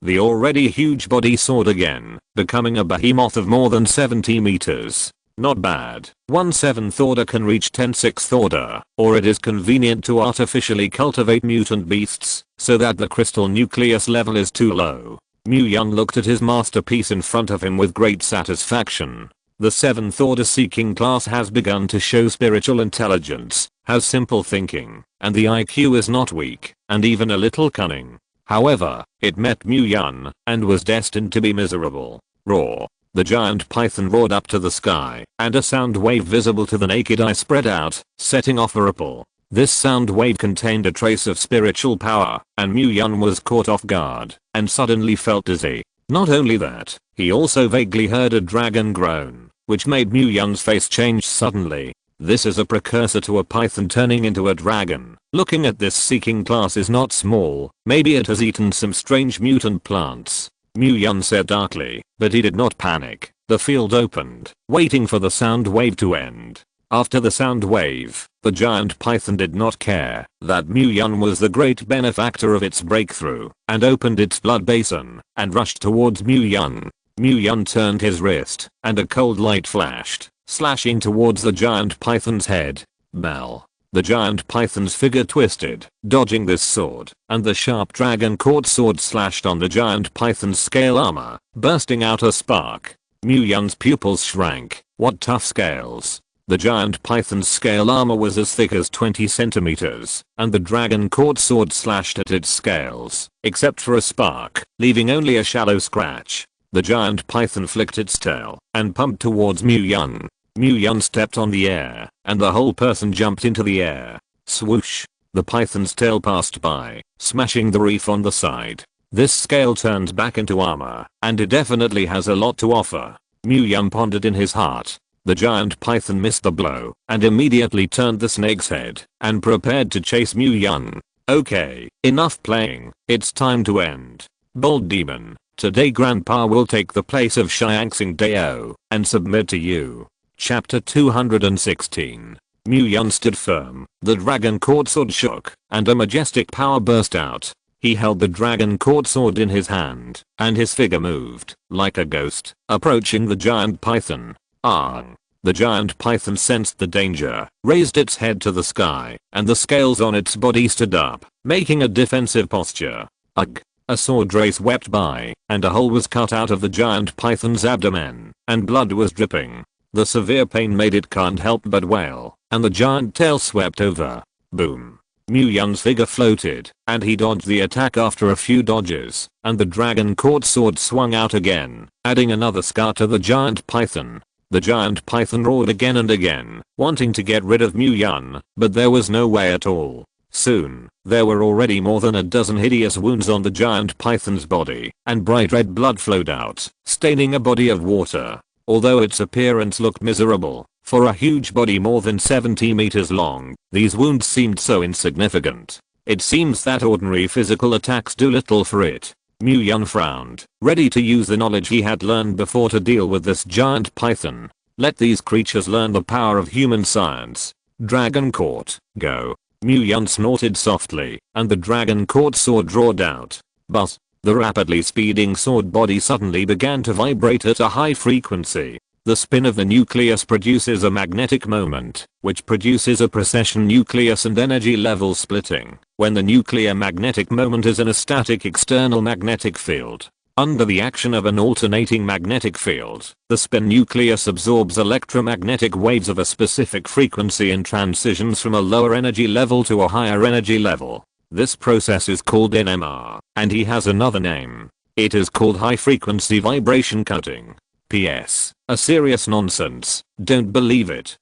The already huge body soared again, becoming a behemoth of more than 70 meters. Not bad. One 7th order can reach 10 6th order, or it is convenient to artificially cultivate mutant beasts, so that the crystal nucleus level is too low. Mu Yun looked at his masterpiece in front of him with great satisfaction. The 7th order seeking class has begun to show spiritual intelligence, has simple thinking, and the IQ is not weak, and even a little cunning. However, it met Mu Yun, and was destined to be miserable. Roar. The giant python roared up to the sky, and a sound wave visible to the naked eye spread out, setting off a ripple. This sound wave contained a trace of spiritual power, and Mu Yun was caught off guard, and suddenly felt dizzy. Not only that, he also vaguely heard a dragon groan, which made Mu Yun's face change suddenly. This is a precursor to a python turning into a dragon. Looking at this seeking class is not small, maybe it has eaten some strange mutant plants. Mu Yun said darkly, but he did not panic. The field opened, waiting for the sound wave to end. After the sound wave, the giant python did not care that Mu-Yun was the great benefactor of its breakthrough, and opened its blood basin, and rushed towards Mu-Yun. Mu-Yun turned his wrist, and a cold light flashed, slashing towards the giant python's head. Bell. The giant python's figure twisted, dodging this sword, and the sharp dragon court sword slashed on the giant python's scale armor, bursting out a spark. Mu-Yun's pupils shrank. What tough scales. The giant python's scale armor was as thick as 20 centimeters, and the dragon court sword slashed at its scales, except for a spark, leaving only a shallow scratch. The giant python flicked its tail, and pumped towards Mu-Yun. Mu-Yun stepped on the air, and the whole person jumped into the air. Swoosh! The python's tail passed by, smashing the reef on the side. This scale turned back into armor, and it definitely has a lot to offer. Mu-Yun pondered in his heart. The giant python missed the blow, and immediately turned the snake's head, and prepared to chase Mu-Yun. Okay, enough playing, it's time to end. Bold demon, today Grandpa will take the place of Xianxing Dao, and submit to you. Chapter 216. Mu-Yun stood firm, the dragon court sword shook, and a majestic power burst out. He held the dragon court sword in his hand, and his figure moved, like a ghost, approaching the giant python. Ah! The giant python sensed the danger, raised its head to the sky, and the scales on its body stood up, making a defensive posture. Ugh! A sword ray swept by, and a hole was cut out of the giant python's abdomen, and blood was dripping. The severe pain made it can't help but wail, and the giant tail swept over. Boom! Mu-Yun's figure floated, and he dodged the attack after a few dodges, and the dragon court sword swung out again, adding another scar to the giant python. The giant python roared again and again, wanting to get rid of Mu-Yun, but there was no way at all. Soon, there were already more than a dozen hideous wounds on the giant python's body, and bright red blood flowed out, staining a body of water. Although its appearance looked miserable, for a huge body more than 70 meters long, these wounds seemed so insignificant. It seems that ordinary physical attacks do little for it. Mu-Yun frowned, ready to use the knowledge he had learned before to deal with this giant python. Let these creatures learn the power of human science. Dragon Court, go. Mu-Yun snorted softly, and the dragon court sword roared out. But the rapidly speeding sword body suddenly began to vibrate at a high frequency. The spin of the nucleus produces a magnetic moment, which produces a precession nucleus and energy level splitting. When the nuclear magnetic moment is in a static external magnetic field, under the action of an alternating magnetic field, the spin nucleus absorbs electromagnetic waves of a specific frequency and transitions from a lower energy level to a higher energy level. This process is called NMR, and he has another name. It is called high frequency vibration cutting. P.S. A serious nonsense, don't believe it.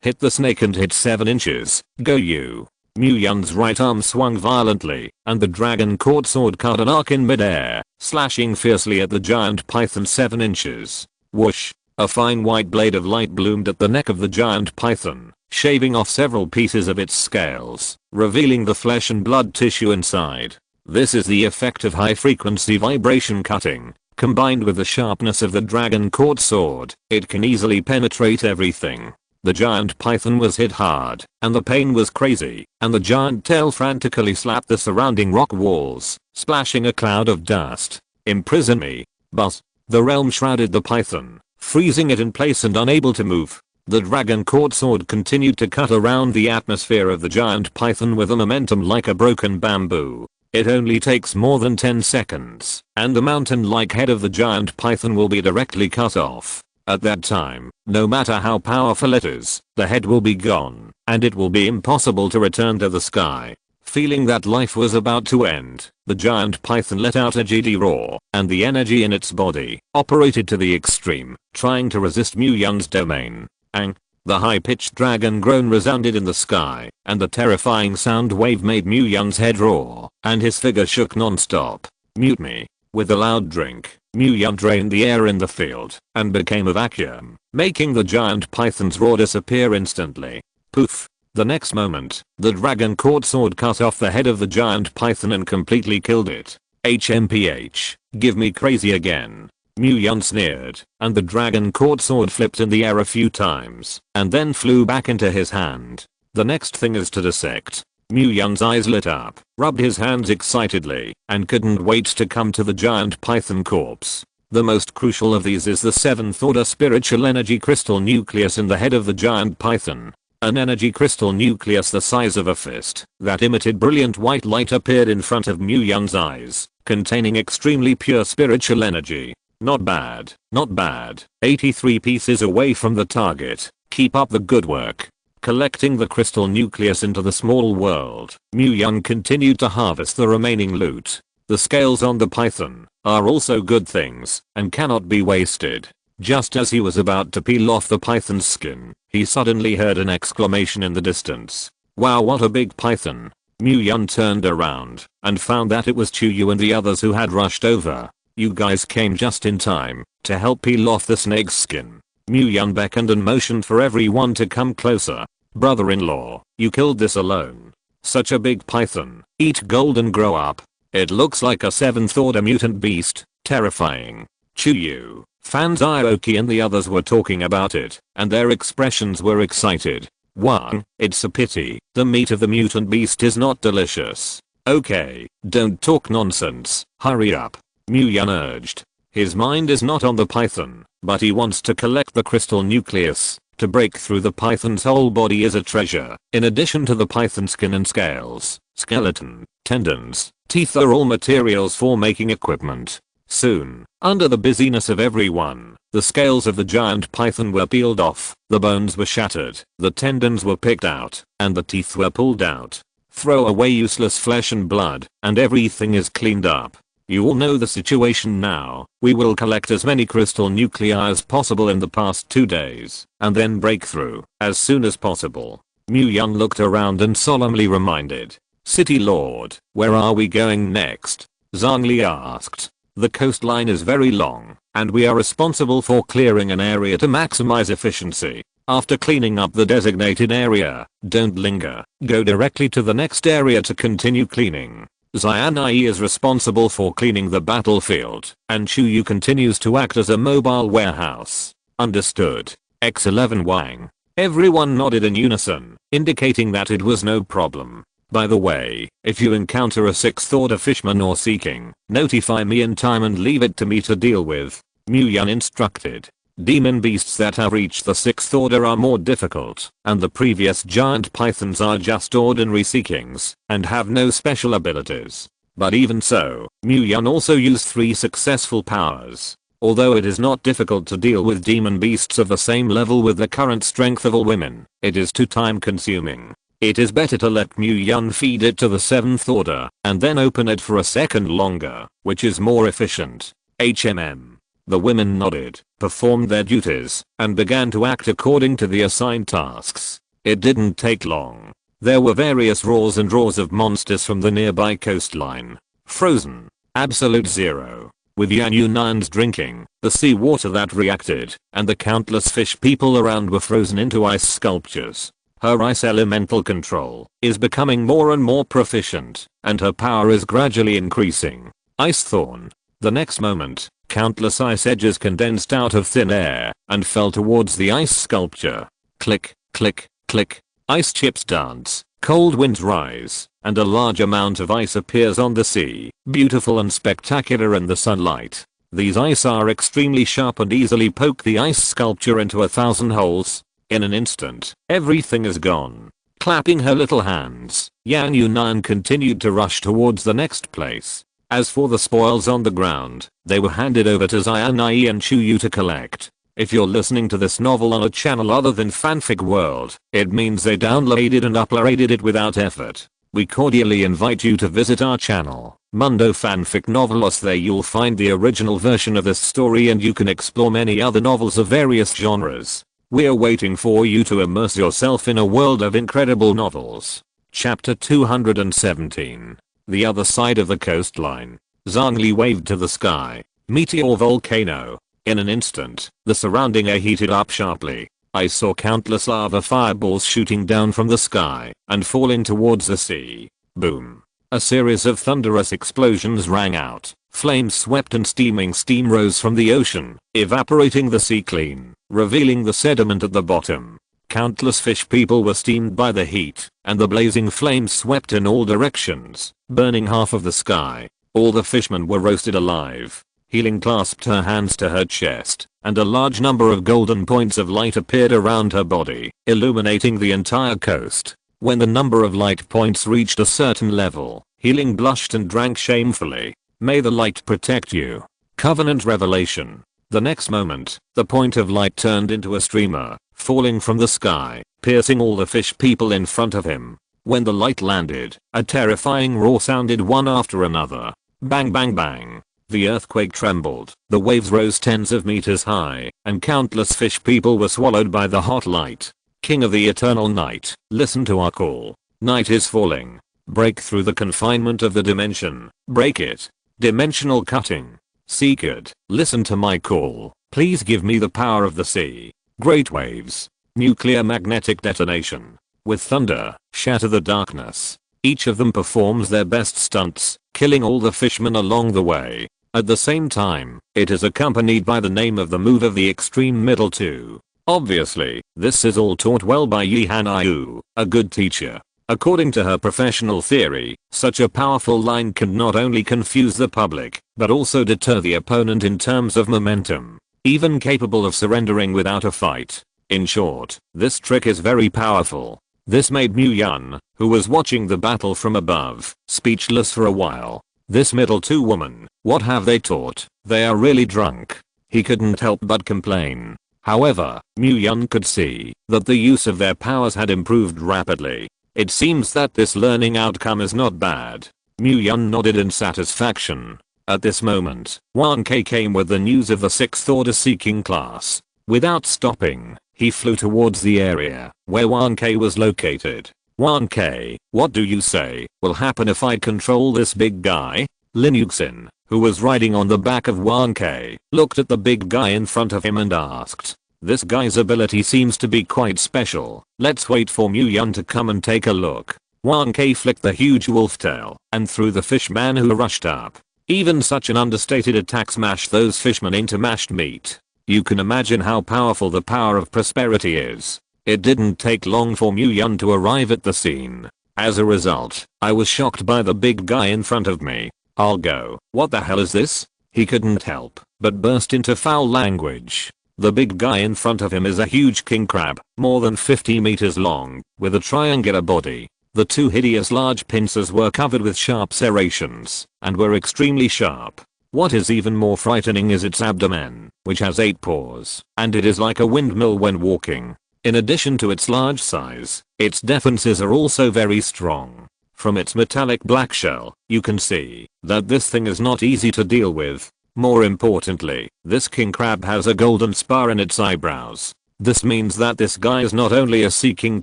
Hit the snake and hit 7 inches, go you. Mu-Yun's right arm swung violently, and the dragon court sword cut an arc in midair, slashing fiercely at the giant python 7 inches. Whoosh! A fine white blade of light bloomed at the neck of the giant python, shaving off several pieces of its scales, revealing the flesh and blood tissue inside. This is the effect of high frequency vibration cutting. Combined with the sharpness of the dragon court sword, it can easily penetrate everything. The giant python was hit hard, and the pain was crazy, and the giant tail frantically slapped the surrounding rock walls, splashing a cloud of dust. Imprison me. But the realm shrouded the python, freezing it in place and unable to move. The dragon court sword continued to cut around the atmosphere of the giant python with a momentum like a broken bamboo. It only takes more than 10 seconds, and the mountain-like head of the giant python will be directly cut off. At that time, no matter how powerful it is, the head will be gone, and it will be impossible to return to the sky. Feeling that life was about to end, the giant python let out a GD roar, and the energy in its body operated to the extreme, trying to resist Mu-Yun's domain. Ang! The high-pitched dragon groan resounded in the sky, and the terrifying sound wave made Mu-Yun's head roar, and his figure shook non-stop. Mute me. With a loud drink, Mu-Yun drained the air in the field, and became a vacuum, making the giant python's roar disappear instantly. Poof! The next moment, the dragon court sword cut off the head of the giant python and completely killed it. HMPH, give me crazy again. Mu Yun sneered, and the dragon court sword flipped in the air a few times, and then flew back into his hand. The next thing is to dissect. Mu Yun's eyes lit up, rubbed his hands excitedly, and couldn't wait to come to the giant python corpse. The most crucial of these is the 7th order spiritual energy crystal nucleus in the head of the giant python. An energy crystal nucleus the size of a fist that emitted brilliant white light appeared in front of Mu Yun's eyes, containing extremely pure spiritual energy. Not bad, not bad. 83 pieces away from the target. Keep up the good work. Collecting the crystal nucleus into the small world, Mu Yun continued to harvest the remaining loot. The scales on the python are also good things and cannot be wasted. Just as he was about to peel off the python's skin, he suddenly heard an exclamation in the distance. Wow, what a big python. Mu Yun turned around and found that it was Chuyu and the others who had rushed over. You guys came just in time to help peel off the snake's skin. Mu Yun beckoned and motioned for everyone to come closer. Brother-in-law, you killed this alone. Such a big python. Eat gold and grow up. It looks like a 7th order mutant beast. Terrifying. Chuyu, Fans Aoki and the others were talking about it, and their expressions were excited. Wang, it's a pity, the meat of the mutant beast is not delicious. Okay, don't talk nonsense, hurry up. Mu Yun urged. His mind is not on the python, but he wants to collect the crystal nucleus. To break through the python's whole body is a treasure. In addition to the python skin and scales, skeleton, tendons, teeth are all materials for making equipment. Soon, under the busyness of everyone, the scales of the giant python were peeled off, the bones were shattered, the tendons were picked out, and the teeth were pulled out. Throw away useless flesh and blood, and everything is cleaned up. You all know the situation now. We will collect as many crystal nuclei as possible in the past 2 days, and then break through as soon as possible. Mu Yun looked around and solemnly reminded. City Lord, where are we going next? Zhang Li asked. The coastline is very long, and we are responsible for clearing an area to maximize efficiency. After cleaning up the designated area, don't linger. Go directly to the next area to continue cleaning. Xianai is responsible for cleaning the battlefield, and Chuyu continues to act as a mobile warehouse. Understood. X11 Wang. Everyone nodded in unison, indicating that it was no problem. By the way, if you encounter a 6th order fishman or seeking, notify me in time and leave it to me to deal with. Mu Yun instructed. Demon beasts that have reached the 6th order are more difficult, and the previous giant pythons are just ordinary seekings, and have no special abilities. But even so, Mu Yun also used 3 successful powers. Although it is not difficult to deal with demon beasts of the same level with the current strength of all women, it is too time consuming. It is better to let Mu Yun feed it to the 7th order, and then open it for a second longer, which is more efficient. HMM. The women nodded, performed their duties, and began to act according to the assigned tasks. It didn't take long. There were various roars and roars of monsters from the nearby coastline. Frozen. Absolute zero. With Yan Yunan's drinking, the sea water that reacted, and the countless fish people around were frozen into ice sculptures. Her ice elemental control is becoming more and more proficient, and her power is gradually increasing. Ice Thorn. The next moment, countless ice edges condensed out of thin air and fell towards the ice sculpture. Click, click, click. Ice chips dance, cold winds rise, and a large amount of ice appears on the sea, beautiful and spectacular in the sunlight. These ice are extremely sharp and easily poke the ice sculpture into 1,000 holes. In an instant, everything is gone. Clapping her little hands, Yan Yunan continued to rush towards the next place. As for the spoils on the ground, they were handed over to Xianai and Chuyu to collect. If you're listening to this novel on a channel other than Fanfic World, it means they downloaded and uploaded it without effort. We cordially invite you to visit our channel, Mundo Fanfic Novelos. There you'll find the original version of this story and you can explore many other novels of various genres. We're waiting for you to immerse yourself in a world of incredible novels. Chapter 217. The other side of the coastline. Zhang Li waved to the sky. Meteor volcano. In an instant, the surrounding air heated up sharply. I saw countless lava fireballs shooting down from the sky and falling towards the sea. Boom. A series of thunderous explosions rang out, Flames swept and steaming steam rose from the ocean, evaporating the sea clean, revealing the sediment at the bottom. Countless fish people were steamed by the heat, and the blazing flames swept in all directions, burning half of the sky. All the fishmen were roasted alive. Healing clasped her hands to her chest, and a large number of golden points of light appeared around her body, illuminating the entire coast. When the number of light points reached a certain level, Healing blushed and drank shamefully. May the light protect you. Covenant revelation. The next moment, the point of light turned into a streamer, falling from the sky, piercing all the fish people in front of him. When the light landed, a terrifying roar sounded one after another. Bang bang bang. The earthquake trembled, the waves rose tens of meters high, and countless fish people were swallowed by the hot light. King of the eternal night, listen to our call. Night is falling. Break through the confinement of the dimension. Break it. Dimensional cutting. Seeked, listen to my call. Please give me the power of the sea. Great waves. Nuclear magnetic detonation. With thunder, shatter the darkness. Each of them performs their best stunts, killing all the fishmen along the way. At the same time, it is accompanied by the name of the move of the extreme middle two. Obviously, this is all taught well by Yi Han-Yu, a good teacher. According to her professional theory, such a powerful line can not only confuse the public, but also deter the opponent in terms of momentum, even capable of surrendering without a fight. In short, this trick is very powerful. This made Mu Yun, who was watching the battle from above, speechless for a while. This middle two woman, what have they taught? They are really drunk. He couldn't help but complain. However, Mu Yun could see that the use of their powers had improved rapidly. It seems that this learning outcome is not bad. Mu Yun nodded in satisfaction. At this moment, Wan Ke came with the news of the 6th Order Seeking class. Without stopping, he flew towards the area where Wan Ke was located. Wan Ke, what do you say will happen if I control this big guy? Lin Yuxin, who was riding on the back of Wan Ke, looked at the big guy in front of him and asked. This guy's ability seems to be quite special. Let's wait for Mu Yun to come and take a look. Wan Ke flicked the huge wolf tail and threw the fishman who rushed up. Even such an understated attack smashed those fishmen into mashed meat. You can imagine how powerful the power of prosperity is. It didn't take long for Mu Yun to arrive at the scene. As a result, I was shocked by the big guy in front of me. I'll go. What the hell is this? He couldn't help but burst into foul language. The big guy in front of him is a huge king crab, more than 50 meters long, with a triangular body. The two hideous large pincers were covered with sharp serrations, and were extremely sharp. What is even more frightening is its abdomen, which has 8 paws, and it is like a windmill when walking. In addition to its large size, its defenses are also very strong. From its metallic black shell, you can see that this thing is not easy to deal with. More importantly, this king crab has a golden spar in its eyebrows. This means that this guy is not only a seeking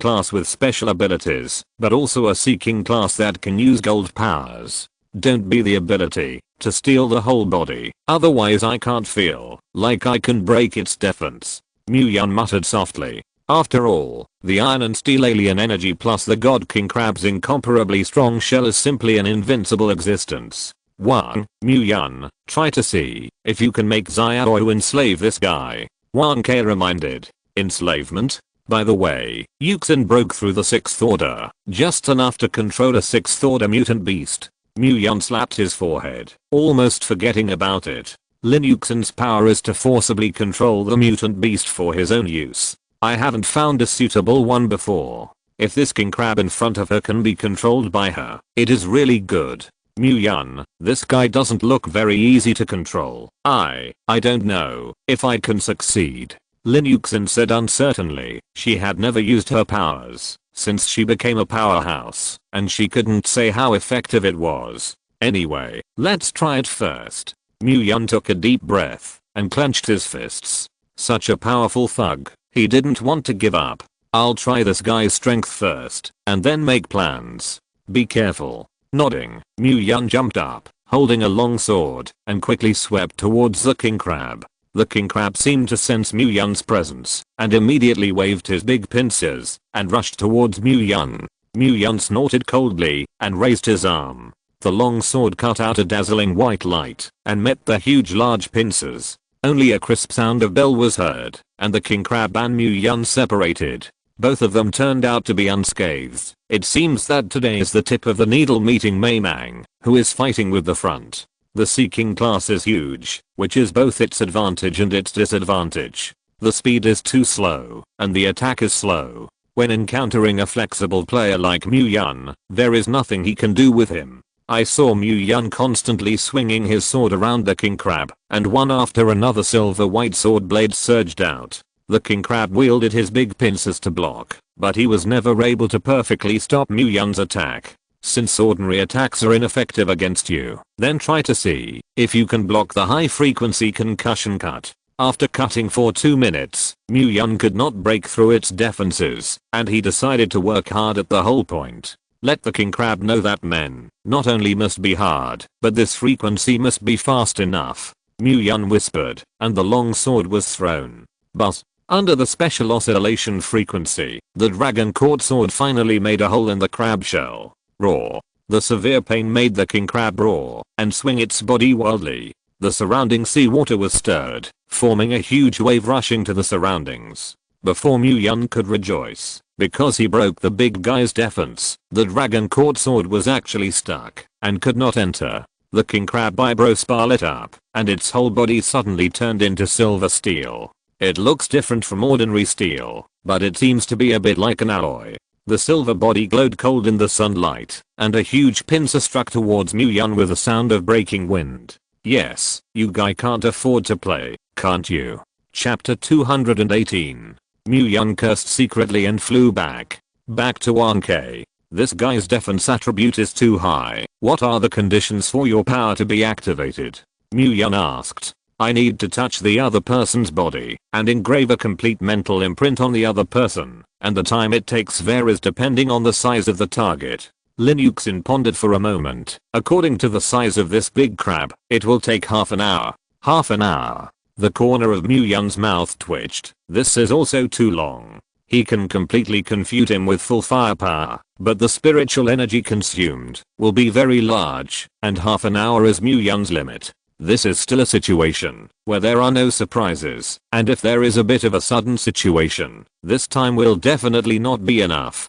class with special abilities, but also a seeking class that can use gold powers. Don't be the ability to steal the whole body, otherwise I can't feel like I can break its defense. Mu Yun muttered softly. After all, the iron and steel alien energy plus the god king crab's incomparably strong shell is simply an invincible existence. 1. Mu Yun, try to see if you can make Xiaoyu enslave this guy. Wan Ke reminded. Enslavement? By the way, Yuxin broke through the 6th Order, just enough to control a 6th Order mutant beast. Mu Yun slapped his forehead, almost forgetting about it. Lin Yuxin's power is to forcibly control the mutant beast for his own use. I haven't found a suitable one before. If this king crab in front of her can be controlled by her, it is really good. Mu Yun, this guy doesn't look very easy to control. I don't know if I can succeed. Lin Yuxin said uncertainly. She had never used her powers since she became a powerhouse, and she couldn't say how effective it was. Anyway, let's try it first. Mu Yun took a deep breath and clenched his fists. Such a powerful thug, he didn't want to give up. I'll try this guy's strength first, and then make plans. Be careful. Nodding, Mu Yun jumped up, holding a long sword, and quickly swept towards the king crab. The king crab seemed to sense Mu Yun's presence, and immediately waved his big pincers, and rushed towards Mu Yun. Mu Yun snorted coldly, and raised his arm. The long sword cut out a dazzling white light and met the huge large pincers. Only a crisp sound of bell was heard, and the king crab and Mu Yun separated. Both of them turned out to be unscathed. It seems that today is the tip of the needle meeting Mei Mang, who is fighting with the front. The Sea King class is huge, which is both its advantage and its disadvantage. The speed is too slow, and the attack is slow. When encountering a flexible player like Mu Yun, there is nothing he can do with him. I saw Mu Yun constantly swinging his sword around the king crab, and one after another silver white sword blades surged out. The king crab wielded his big pincers to block, but he was never able to perfectly stop Mu Yun's attack. Since ordinary attacks are ineffective against you, then try to see if you can block the high frequency concussion cut. After cutting for 2 minutes, Mu Yun could not break through its defenses, and he decided to work hard at the whole point. Let the king crab know that men not only must be hard, but this frequency must be fast enough. Mu Yun whispered, and the long sword was thrown. But under the special oscillation frequency, the dragon court sword finally made a hole in the crab shell. Roar. The severe pain made the king crab roar and swing its body wildly. The surrounding seawater was stirred, forming a huge wave rushing to the surroundings. Before Mu Yun could rejoice, because he broke the big guy's defense, the dragon court sword was actually stuck and could not enter. The king crab vibrospar lit up, and its whole body suddenly turned into silver steel. It looks different from ordinary steel, but it seems to be a bit like an alloy. The silver body glowed cold in the sunlight, and a huge pincer struck towards Mu Yun with a sound of breaking wind. Yes, you guy can't afford to play, can't you? Chapter 218. Mu Yun cursed secretly and flew back to 1K. This guy's defense attribute is too high. What are the conditions for your power to be activated? Mu Yun asked. I need to touch the other person's body and engrave a complete mental imprint on the other person, and the time it takes varies depending on the size of the target. Lin Yuxin pondered for a moment. According to the size of this big crab, it will take half an hour. Half an hour. The corner of Mu Yun's mouth twitched. This is also too long. He can completely confute him with full firepower, but the spiritual energy consumed will be very large, and half an hour is Mu Yun's limit. This is still a situation where there are no surprises, and if there is a bit of a sudden situation, this time will definitely not be enough.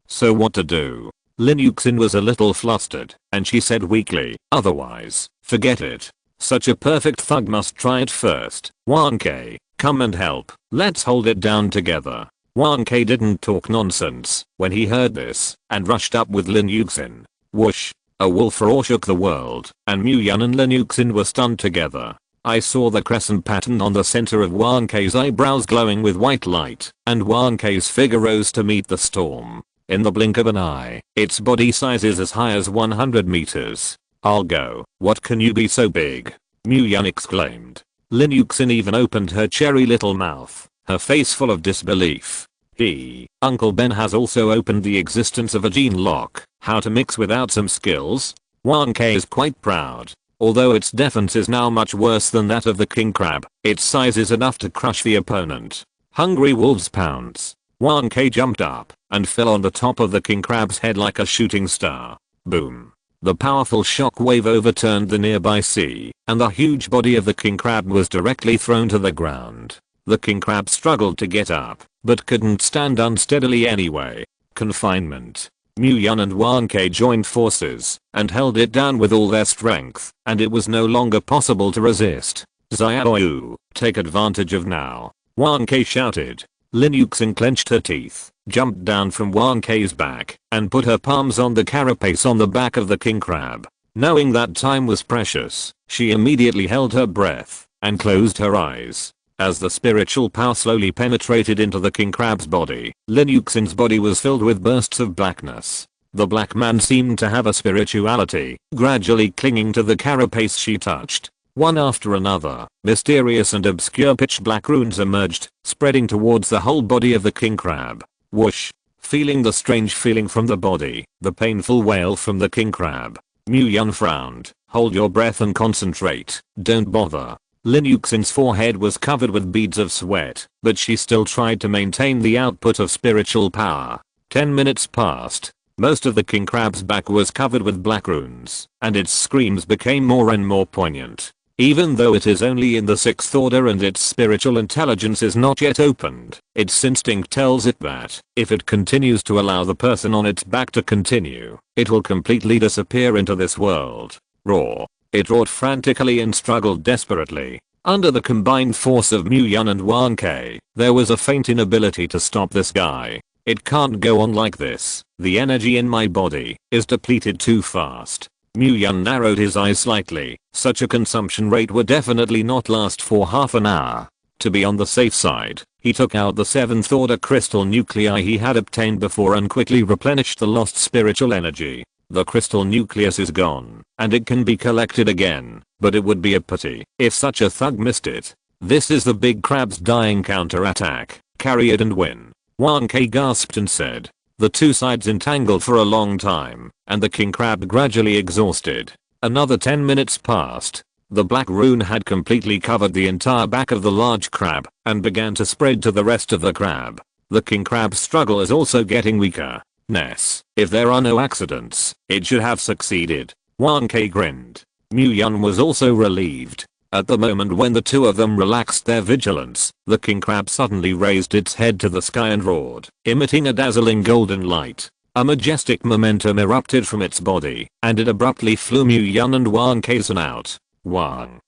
So what to do? Lin Yuxin was a little flustered, and she said weakly, otherwise, forget it. Such a perfect thug must try it first. 1K, come and help, let's hold it down together. 1K didn't talk nonsense when he heard this, and rushed up with Lin Yuxin. Whoosh. A wolf roar shook the world, and Mu Yun and Lin Yuxin were stunned together. I saw the crescent pattern on the center of 1K's eyebrows glowing with white light, and 1K's figure rose to meet the storm. In the blink of an eye, its body size is as high as 100 meters. I'll go. What can you be so big? Mu Yun exclaimed. Lin Yuxin even opened her cherry little mouth, her face full of disbelief. Uncle Ben has also opened the existence of a gene lock. How to mix without some skills? 1K is quite proud. Although its defense is now much worse than that of the king crab, its size is enough to crush the opponent. Hungry wolves pounce. 1K jumped up and fell on the top of the king crab's head like a shooting star. Boom. The powerful shock wave overturned the nearby sea, and the huge body of the king crab was directly thrown to the ground. The king crab struggled to get up, but couldn't stand unsteadily anyway. Confinement. Mu Yun and 1K joined forces and held it down with all their strength, and it was no longer possible to resist. Xiaoyu, take advantage of now. 1K shouted. Lin Yuxin clenched her teeth, jumped down from 1K's back, and put her palms on the carapace on the back of the king crab. Knowing that time was precious, she immediately held her breath and closed her eyes. As the spiritual power slowly penetrated into the king crab's body, Lin Yuxin's body was filled with bursts of blackness. The black man seemed to have a spirituality, gradually clinging to the carapace she touched. One after another, mysterious and obscure pitch black runes emerged, spreading towards the whole body of the king crab. Whoosh. Feeling the strange feeling from the body, the painful wail from the king crab, Mu Yun frowned. Hold your breath and concentrate, don't bother. Lin Yuxin's forehead was covered with beads of sweat, but she still tried to maintain the output of spiritual power. 10 minutes passed. Most of the king crab's back was covered with black runes, and its screams became more and more poignant. Even though it is only in the 6th order and its spiritual intelligence is not yet opened, its instinct tells it that, if it continues to allow the person on its back to continue, it will completely disappear into this world. Roar. It roared frantically and struggled desperately. Under the combined force of Mu Yun and Wan Ke, there was a faint inability to stop this guy. It can't go on like this. The energy in my body is depleted too fast. Mu Yun narrowed his eyes slightly. Such a consumption rate would definitely not last for half an hour. To be on the safe side, he took out the 7th order crystal nuclei he had obtained before and quickly replenished the lost spiritual energy. The crystal nucleus is gone, and it can be collected again, but it would be a pity if such a thug missed it. This is the big crab's dying counterattack. Carry it and win. Wan Ke gasped and said. The two sides entangled for a long time, and the king crab gradually exhausted. Another 10 minutes passed. The black rune had completely covered the entire back of the large crab, and began to spread to the rest of the crab. The king crab's struggle is also getting weaker. If there are no accidents, it should have succeeded. Wan Ke grinned. Mu Yun was also relieved. At the moment when the two of them relaxed their vigilance, the king crab suddenly raised its head to the sky and roared, emitting a dazzling golden light. A majestic momentum erupted from its body, and it abruptly flew Mu Yun and Wan Ke out. Wan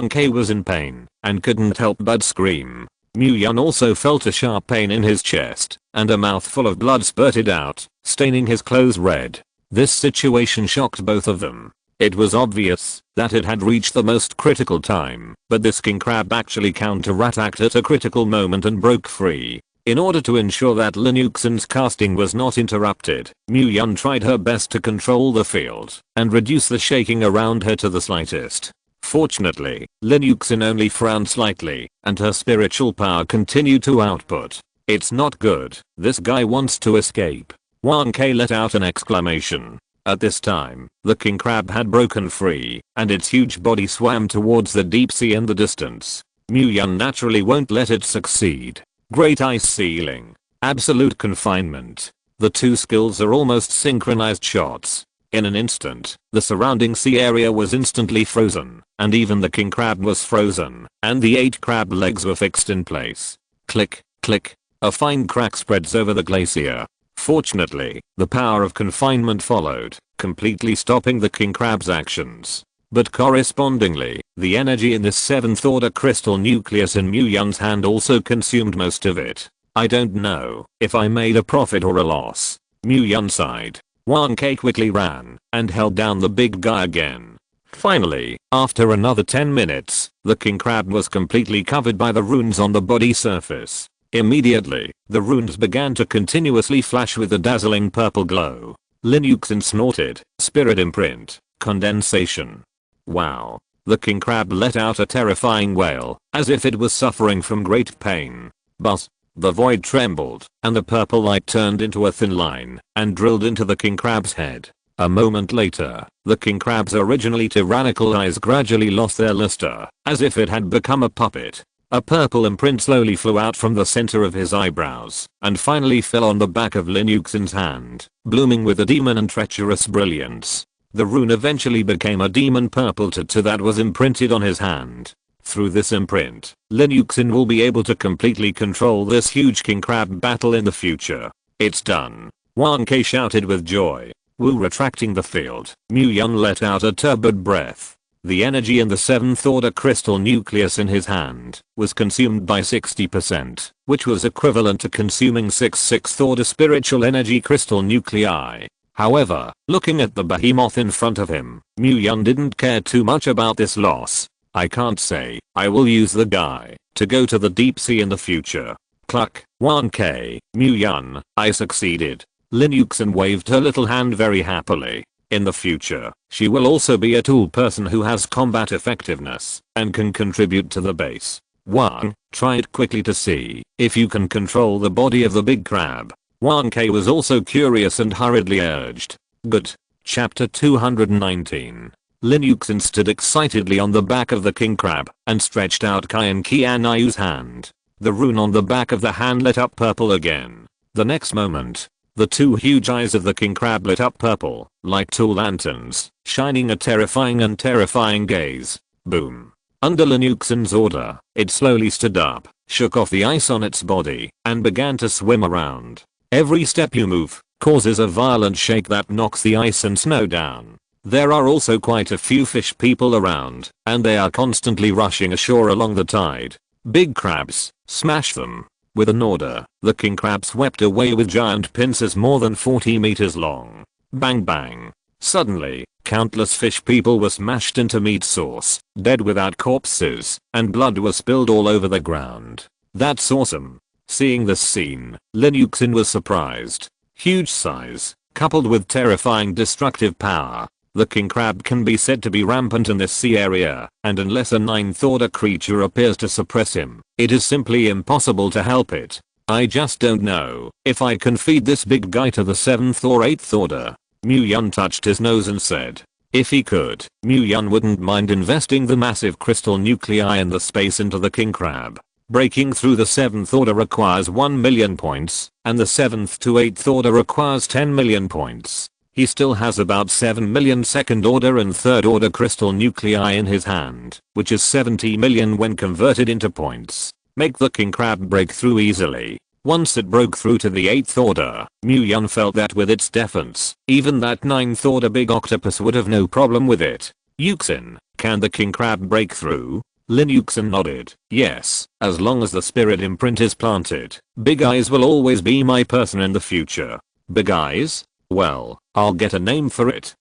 Ke was in pain, and couldn't help but scream. Mu Yun also felt a sharp pain in his chest, and a mouthful of blood spurted out, staining his clothes red. This situation shocked both of them. It was obvious that it had reached the most critical time, but this king crab actually counterattacked at a critical moment and broke free. In order to ensure that Linuxin's casting was not interrupted, Mu Yun tried her best to control the field and reduce the shaking around her to the slightest. Fortunately, Linuxin only frowned slightly, and her spiritual power continued to output. It's not good. This guy wants to escape. Wan Ke let out an exclamation. At this time, the king crab had broken free, and its huge body swam towards the deep sea in the distance. Mu Yun naturally won't let it succeed. Great ice ceiling. Absolute confinement. The two skills are almost synchronized shots. In an instant, the surrounding sea area was instantly frozen, and even the king crab was frozen, and the 8 crab legs were fixed in place. Click, click. A fine crack spreads over the glacier. Fortunately, the power of confinement followed, completely stopping the king crab's actions. But correspondingly, the energy in this 7th order crystal nucleus in Mu Yun's hand also consumed most of it. I don't know if I made a profit or a loss. Mu Yun sighed. Wan Ke quickly ran and held down the big guy again. Finally, after another 10 minutes, the king crab was completely covered by the runes on the body surface. Immediately, the runes began to continuously flash with a dazzling purple glow. Linuxin snorted. Spirit imprint. Condensation. Wow. The king crab let out a terrifying wail, as if it was suffering from great pain. But the void trembled, and the purple light turned into a thin line, and drilled into the king crab's head. A moment later, the king crab's originally tyrannical eyes gradually lost their luster, as if it had become a puppet. A purple imprint slowly flew out from the center of his eyebrows, and finally fell on the back of Linuxin's hand, blooming with a demon and treacherous brilliance. The rune eventually became a demon purple tattoo that was imprinted on his hand. Through this imprint, Linuxin will be able to completely control this huge king crab battle in the future. It's done. Wan Ke shouted with joy. Wu retracting the field, Mu Yun let out a turbid breath. The energy in the 7th order crystal nucleus in his hand was consumed by 60%, which was equivalent to consuming 6 6th order spiritual energy crystal nuclei. However, looking at the behemoth in front of him, Mu Yun didn't care too much about this loss. I can't say I will use the guy to go to the deep sea in the future. Cluck. Wan Ke. Mu Yun. I succeeded. Linuxin waved her little hand very happily. In the future, she will also be a tool person who has combat effectiveness and can contribute to the base. Wan, try it quickly to see if you can control the body of the big crab. Wan Ke was also curious and hurriedly urged. Good. Chapter 219. Linuxin stood excitedly on the back of the king crab and stretched out Kyan Kianyu's hand. The rune on the back of the hand lit up purple again. The next moment, The two huge eyes of the king crab lit up purple, like two lanterns, shining a terrifying and terrifying gaze. Boom. Under Linuxin's order, it slowly stood up, shook off the ice on its body, and began to swim around. Every step you move causes a violent shake that knocks the ice and snow down. There are also quite a few fish people around, and they are constantly rushing ashore along the tide. Big crabs, smash them. With an order, the king crab swept away with giant pincers more than 40 meters long. Bang bang. Suddenly, countless fish people were smashed into meat sauce, dead without corpses, and blood was spilled all over the ground. That's awesome. Seeing this scene, Linuxin was surprised. Huge size, coupled with terrifying destructive power. The king crab can be said to be rampant in this sea area, and unless a ninth order creature appears to suppress him, it is simply impossible to help it. I just don't know if I can feed this big guy to the 7th or 8th order. Mu-Yun touched his nose and said, if he could, Mu-Yun wouldn't mind investing the massive crystal nuclei in the space into the king crab. Breaking through the 7th order requires 1 million points, and the 7th to 8th order requires 10 million points. He still has about 7 million 2nd order and 3rd order crystal nuclei in his hand, which is 70 million when converted into points. Make the king crab break through easily. Once it broke through to the 8th order, Mu-Yun felt that with its defense, even that 9th order big octopus would have no problem with it. Yuxin, can the king crab break through? Linuxin nodded. Yes, as long as the spirit imprint is planted. Big Eyes will always be my person in the future. Big Eyes? Well, I'll get a name for it.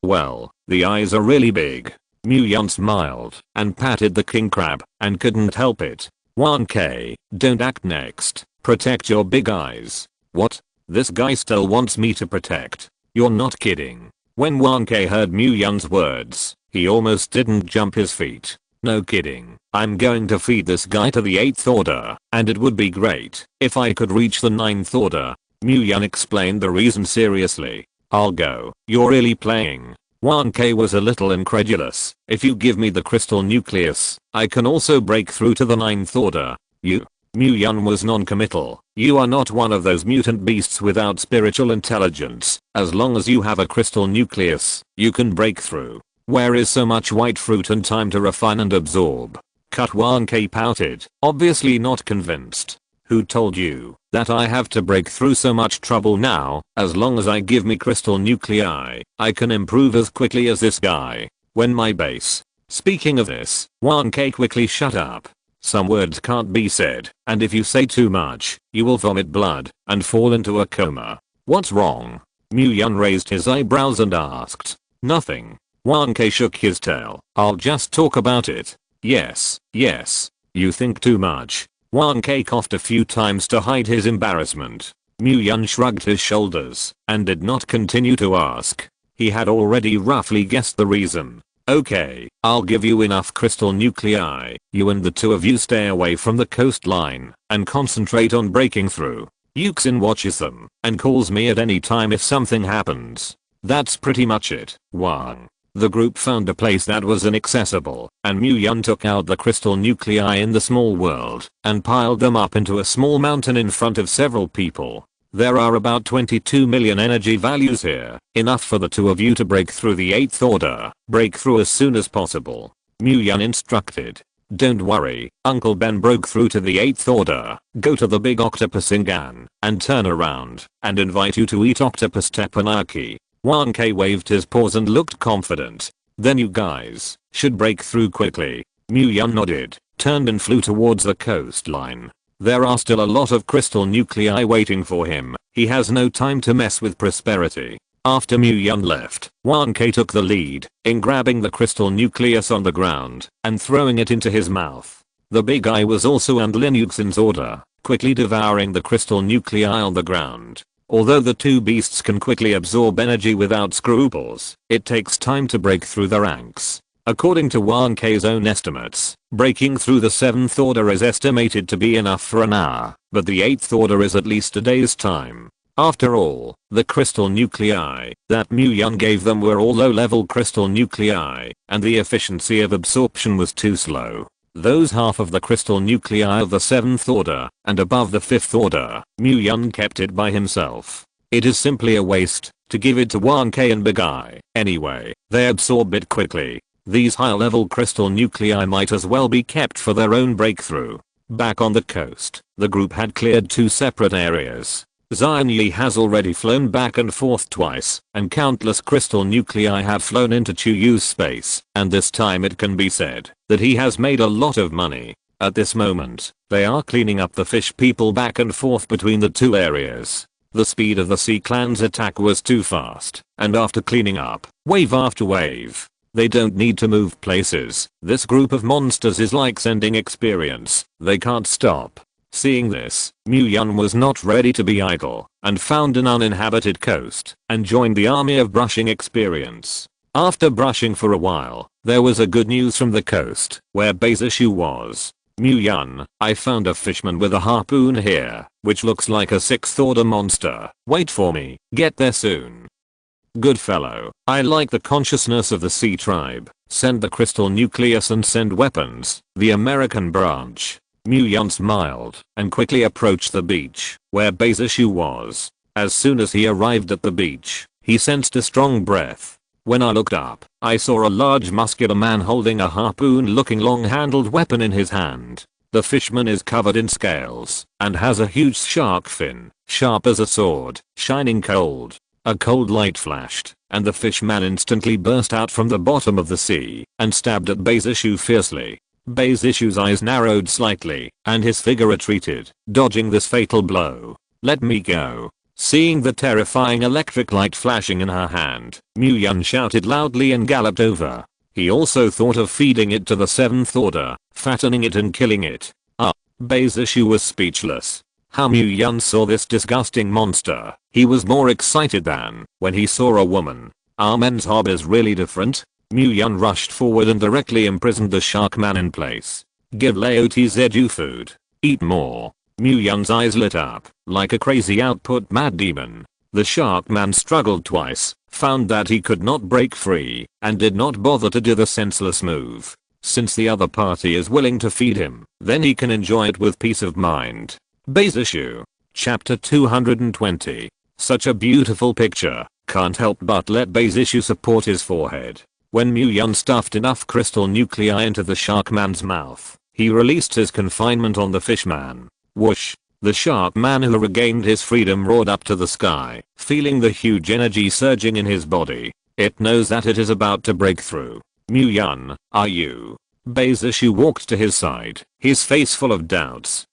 Well, the eyes are really big. Mu-Yun smiled and patted the king crab and couldn't help it. 1K, don't act next. Protect your big eyes. What? This guy still wants me to protect? You're not kidding. When 1K heard Mu-Yun's words, he almost didn't jump his feet. No kidding. I'm going to feed this guy to the 8th order, and it would be great if I could reach the 9th order. Mu-Yun explained the reason seriously. I'll go. You're really playing? 1K was a little incredulous. If you give me the crystal nucleus, I can also break through to the 9th order. You? Mu-Yun was non-committal. You are not one of those mutant beasts without spiritual intelligence. As long as you have a crystal nucleus, you can break through. Where is so much white fruit and time to refine and absorb? Cut 1K pouted, obviously not convinced. Who told you that I have to break through so much trouble now? As long as I give me crystal nuclei, I can improve as quickly as this guy. When my base. Speaking of this, 1K quickly shut up. Some words can't be said, and if you say too much, you will vomit blood and fall into a coma. What's wrong? Mu-Yun raised his eyebrows and asked. Nothing. 1K shook his tail. I'll just talk about it. Yes. You think too much. 1K coughed a few times to hide his embarrassment. Mu-Yun shrugged his shoulders and did not continue to ask. He had already roughly guessed the reason. Okay, I'll give you enough crystal nuclei. You and the two of you stay away from the coastline and concentrate on breaking through. Yuxin watches them and calls me at any time if something happens. That's pretty much it. 1. The group found a place that was inaccessible, and Mu-Yun took out the crystal nuclei in the small world and piled them up into a small mountain in front of several people. There are about 22 million energy values here, enough for the two of you to break through the 8th order. Break through as soon as possible. Mu-Yun instructed. Don't worry, Uncle Ben broke through to the 8th order. Go to the big octopus Ingan and turn around and invite you to eat octopus teppanyaki. 1K waved his paws and looked confident. Then you guys should break through quickly. Mu-Yun nodded, turned and flew towards the coastline. There are still a lot of crystal nuclei waiting for him. He has no time to mess with prosperity. After Mu-Yun left, 1K took the lead in grabbing the crystal nucleus on the ground and throwing it into his mouth. The big eye was also under Linuxin's order, quickly devouring the crystal nuclei on the ground. Although the two beasts can quickly absorb energy without scruples, it takes time to break through the ranks. According to 1K's own estimates, breaking through the 7th order is estimated to be enough for an hour, but the 8th order is at least a day's time. After all, the crystal nuclei that Mu-Yun gave them were all low-level crystal nuclei, and the efficiency of absorption was too slow. Those half of the crystal nuclei of the 7th order and above the 5th order, Mu-Yun kept it by himself. It is simply a waste to give it to 1K and big eye. Anyway, they absorb it quickly. These higher level crystal nuclei might as well be kept for their own breakthrough. Back on the coast, the group had cleared 2 separate areas. Zion Yi has already flown back and forth twice, and countless crystal nuclei have flown into Chuyu's space, and this time it can be said that he has made a lot of money. At this moment, they are cleaning up the fish people back and forth between the 2 areas. The speed of the Sea Clan's attack was too fast, and after cleaning up, wave after wave, they don't need to move places. This group of monsters is like sending experience. They can't stop. Seeing this, Muyun was not ready to be idle, and found an uninhabited coast, and joined the army of brushing experience. After brushing for a while, there was a good news from the coast, where Beizishu was. Muyun, I found a fishman with a harpoon here, which looks like a 6th order monster. Wait for me, get there soon. Good fellow, I like the consciousness of the sea tribe. Send the crystal nucleus and send weapons, the American branch. Muyun smiled and quickly approached the beach, where Beizishu was. As soon as he arrived at the beach, he sensed a strong breath. When I looked up, I saw a large muscular man holding a harpoon-looking long-handled weapon in his hand. The fishman is covered in scales and has a huge shark fin, sharp as a sword, shining cold. A cold light flashed, and the fishman instantly burst out from the bottom of the sea and stabbed at Beizishu fiercely. Beizishu's eyes narrowed slightly, and his figure retreated, dodging this fatal blow. Let me go. Seeing the terrifying electric light flashing in her hand, Muyun shouted loudly and galloped over. He also thought of feeding it to the 7th order, fattening it and killing it. Beizishu was speechless. How Muyun saw this disgusting monster, he was more excited than when he saw a woman. Our men's hob is really different. Muyun rushed forward and directly imprisoned the shark man in place. Give Laotzu food. Eat more. Muyun's eyes lit up like a crazy output mad demon. The shark man struggled twice, found that he could not break free, and did not bother to do the senseless move. Since the other party is willing to feed him, then he can enjoy it with peace of mind. Beizishu. Chapter 220. Such a beautiful picture. Can't help but let Beizishu support his forehead. When Muyun stuffed enough crystal nuclei into the shark man's mouth, he released his confinement on the fishman. Whoosh! The shark man who regained his freedom roared up to the sky, feeling the huge energy surging in his body. It knows that it is about to break through. Muyun, are you? Beizishu walked to his side, his face full of doubts.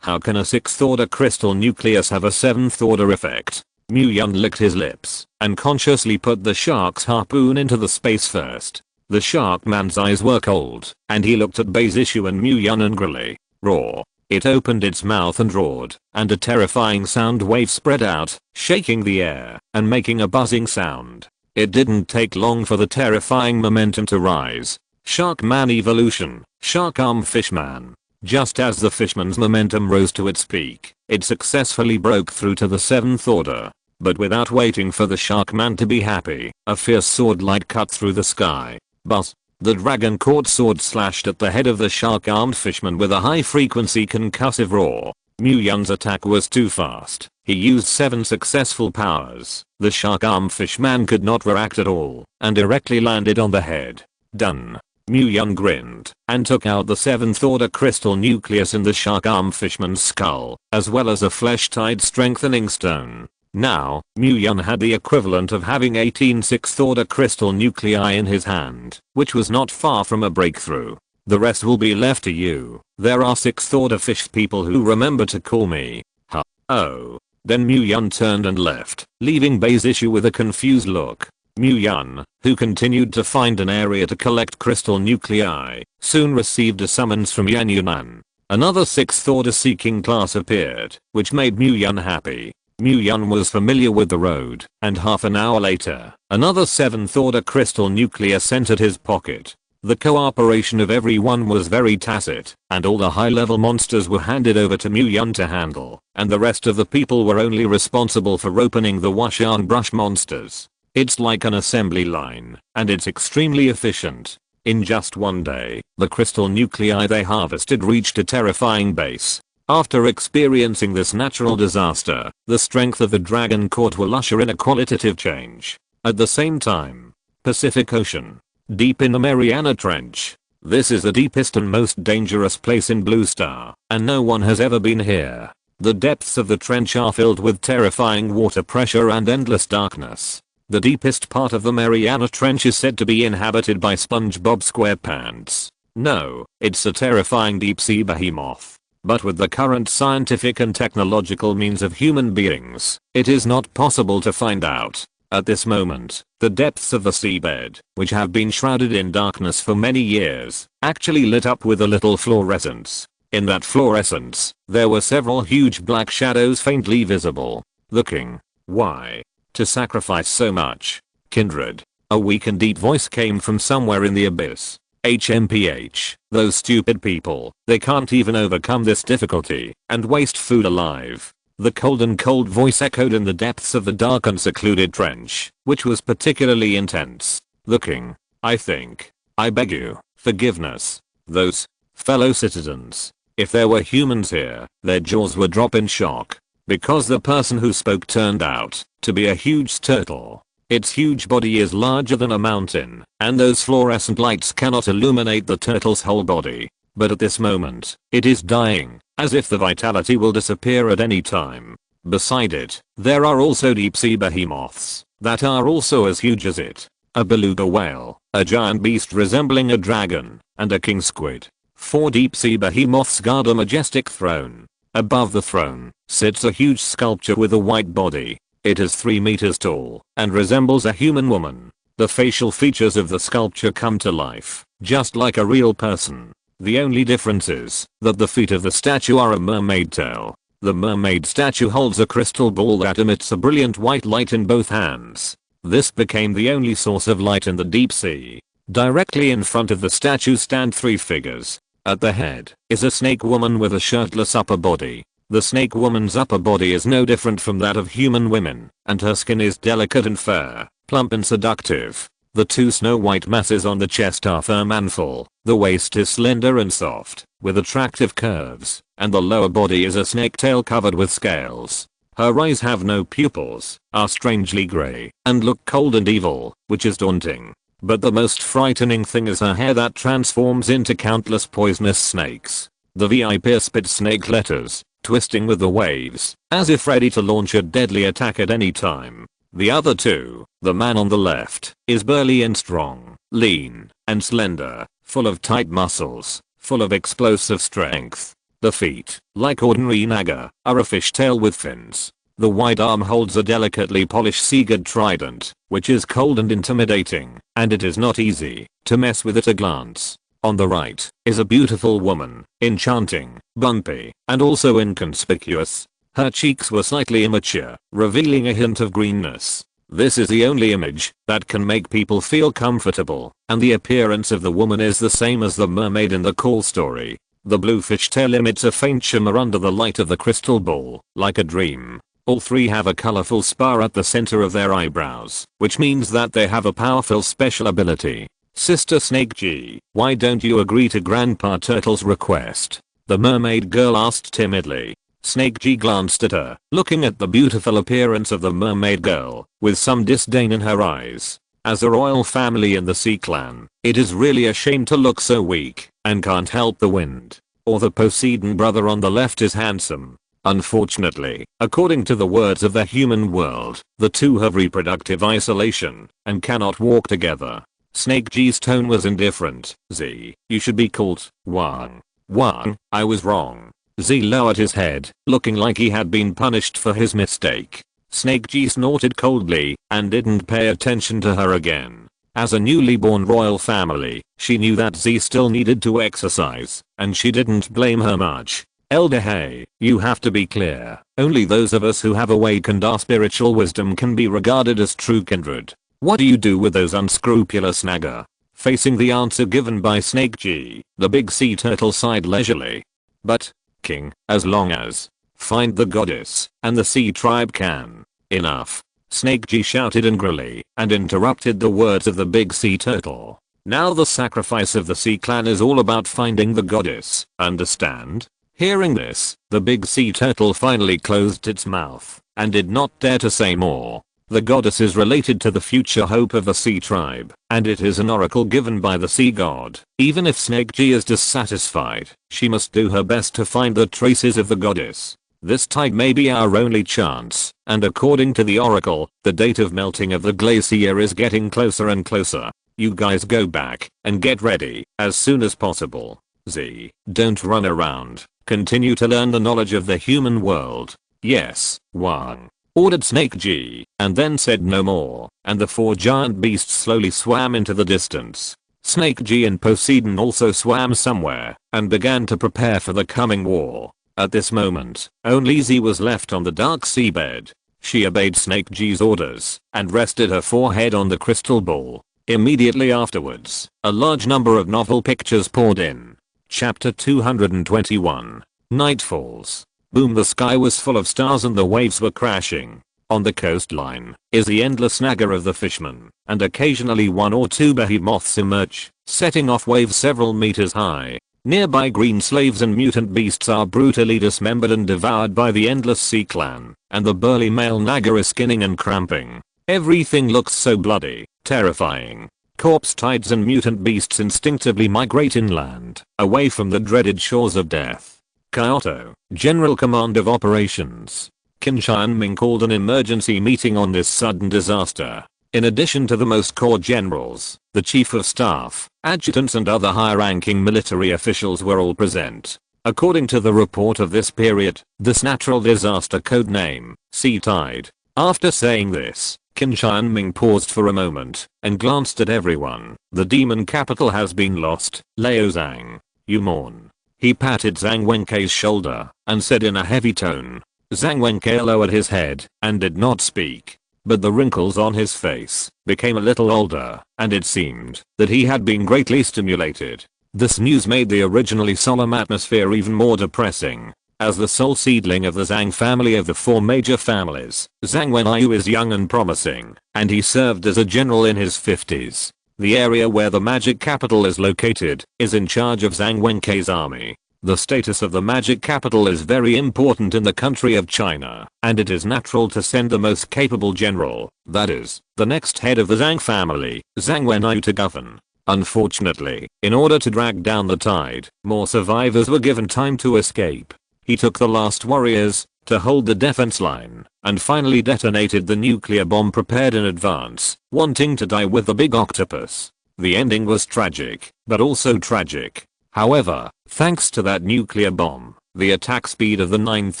How can a 6th order crystal nucleus have a 7th order effect? Muyun licked his lips and consciously put the shark's harpoon into the space first. The shark man's eyes were cold, and he looked at Beizishu and Muyun angrily. Roar. It opened its mouth and roared, and a terrifying sound wave spread out, shaking the air and making a buzzing sound. It didn't take long for the terrifying momentum to rise. Shark man evolution, shark arm fishman. Just as the fishman's momentum rose to its peak, it successfully broke through to the 7th order. But without waiting for the shark man to be happy, a fierce sword light cut through the sky. Buzz! The dragon court sword slashed at the head of the shark-armed fishman with a high-frequency concussive roar. Muyun's attack was too fast. He used 7 successful powers. The shark-armed fishman could not react at all, and directly landed on the head. Done. Muyun grinned and took out the 7th order crystal nucleus in the shark-armed fishman's skull, as well as a flesh-tied strengthening stone. Now, Muyun had the equivalent of having 18 6th order crystal nuclei in his hand, which was not far from a breakthrough. The rest will be left to you. There are 6th order fish people who remember to call me. Huh. Oh. Then Muyun turned and left, leaving Beizishu with a confused look. Muyun, who continued to find an area to collect crystal nuclei, soon received a summons from Yan Yunan. Another 6th order seeking class appeared, which made Muyun happy. Muyun was familiar with the road, and half an hour later, another 7th order crystal nucleus entered his pocket. The cooperation of everyone was very tacit, and all the high-level monsters were handed over to Muyun to handle, and the rest of the people were only responsible for opening the Washan brush monsters. It's like an assembly line, and it's extremely efficient. In just one day, the crystal nuclei they harvested reached a terrifying base. After experiencing this natural disaster, the strength of the dragon court will usher in a qualitative change. At the same time, Pacific Ocean. Deep in the Mariana Trench. This is the deepest and most dangerous place in Blue Star, and no one has ever been here. The depths of the trench are filled with terrifying water pressure and endless darkness. The deepest part of the Mariana Trench is said to be inhabited by SpongeBob SquarePants. No, it's a terrifying deep-sea behemoth. But with the current scientific and technological means of human beings, it is not possible to find out. At this moment, the depths of the seabed, which have been shrouded in darkness for many years, actually lit up with a little fluorescence. In that fluorescence, there were several huge black shadows faintly visible. The king. Why? To sacrifice so much? Kindred. A weak and deep voice came from somewhere in the abyss. HMPH, those stupid people, they can't even overcome this difficulty, and waste food alive. The cold voice echoed in the depths of the dark and secluded trench, which was particularly intense. The king. I think. I beg you, forgiveness. Those fellow citizens. If there were humans here, their jaws would drop in shock. Because the person who spoke turned out to be a huge turtle. Its huge body is larger than a mountain, and those fluorescent lights cannot illuminate the turtle's whole body. But at this moment, it is dying, as if the vitality will disappear at any time. Beside it, there are also deep-sea behemoths that are also as huge as it. A beluga whale, a giant beast resembling a dragon, and a king squid. 4 deep-sea behemoths guard a majestic throne. Above the throne sits a huge sculpture with a white body. It is 3 meters tall and resembles a human woman. The facial features of the sculpture come to life, just like a real person. The only difference is that the feet of the statue are a mermaid tail. The mermaid statue holds a crystal ball that emits a brilliant white light in both hands. This became the only source of light in the deep sea. Directly in front of the statue stand 3 figures. At the head is a snake woman with a shirtless upper body. The snake woman's upper body is no different from that of human women, and her skin is delicate and fair, plump and seductive. The 2 snow white masses on the chest are firm and full. The waist is slender and soft, with attractive curves, and the lower body is a snake tail covered with scales. Her eyes have no pupils, are strangely grey, and look cold and evil, which is daunting. But the most frightening thing is her hair that transforms into countless poisonous snakes. The VIP spit snake letters, twisting with the waves, as if ready to launch a deadly attack at any time. The other 2, the man on the left, is burly and strong, lean, and slender, full of tight muscles, full of explosive strength. The feet, like ordinary naga, are a fishtail with fins. The wide arm holds a delicately polished seaguard trident, which is cold and intimidating, and it is not easy to mess with at a glance. On the right is a beautiful woman, enchanting, bumpy, and also inconspicuous. Her cheeks were slightly immature, revealing a hint of greenness. This is the only image that can make people feel comfortable, and the appearance of the woman is the same as the mermaid in the call story. The blue fishtail emits a faint shimmer under the light of the crystal ball, like a dream. All 3 have a colorful spar at the center of their eyebrows, which means that they have a powerful special ability. Sister Snake G, why don't you agree to Grandpa Turtle's request? The mermaid girl asked timidly. Snake G glanced at her, looking at the beautiful appearance of the mermaid girl, with some disdain in her eyes. As a royal family in the Sea Clan, it is really a shame to look so weak, and can't help the wind. Or the Poseidon brother on the left is handsome. Unfortunately, according to the words of the human world, the 2 have reproductive isolation, and cannot walk together. Snake G's tone was indifferent. Z, you should be called Wang. Wang, I was wrong. Z lowered his head, looking like he had been punished for his mistake. Snake G snorted coldly, and didn't pay attention to her again. As a newly born royal family, she knew that Z still needed to exercise, and she didn't blame her much. Elder Hey, you have to be clear. Only those of us who have awakened our spiritual wisdom can be regarded as true kindred. What do you do with those unscrupulous naga? Facing the answer given by Snake G, the big sea turtle sighed leisurely. But, King, as long as find the goddess, and the sea tribe can. Enough. Snake G shouted angrily, and interrupted the words of the big sea turtle. Now the sacrifice of the Sea Clan is all about finding the goddess, understand? Hearing this, the big sea turtle finally closed its mouth and did not dare to say more. The goddess is related to the future hope of the sea tribe, and it is an oracle given by the sea god. Even if Snake G is dissatisfied, she must do her best to find the traces of the goddess. This tide may be our only chance, and according to the oracle, the date of melting of the glacier is getting closer and closer. You guys go back and get ready as soon as possible. Z. Don't run around. Continue to learn the knowledge of the human world. Yes, 1. Ordered Snake G, and then said no more, and the 4 giant beasts slowly swam into the distance. Snake G and Poseidon also swam somewhere, and began to prepare for the coming war. At this moment, only Z was left on the dark seabed. She obeyed Snake G's orders, and rested her forehead on the crystal ball. Immediately afterwards, a large number of novel pictures poured in. Chapter 221. Night falls. Boom, the sky was full of stars and the waves were crashing. On the coastline is the endless naga of the fishmen, and occasionally 1 or 2 behemoths emerge, setting off waves several meters high. Nearby green slaves and mutant beasts are brutally dismembered and devoured by the endless sea clan, and the burly male naga is skinning and cramping. Everything looks so bloody, terrifying. Corpse tides and mutant beasts instinctively migrate inland, away from the dreaded shores of death. Kyoto, General Command of Operations. Qin Shianming called an emergency meeting on this sudden disaster. In addition to the most core generals, the chief of staff, adjutants and other high-ranking military officials were all present. According to the report of this period, this natural disaster codename, Sea Tide. After saying this, Qin Shianming paused for a moment and glanced at everyone. The demon capital has been lost, Liao Zhang. You mourn. He patted Zhang Wenkei's shoulder and said in a heavy tone. Zhang Wenkei lowered his head and did not speak. But the wrinkles on his face became a little older, and it seemed that he had been greatly stimulated. This news made the originally solemn atmosphere even more depressing. As the sole seedling of the Zhang family of the 4 major families, Zhang Wenyu is young and promising, and he served as a general in his 50s. The area where the magic capital is located is in charge of Zhang Wenkei's army. The status of the magic capital is very important in the country of China, and it is natural to send the most capable general, that is, the next head of the Zhang family, Zhang Wenyu, to govern. Unfortunately, in order to drag down the tide, more survivors were given time to escape. He took the last warriors to hold the defense line, and finally detonated the nuclear bomb prepared in advance, wanting to die with the big octopus. The ending was tragic, but also tragic. However, thanks to that nuclear bomb, the attack speed of the 9th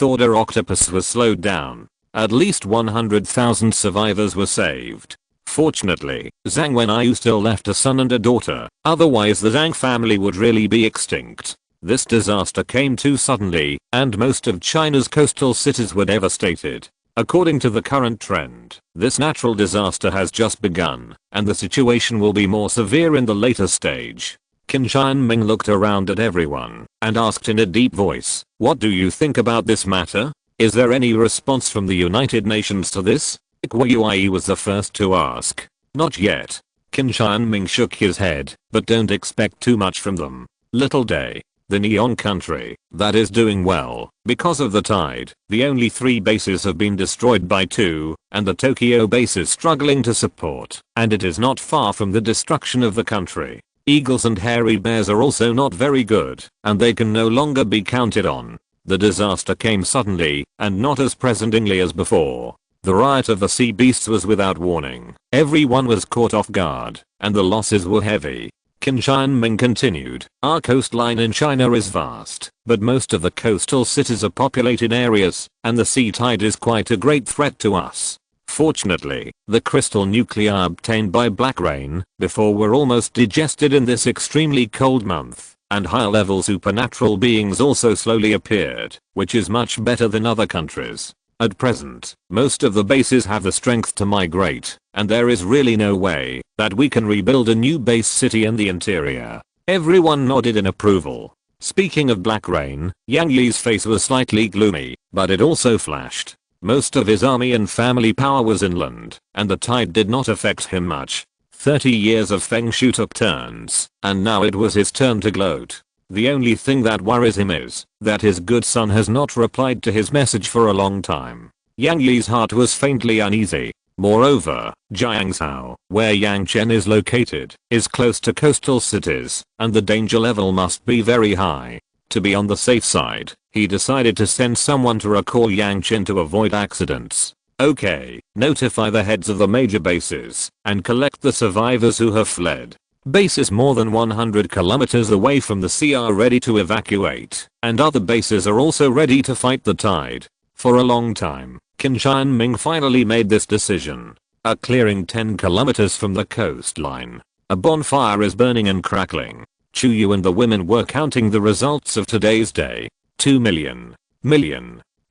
order octopus was slowed down. At least 100,000 survivors were saved. Fortunately, Zhang Wenyu still left a son and a daughter, otherwise the Zhang family would really be extinct. This disaster came too suddenly, and most of China's coastal cities were devastated. According to the current trend, this natural disaster has just begun, and the situation will be more severe in the later stage. Qin Shianming looked around at everyone and asked in a deep voice, "What do you think about this matter? Is there any response from the United Nations to this?" Yue was the first to ask. "Not yet." Qin Shianming shook his head, "But don't expect too much from them. Little Day, the Neon country, that is doing well. Because of the tide, the only 3 bases have been destroyed by 2, and the Tokyo base is struggling to support, and it is not far from the destruction of the country. Eagles and hairy bears are also not very good, and they can no longer be counted on. The disaster came suddenly, and not as presently as before. The riot of the sea beasts was without warning. Everyone was caught off guard, and the losses were heavy." Qin Shianming continued, "Our coastline in China is vast, but most of the coastal cities are populated areas, and the sea tide is quite a great threat to us. Fortunately, the crystal nuclei obtained by black rain before were almost digested in this extremely cold month, and high-level supernatural beings also slowly appeared, which is much better than other countries. At present, most of the bases have the strength to migrate, and there is really no way that we can rebuild a new base city in the interior." Everyone nodded in approval. Speaking of black rain, Yang Yi's face was slightly gloomy, but it also flashed. Most of his army and family power was inland, and the tide did not affect him much. 30 years of Feng Shui took turns, and now it was his turn to gloat. The only thing that worries him is that his good son has not replied to his message for a long time. Yang Yi's heart was faintly uneasy. Moreover, Jiangzhou, where Yangchen is located, is close to coastal cities, and the danger level must be very high. To be on the safe side, he decided to send someone to recall Yangchen to avoid accidents. Okay, notify the heads of the major bases, and collect the survivors who have fled. Bases more than 100 kilometers away from the sea are ready to evacuate, and other bases are also ready to fight the tide. For a long time, Qin Ming finally made this decision. A clearing 10 kilometers from the coastline. A bonfire is burning and crackling. Chu Yu and the women were counting the results of today's day. 2 million.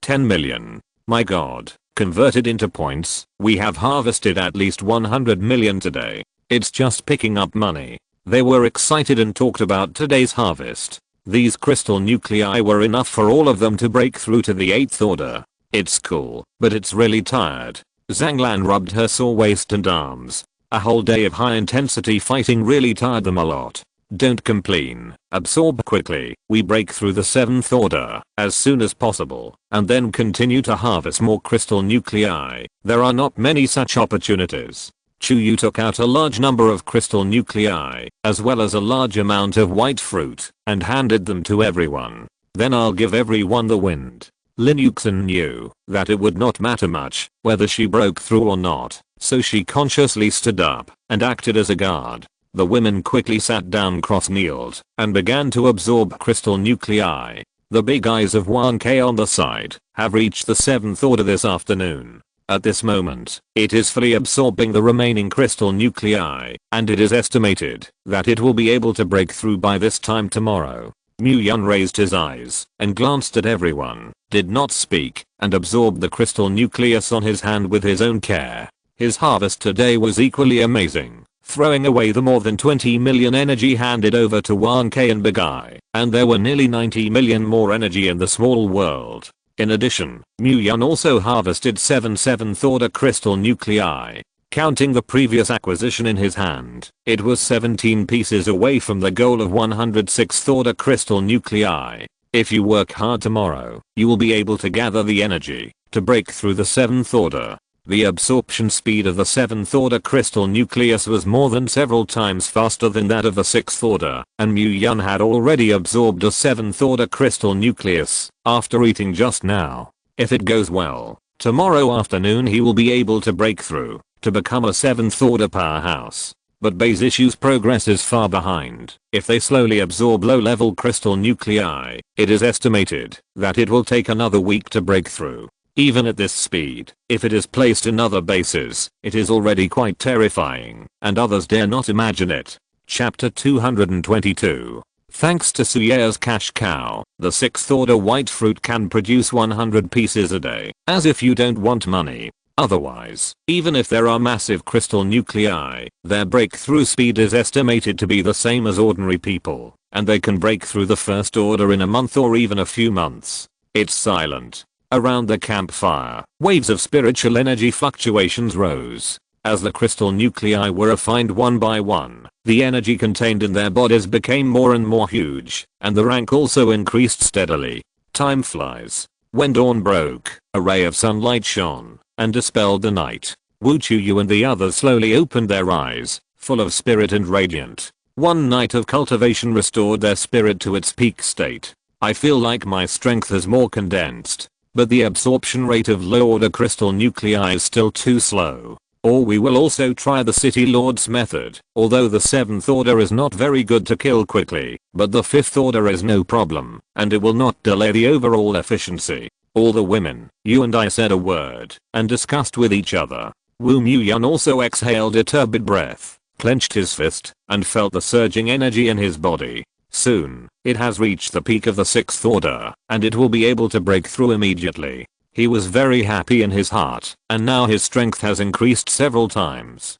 10 million. My god. Converted into points, we have harvested at least 100 million today. It's just picking up money. They were excited and talked about today's harvest. These crystal nuclei were enough for all of them to break through to the 8th order. It's cool, but it's really tired. Zhang Lan rubbed her sore waist and arms. A whole day of high intensity fighting really tired them a lot. Don't complain. Absorb quickly. We break through the 7th order as soon as possible, and then continue to harvest more crystal nuclei. There are not many such opportunities. Chu Yu took out a large number of crystal nuclei, as well as a large amount of white fruit, and handed them to everyone. Then I'll give everyone the wind. Lin Yuxin knew that it would not matter much whether she broke through or not, so she consciously stood up and acted as a guard. The women quickly sat down cross-kneeled and began to absorb crystal nuclei. The big eyes of 1K on the side have reached the 7th order this afternoon. At this moment, it is fully absorbing the remaining crystal nuclei, and it is estimated that it will be able to break through by this time tomorrow. Mu Yun raised his eyes and glanced at everyone, did not speak, and absorbed the crystal nucleus on his hand with his own care. His harvest today was equally amazing, throwing away the more than 20 million energy handed over to 1K and Big Eye, and there were nearly 90 million more energy in the small world. In addition, Mu Yun also harvested 7 7th order crystal nuclei. Counting the previous acquisition in his hand, it was 17 pieces away from the goal of 106th order crystal nuclei. If you work hard tomorrow, you will be able to gather the energy to break through the 7th order. The absorption speed of the 7th order crystal nucleus was more than several times faster than that of the 6th order, and Mu Yun had already absorbed a 7th order crystal nucleus after eating just now. If it goes well, tomorrow afternoon he will be able to break through to become a 7th order powerhouse. But base issues progress is far behind. If they slowly absorb low-level crystal nuclei, it is estimated that it will take another week to break through. Even at this speed, if it is placed in other bases, it is already quite terrifying, and others dare not imagine it. Chapter 222. Thanks to Suye's cash cow, the 6th order white fruit can produce 100 pieces a day, as if you don't want money. Otherwise, even if there are massive crystal nuclei, their breakthrough speed is estimated to be the same as ordinary people, and they can break through the 1st order in a month or even a few months. It's silent. Around the campfire, waves of spiritual energy fluctuations rose. As the crystal nuclei were refined one by one, the energy contained in their bodies became more and more huge, and the rank also increased steadily. Time flies. When dawn broke, a ray of sunlight shone and dispelled the night. Wu Chuyu and the others slowly opened their eyes, full of spirit and radiant. One night of cultivation restored their spirit to its peak state. I feel like my strength is more condensed, but the absorption rate of low-order crystal nuclei is still too slow. Or we will also try the City Lord's method, although the 7th order is not very good to kill quickly, but the 5th order is no problem, and it will not delay the overall efficiency. All the women, you and I said a word, and discussed with each other. Wu Muyun also exhaled a turbid breath, clenched his fist, and felt the surging energy in his body. Soon, it has reached the peak of the 6th order, and it will be able to break through immediately. He was very happy in his heart, and now his strength has increased several times.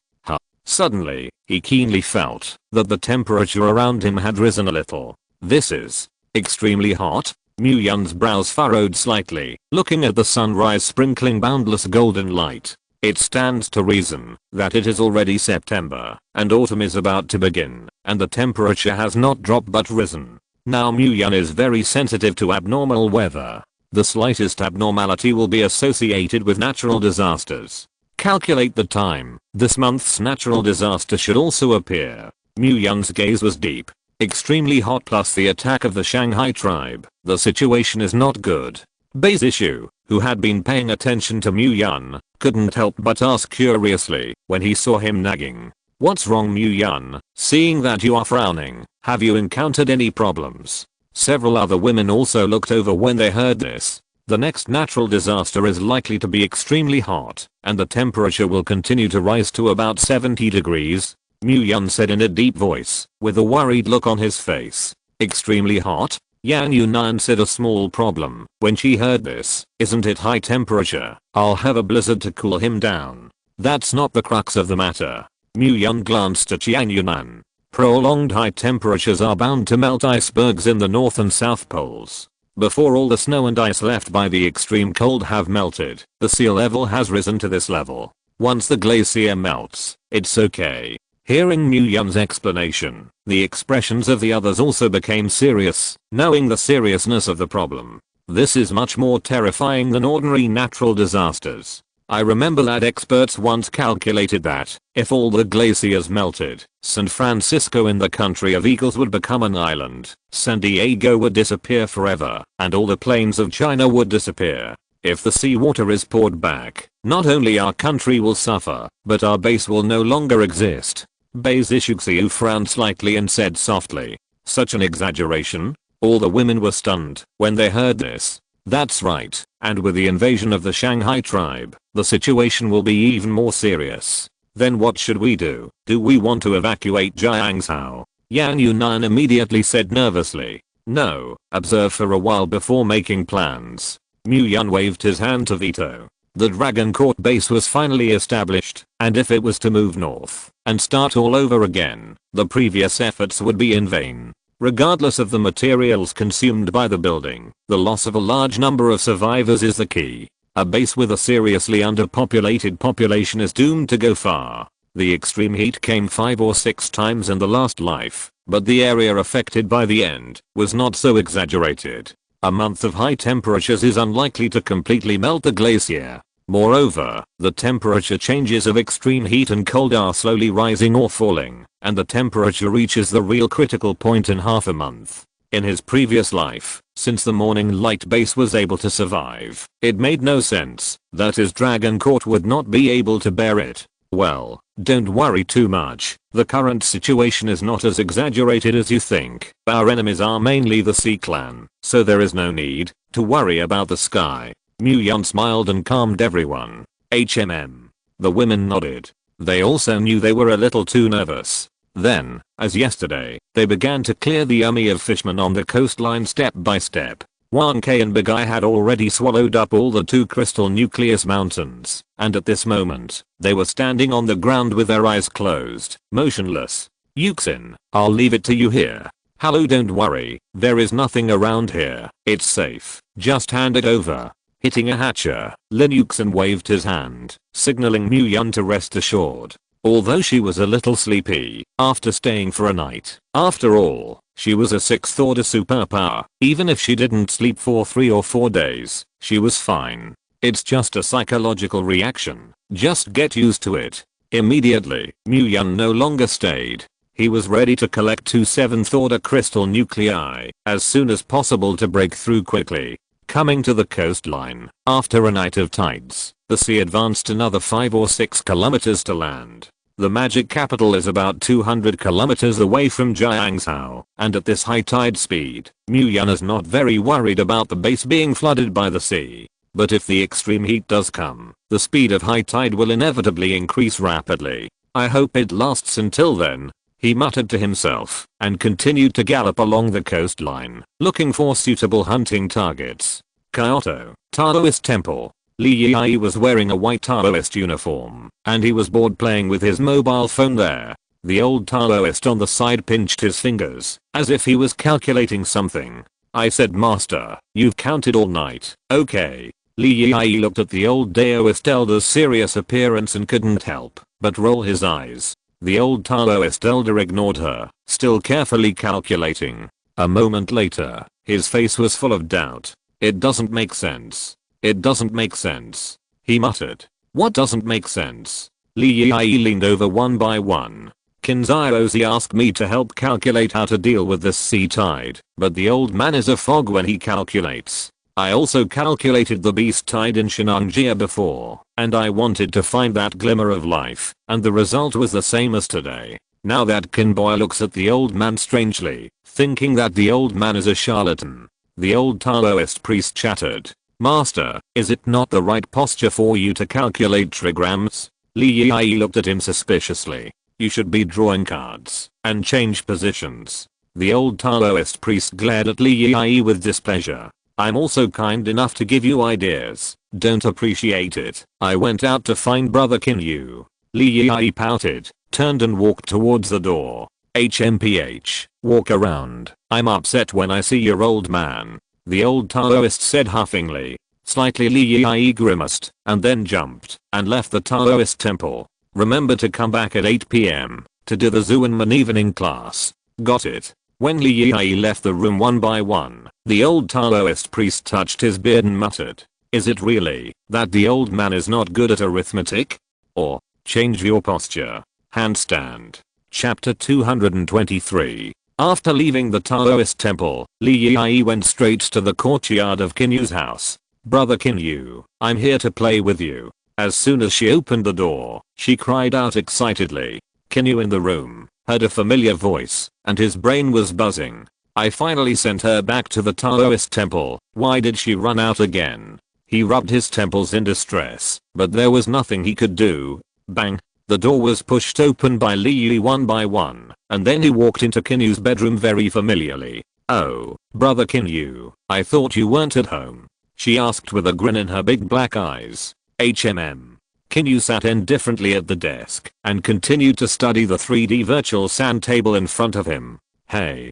Suddenly, he keenly felt that the temperature around him had risen a little. This is extremely hot. Mu Yun's brows furrowed slightly, looking at the sunrise sprinkling boundless golden light. It stands to reason that it is already September, and autumn is about to begin, and the temperature has not dropped but risen. Now Muyun is very sensitive to abnormal weather. The slightest abnormality will be associated with natural disasters. Calculate the time. This month's natural disaster should also appear. Muyun's gaze was deep. Extremely hot plus the attack of the Shanghai tribe. The situation is not good. Base issue, who had been paying attention to Muyun, couldn't help but ask curiously when he saw him nagging. What's wrong, Muyun? Seeing that you are frowning, have you encountered any problems? Several other women also looked over when they heard this. The next natural disaster is likely to be extremely hot, and the temperature will continue to rise to about 70 degrees. Muyun said in a deep voice, with a worried look on his face. Extremely hot? Yang Yunan said a small problem when she heard this. Isn't it high temperature? I'll have a blizzard to cool him down. That's not the crux of the matter. Muyun glanced at Yang Yunan. Prolonged high temperatures are bound to melt icebergs in the North and South Poles. Before all the snow and ice left by the extreme cold have melted, the sea level has risen to this level. Once the glacier melts, it's okay. Hearing Muyun's explanation, the expressions of the others also became serious, knowing the seriousness of the problem. This is much more terrifying than ordinary natural disasters. I remember that experts once calculated that, if all the glaciers melted, San Francisco in the country of eagles would become an island, San Diego would disappear forever, and all the plains of China would disappear. If the seawater is poured back, not only our country will suffer, but our base will no longer exist. Base Ishixiu frowned slightly and said softly, such an exaggeration? All the women were stunned when they heard this. That's right, and with the invasion of the Shanghai tribe, the situation will be even more serious. Then what should we do? Do we want to evacuate Jiangzhou? Yang Yunan immediately said nervously. No, observe for a while before making plans. Muyun waved his hand to veto. The Dragon Court base was finally established, and if it was to move north and start all over again, the previous efforts would be in vain. Regardless of the materials consumed by the building, the loss of a large number of survivors is the key. A base with a seriously underpopulated population is doomed to go far. The extreme heat came 5 or 6 times in the last life, but the area affected by the end was not so exaggerated. A month of high temperatures is unlikely to completely melt the glacier. Moreover, the temperature changes of extreme heat and cold are slowly rising or falling, and the temperature reaches the real critical point in half a month. In his previous life, since the morning light base was able to survive, it made no sense that his Dragon Court would not be able to bear it. Well, don't worry too much. The current situation is not as exaggerated as you think. Our enemies are mainly the Sea Clan, so there is no need to worry about the sky. Muyun smiled and calmed everyone. HMM. The women nodded. They also knew they were a little too nervous. Then, as yesterday, they began to clear the army of fishermen on the coastline step by step. Wan K and Big Eye had already swallowed up all the 2 crystal nucleus mountains, and at this moment, they were standing on the ground with their eyes closed, motionless. Yuxin, I'll leave it to you here. Hello, don't worry, there is nothing around here, it's safe, just hand it over. Hitting a hatcher, Lin Yuxin waved his hand, signaling Muyun to rest assured. Although she was a little sleepy after staying for a night, after all, she was a 6th order superpower. Even if she didn't sleep for 3 or 4 days, she was fine. It's just a psychological reaction, just get used to it. Immediately, Muyun no longer stayed. He was ready to collect 2 7th order crystal nuclei as soon as possible to break through quickly. Coming to the coastline, after a night of tides, the sea advanced another 5 or 6 kilometers to land. The magic capital is about 200 kilometers away from Jiangzhou, and at this high tide speed, Muyun is not very worried about the base being flooded by the sea. But if the extreme heat does come, the speed of high tide will inevitably increase rapidly. I hope it lasts until then, he muttered to himself, and continued to gallop along the coastline, looking for suitable hunting targets. Kyoto, Taoist Temple. Li Yai was wearing a white Taoist uniform, and he was bored playing with his mobile phone there. The old Taoist on the side pinched his fingers, as if he was calculating something. I said, Master, you've counted all night, okay. Li Yai looked at the old Taoist elder's serious appearance and couldn't help but roll his eyes. The old Taoist elder ignored her, still carefully calculating. A moment later, his face was full of doubt. It doesn't make sense. It doesn't make sense. He muttered. What doesn't make sense? Lee Yi leaned over one by one. Kinziozi asked me to help calculate how to deal with this sea tide, but the old man is a fog when he calculates. I also calculated the beast tide in Shenanjia before, and I wanted to find that glimmer of life, and the result was the same as today. Now that Kinboy looks at the old man strangely, thinking that the old man is a charlatan. The old Taoist priest chattered. Master, is it not the right posture for you to calculate trigrams? Lee Yi looked at him suspiciously. You should be drawing cards and change positions. The old Taoist priest glared at Lee Yi with displeasure. I'm also kind enough to give you ideas. Don't appreciate it. I went out to find brother Kinyu. Lee Yi pouted, turned and walked towards the door. HMPH, walk around. I'm upset when I see your old man. The old Taoist said huffingly. Slightly Lee Yi grimaced, and then jumped, and left the Taoist temple. Remember to come back at 8 PM, to do the Zuanman evening class. Got it. When Lee Yi left the room one by one, the old Taoist priest touched his beard and muttered. Is it really, that the old man is not good at arithmetic? Or, change your posture. Handstand. Chapter 223. After leaving the Taoist temple, Lee Yi went straight to the courtyard of Kinyu's house. Brother Kinyu, I'm here to play with you. As soon as she opened the door, she cried out excitedly. Kinyu in the room, heard a familiar voice, and his brain was buzzing. I finally sent her back to the Taoist temple. Why did she run out again? He rubbed his temples in distress, but there was nothing he could do. Bang! The door was pushed open by Lee Yi one by one, and then he walked into Kinyu's bedroom very familiarly. Oh, brother Kinyu, I thought you weren't at home. She asked with a grin in her big black eyes. Kinyu sat indifferently at the desk and continued to study the 3D virtual sand table in front of him. Hey.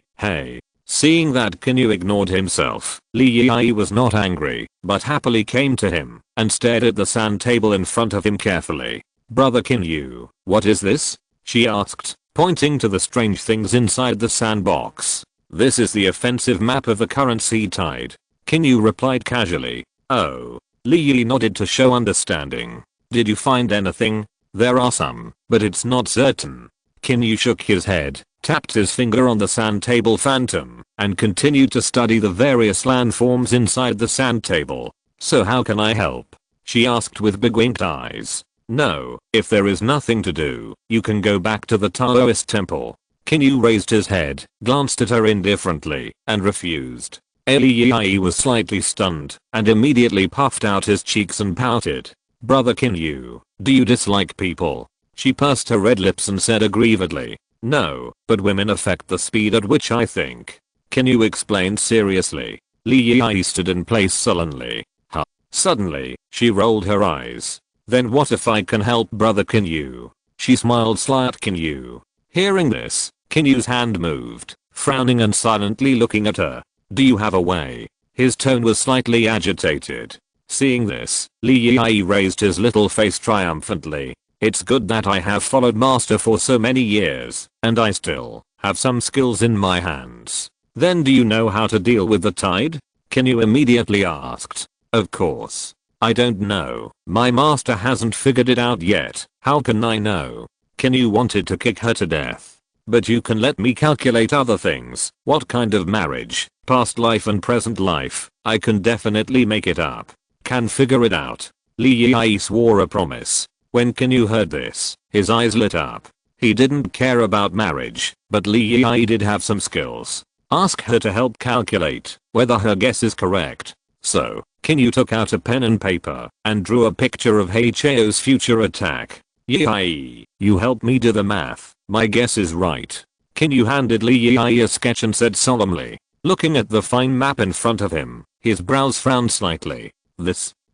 Seeing that Kinyu ignored himself, Lee Yi was not angry, but happily came to him and stared at the sand table in front of him carefully. Brother Kinyu, what is this? She asked, pointing to the strange things inside the sandbox. This is the offensive map of the current sea tide. Kinyu replied casually. Oh. Lee Yi nodded to show understanding. Did you find anything? There are some, but it's not certain. Kinyu shook his head, tapped his finger on the sand table phantom, and continued to study the various landforms inside the sand table. So how can I help? She asked with big winked eyes. No, if there is nothing to do, you can go back to the Taoist temple. Kinyu raised his head, glanced at her indifferently, and refused. Lee Yi was slightly stunned, and immediately puffed out his cheeks and pouted. Brother Kinyu, do you dislike people? She pursed her red lips and said aggrievedly. No, but women affect the speed at which I think. Kinyu explained seriously. Lee Yi stood in place sullenly. Huh. Suddenly, she rolled her eyes. Then what if I can help brother Kinyu? She smiled sly at Kinyu. Hearing this, Kinyu's hand moved, frowning and silently looking at her. Do you have a way? His tone was slightly agitated. Seeing this, Lee Yi raised his little face triumphantly. It's good that I have followed master for so many years, and I still have some skills in my hands. Then do you know how to deal with the tide? Kinyu immediately asked. Of course. I don't know. My master hasn't figured it out yet. How can I know? Kinyu wanted to kick her to death. But you can let me calculate other things. What kind of marriage? Past life and present life. I can definitely make it up. Can figure it out. Lee Yi swore a promise. When Kinyu heard this, his eyes lit up. He didn't care about marriage, but Lee Yi did have some skills. Ask her to help calculate whether her guess is correct. So, Kinyu took out a pen and paper and drew a picture of Heicheo's future attack. Yi, you help me do the math. My guess is right. Kinyu handed Lee Yi a sketch and said solemnly, looking at the fine map in front of him, his brows frowned slightly.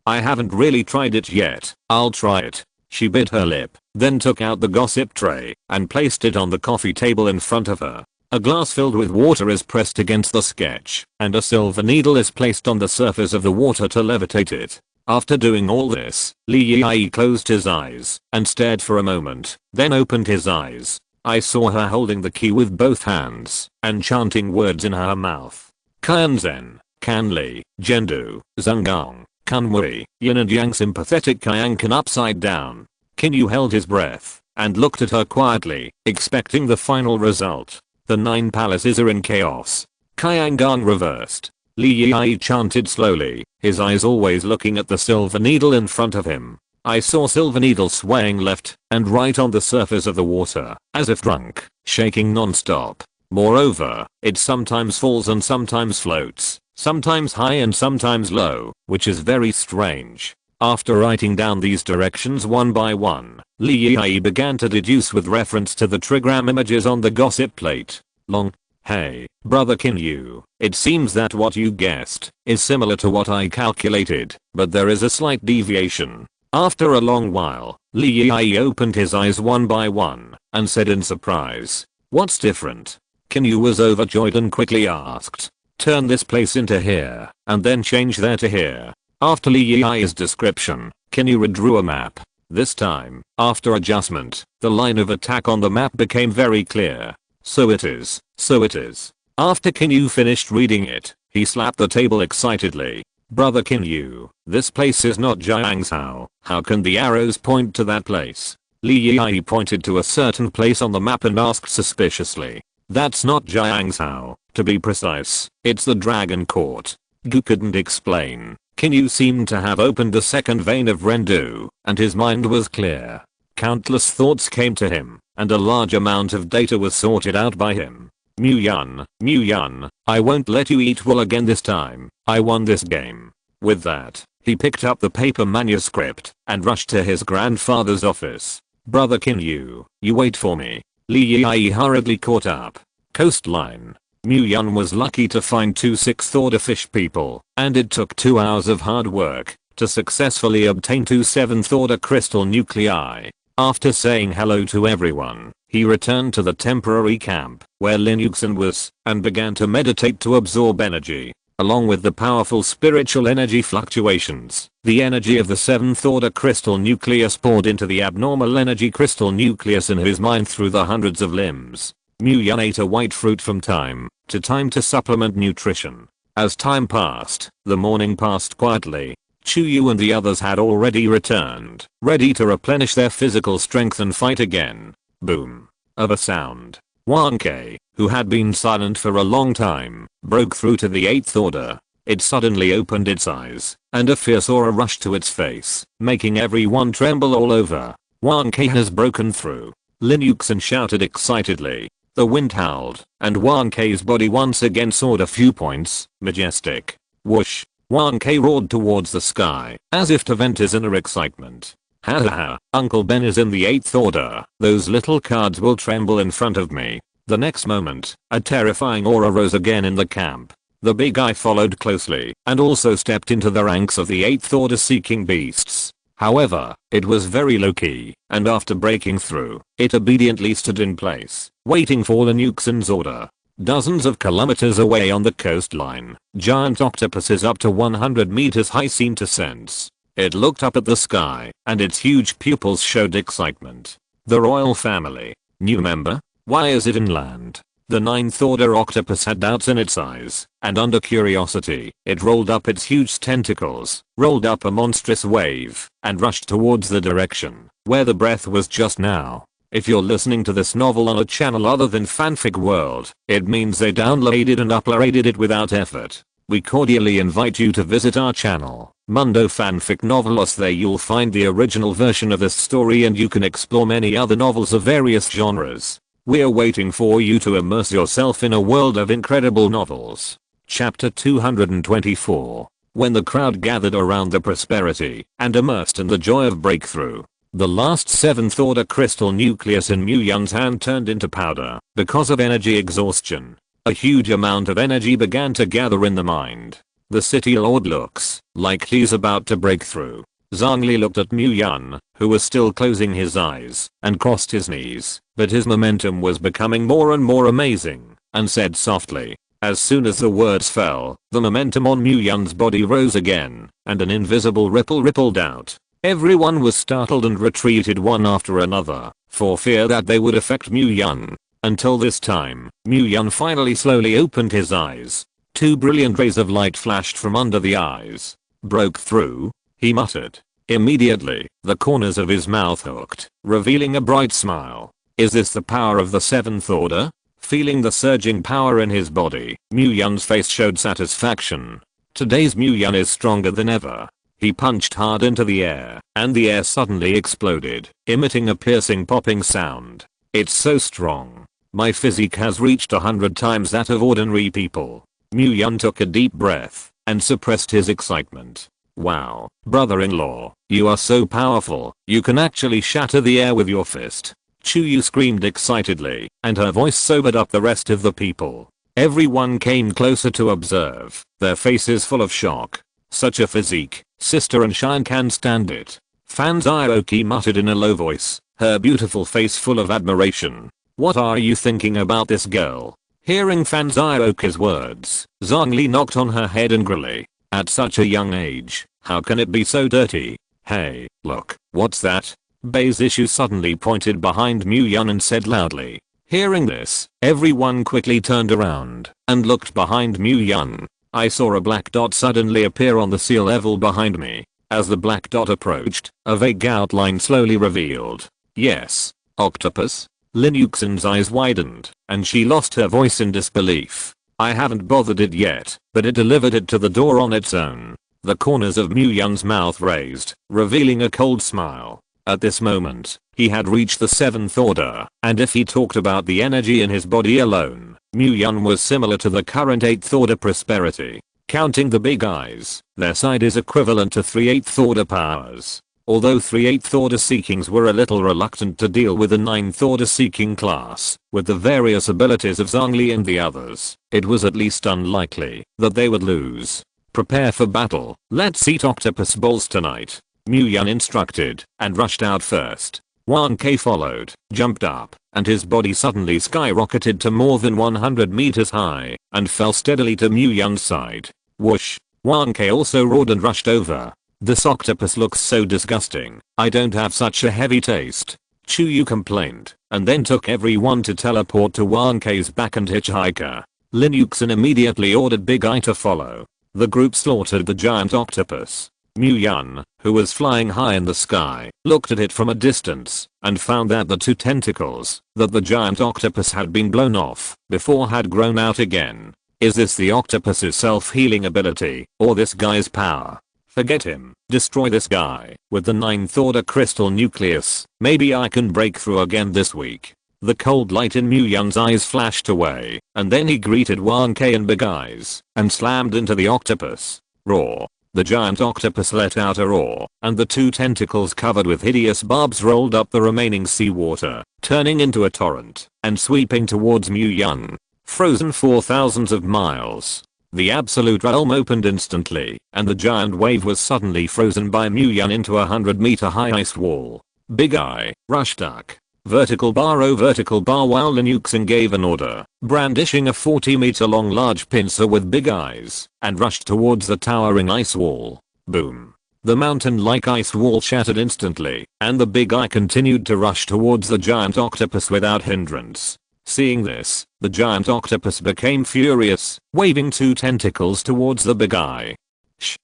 I haven't really tried it yet. I'll try it. She bit her lip, then took out the gossip tray and placed it on the coffee table in front of her. A glass filled with water is pressed against the sketch, and a silver needle is placed on the surface of the water to levitate it. After doing all this, Lee Yi closed his eyes and stared for a moment, then opened his eyes. I saw her holding the key with both hands and chanting words in her mouth. Kanzen, Kanli, Jendu, Zungong, Kanwei, Yin and Yang sympathetic Kyankan upside down. Kinyu held his breath and looked at her quietly, expecting the final result. The 9 palaces are in chaos. Kyangang reversed. Li Yai chanted slowly, his eyes always looking at the silver needle in front of him. I saw silver needle swaying left and right on the surface of the water, as if drunk, shaking non-stop. Moreover, it sometimes falls and sometimes floats, sometimes high and sometimes low, which is very strange. After writing down these directions one by one, Li Yai began to deduce with reference to the trigram images on the gossip plate. Long. Hey, brother Kinyu, it seems that what you guessed is similar to what I calculated, but there is a slight deviation. After a long while, Li Yai opened his eyes one by one and said in surprise, "What's different?" Kinyu was overjoyed and quickly asked, "Turn this place into here, and then change there to here." After Li Yai's description, Kinyu redrew a map. This time, after adjustment, the line of attack on the map became very clear. So it is, so it is. After Kinyu finished reading it, he slapped the table excitedly. "Brother Kinyu, this place is not Jiangzhou. How can the arrows point to that place?" Li Yai pointed to a certain place on the map and asked suspiciously. "That's not Jiangzhou. To be precise, it's the Dragon Court." Gu couldn't explain. Kinyu seemed to have opened a second vein of Rendu, and his mind was clear. Countless thoughts came to him, and a large amount of data was sorted out by him. Mu Yun, I won't let you eat wool again this time. I won this game." With that, he picked up the paper manuscript and rushed to his grandfather's office. "Brother Kinyu, you wait for me." Li Yai hurriedly caught up. Coastline. Mu Yun was lucky to find 2 6th order fish people, and it took 2 hours of hard work to successfully obtain 2 7th order crystal nuclei. After saying hello to everyone, he returned to the temporary camp where Lin Yuxin was and began to meditate to absorb energy. Along with the powerful spiritual energy fluctuations, the energy of the 7th order crystal nucleus poured into the abnormal energy crystal nucleus in his mind through the hundreds of limbs. Mu Yun ate a white fruit from time to supplement nutrition. As time passed, the morning passed quietly. Chu Yu and the others had already returned, ready to replenish their physical strength and fight again. Boom. Of a sound. Wang Kei, who had been silent for a long time, broke through to the 8th order. It suddenly opened its eyes, and a fierce aura rushed to its face, making everyone tremble all over. Wang Kei has broken through. Lin Yuxin shouted excitedly. The wind howled, and Wang Kei's body once again soared a few points, majestic. Whoosh. Wang Kei roared towards the sky, as if to vent his inner excitement. Ha ha ha, Uncle Ben is in the 8th order. Those little cards will tremble in front of me. The next moment, a terrifying aura rose again in the camp. The big eye followed closely, and also stepped into the ranks of the 8th order seeking beasts. However, it was very low-key, and after breaking through, it obediently stood in place, waiting for Lin Yuxin's order. Dozens of kilometers away on the coastline, giant octopuses up to 100 meters high seemed to sense. It looked up at the sky, and its huge pupils showed excitement. The royal family. New member? Why is it inland? The 9th order octopus had doubts in its eyes, and under curiosity, it rolled up its huge tentacles, rolled up a monstrous wave, and rushed towards the direction where the breath was just now. If you're listening to this novel on a channel other than Fanfic World, it means they downloaded and uploaded it without effort. We cordially invite you to visit our channel, Mundo Fanfic Novelos. There you'll find the original version of this story and you can explore many other novels of various genres. We're waiting for you to immerse yourself in a world of incredible novels. Chapter 224. When the crowd gathered around the prosperity and immersed in the joy of breakthrough, the last 7th order crystal nucleus in Mu Yun's hand turned into powder because of energy exhaustion. A huge amount of energy began to gather in the mind. The city lord looks like he's about to break through. Zhongli looked at Mu Yun, who was still closing his eyes, and crossed his knees, but his momentum was becoming more and more amazing, and said softly. As soon as the words fell, the momentum on Mu Yun's body rose again, and an invisible ripple rippled out. Everyone was startled and retreated one after another, for fear that they would affect Mu Yun. Until this time, Mu Yun finally slowly opened his eyes. Two brilliant rays of light flashed from under the eyes. Broke through, he muttered. Immediately, the corners of his mouth hooked, revealing a bright smile. Is this the power of the Seventh Order? Feeling the surging power in his body, Mu Yun's face showed satisfaction. Today's Mu Yun is stronger than ever. He punched hard into the air, and the air suddenly exploded, emitting a piercing popping sound. It's so strong. My physique has reached 100 times that of ordinary people. Mu Yun took a deep breath, and suppressed his excitement. Wow, brother-in-law, you are so powerful, you can actually shatter the air with your fist. Chuyu screamed excitedly, and her voice sobered up the rest of the people. Everyone came closer to observe, their faces full of shock. Such a physique, Sister and Shine can stand it. Fan Zioki muttered in a low voice, her beautiful face full of admiration. What are you thinking about this girl? Hearing Fan Zioki's words, Zhongli knocked on her head angrily. At such a young age, how can it be so dirty? Hey, look, what's that? Bei Zishu suddenly pointed behind Mu Yun and said loudly. Hearing this, everyone quickly turned around and looked behind Mu Yun. I saw a black dot suddenly appear on the sea level behind me. As the black dot approached, a vague outline slowly revealed. Yes, octopus? Lin Yuxin's eyes widened, and she lost her voice in disbelief. I haven't bothered it yet, but it delivered it to the door on its own. The corners of Mu Yun's mouth raised, revealing a cold smile. At this moment, he had reached the Seventh Order, and if he talked about the energy in his body alone, Mu Yun was similar to the current 8th Order prosperity. Counting the big eyes, their side is equivalent to 3 8th Order powers. Although 3 8th Order Seekings were a little reluctant to deal with the 9th Order Seeking class, with the various abilities of Zhongli and the others, it was at least unlikely that they would lose. Prepare for battle, let's eat octopus balls tonight. Mu Yun instructed, and rushed out first. Wan Ke followed, jumped up, and his body suddenly skyrocketed to more than 100 meters high, and fell steadily to Mu Yun's side. Whoosh! Wan Ke also roared and rushed over. This octopus looks so disgusting, I don't have such a heavy taste. Chuyu complained, and then took everyone to teleport to Wan Ke's back and hitchhiker. Lin Yuxin immediately ordered Big Eye to follow. The group slaughtered the giant octopus. Mu Yun, who was flying high in the sky, looked at it from a distance, and found that the two tentacles that the giant octopus had been blown off before had grown out again. Is this the octopus's self-healing ability, or this guy's power? Forget him, destroy this guy with the 9th Order crystal nucleus, maybe I can break through again this week. The cold light in Mu Yun's eyes flashed away, and then he greeted Wan Ke and Big Eyes, and slammed into the octopus. Roar. The giant octopus let out a roar, and the two tentacles covered with hideous barbs rolled up the remaining seawater, turning into a torrent, and sweeping towards Mu Yun. Frozen for thousands of miles. The absolute realm opened instantly, and the giant wave was suddenly frozen by Mu Yun into a 100-meter high ice wall. Big Eye, rush duck. Vertical bar while Lin Yuxin gave an order, brandishing a 40-meter long large pincer with big eyes, and rushed towards the towering ice wall. Boom. The mountain-like ice wall shattered instantly, and the Big Eye continued to rush towards the giant octopus without hindrance. Seeing this, the giant octopus became furious, waving two tentacles towards the Big Eye.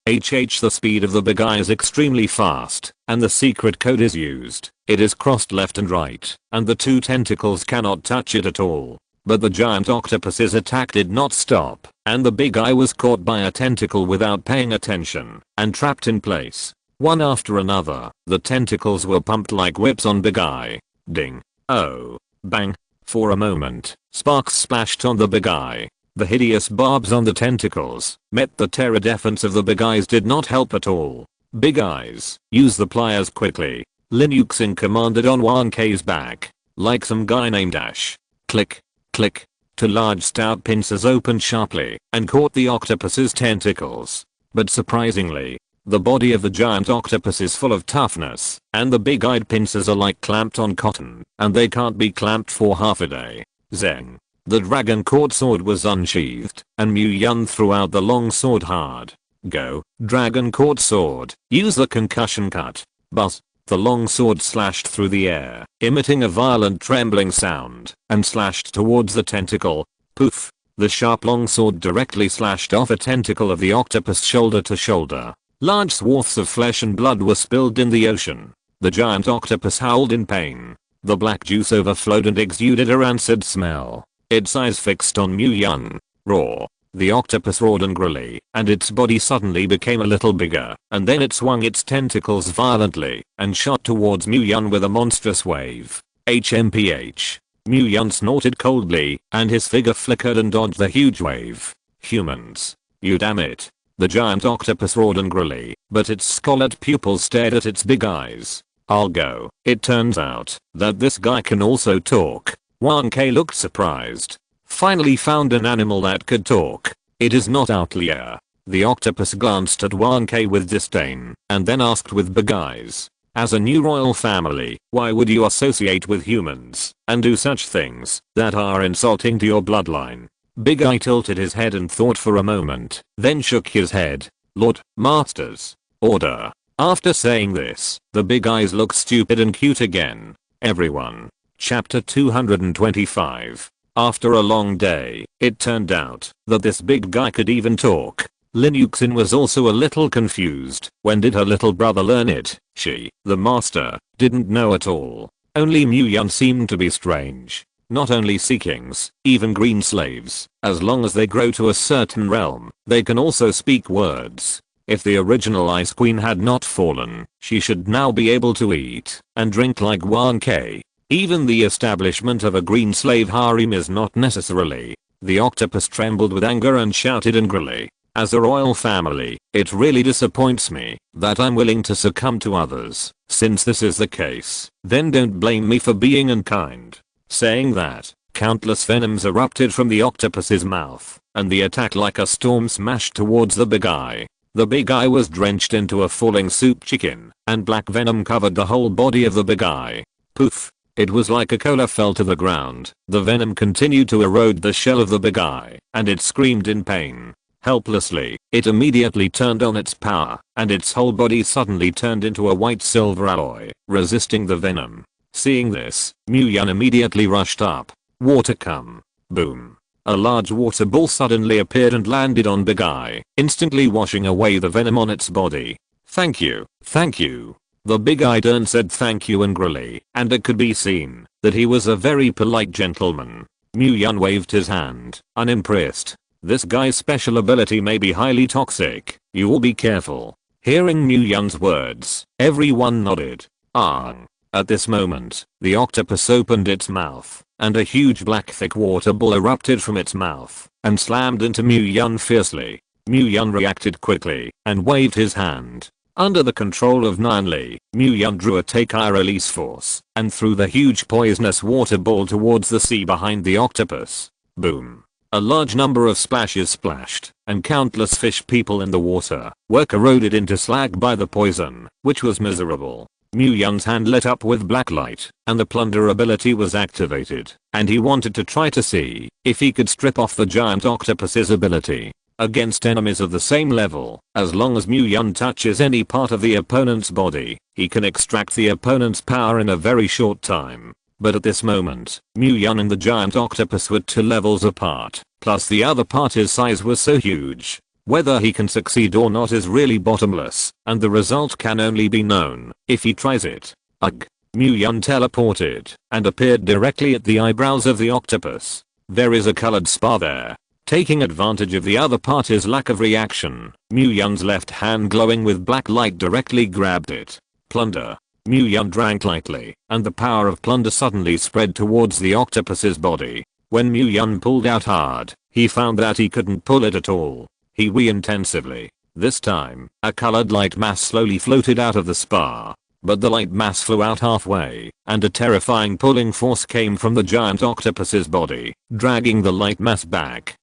The speed of the Big Eye is extremely fast, and the secret code is used. It is crossed left and right, and the two tentacles cannot touch it at all. But the giant octopus's attack did not stop, and the Big Eye was caught by a tentacle without paying attention, and trapped in place. One after another, the tentacles were pumped like whips on Big Eye. Ding. Oh. Bang. For a moment, sparks splashed on the Big Eye. The hideous barbs on the tentacles met the terror defense of the Big Eyes did not help at all. Big Eyes, use the pliers quickly. Lin Yuxin commanded on Wan Ke's back, like some guy named Ash. Click, click. Two large stout pincers opened sharply and caught the octopus's tentacles. But surprisingly, the body of the giant octopus is full of toughness, and the big-eyed pincers are like clamped on cotton, and they can't be clamped for half a day. Zeng. The dragon court sword was unsheathed, and Mu Yun threw out the long sword hard. Go, dragon court sword, use the concussion cut. Buzz. The long sword slashed through the air, emitting a violent trembling sound, and slashed towards the tentacle. Poof! The sharp long sword directly slashed off a tentacle of the octopus shoulder to shoulder. Large swaths of flesh and blood were spilled in the ocean. The giant octopus howled in pain. The black juice overflowed and exuded a rancid smell. Its eyes fixed on Mu Yun. Roar. The octopus roared angrily, and its body suddenly became a little bigger, and then it swung its tentacles violently, and shot towards Mu Yun with a monstrous wave. HMPH. Mu Yun snorted coldly, and his figure flickered and dodged the huge wave. Humans. You damn it. The giant octopus roared angrily, but its scarlet pupils stared at its big eyes. I'll go. It turns out that this guy can also talk. Wang Ke looked surprised. Finally found an animal that could talk. It is not Outlier. The octopus glanced at Wang Ke with disdain, and then asked with big eyes. As a new royal family, why would you associate with humans, and do such things that are insulting to your bloodline? Big Eye tilted his head and thought for a moment, then shook his head. Lord, Masters. Order. After saying this, the big eyes looked stupid and cute again. Everyone. Chapter 225. After a long day, it turned out that this big guy could even talk. Lin Yuxin was also a little confused. When did her little brother learn it? She, the master, didn't know at all. Only Mu Yun seemed to be strange. Not only Sea Kings, even green slaves, as long as they grow to a certain realm, they can also speak words. If the original Ice Queen had not fallen, she should now be able to eat and drink like Wang Ke. Even the establishment of a green slave harem is not necessarily. The octopus trembled with anger and shouted angrily. As a royal family, it really disappoints me that I'm willing to succumb to others. Since this is the case, then don't blame me for being unkind. Saying that, countless venoms erupted from the octopus's mouth, and the attack like a storm smashed towards the big eye. The big eye was drenched into a falling soup chicken, and black venom covered the whole body of the big eye. Poof. It was like a cola fell to the ground. The venom continued to erode the shell of the big eye, and it screamed in pain. Helplessly, it immediately turned on its power, and its whole body suddenly turned into a white silver alloy, resisting the venom. Seeing this, Mu Yun immediately rushed up. Water come. Boom. A large water ball suddenly appeared and landed on Big Eye, instantly washing away the venom on its body. Thank you. Thank you. The Big Eye turned said thank you angrily, and it could be seen that he was a very polite gentleman. Mu Yun waved his hand, unimpressed. This guy's special ability may be highly toxic. You will be careful. Hearing Mu Yun's words, everyone nodded. At this moment, the octopus opened its mouth, and a huge black thick water ball erupted from its mouth, and slammed into Mu Yun fiercely. Mu Yun reacted quickly, and waved his hand. Under the control of Nanli, Mu Yun drew a take-eye release force, and threw the huge poisonous water ball towards the sea behind the octopus. Boom. A large number of splashes splashed, and countless fish people in the water were corroded into slag by the poison, which was miserable. Mu Yun's hand lit up with black light, and the plunder ability was activated, and he wanted to try to see if he could strip off the giant octopus's ability. Against enemies of the same level, as long as Mu Yun touches any part of the opponent's body, he can extract the opponent's power in a very short time. But at this moment, Mu Yun and the giant octopus were 2 levels apart, plus the other party's size was so huge. Whether he can succeed or not is really bottomless, and the result can only be known if he tries it. Ugh. Mu Yun teleported, and appeared directly at the eyebrows of the octopus. There is a colored spar there. Taking advantage of the other party's lack of reaction, Mu Yun's left hand glowing with black light directly grabbed it. Plunder. Mu Yun drank lightly, and the power of plunder suddenly spread towards the octopus's body. When Mu Yun pulled out hard, he found that he couldn't pull it at all. He wee intensively. This time, a colored light mass slowly floated out of the spar. But the light mass flew out halfway, and a terrifying pulling force came from the giant octopus's body, dragging the light mass back.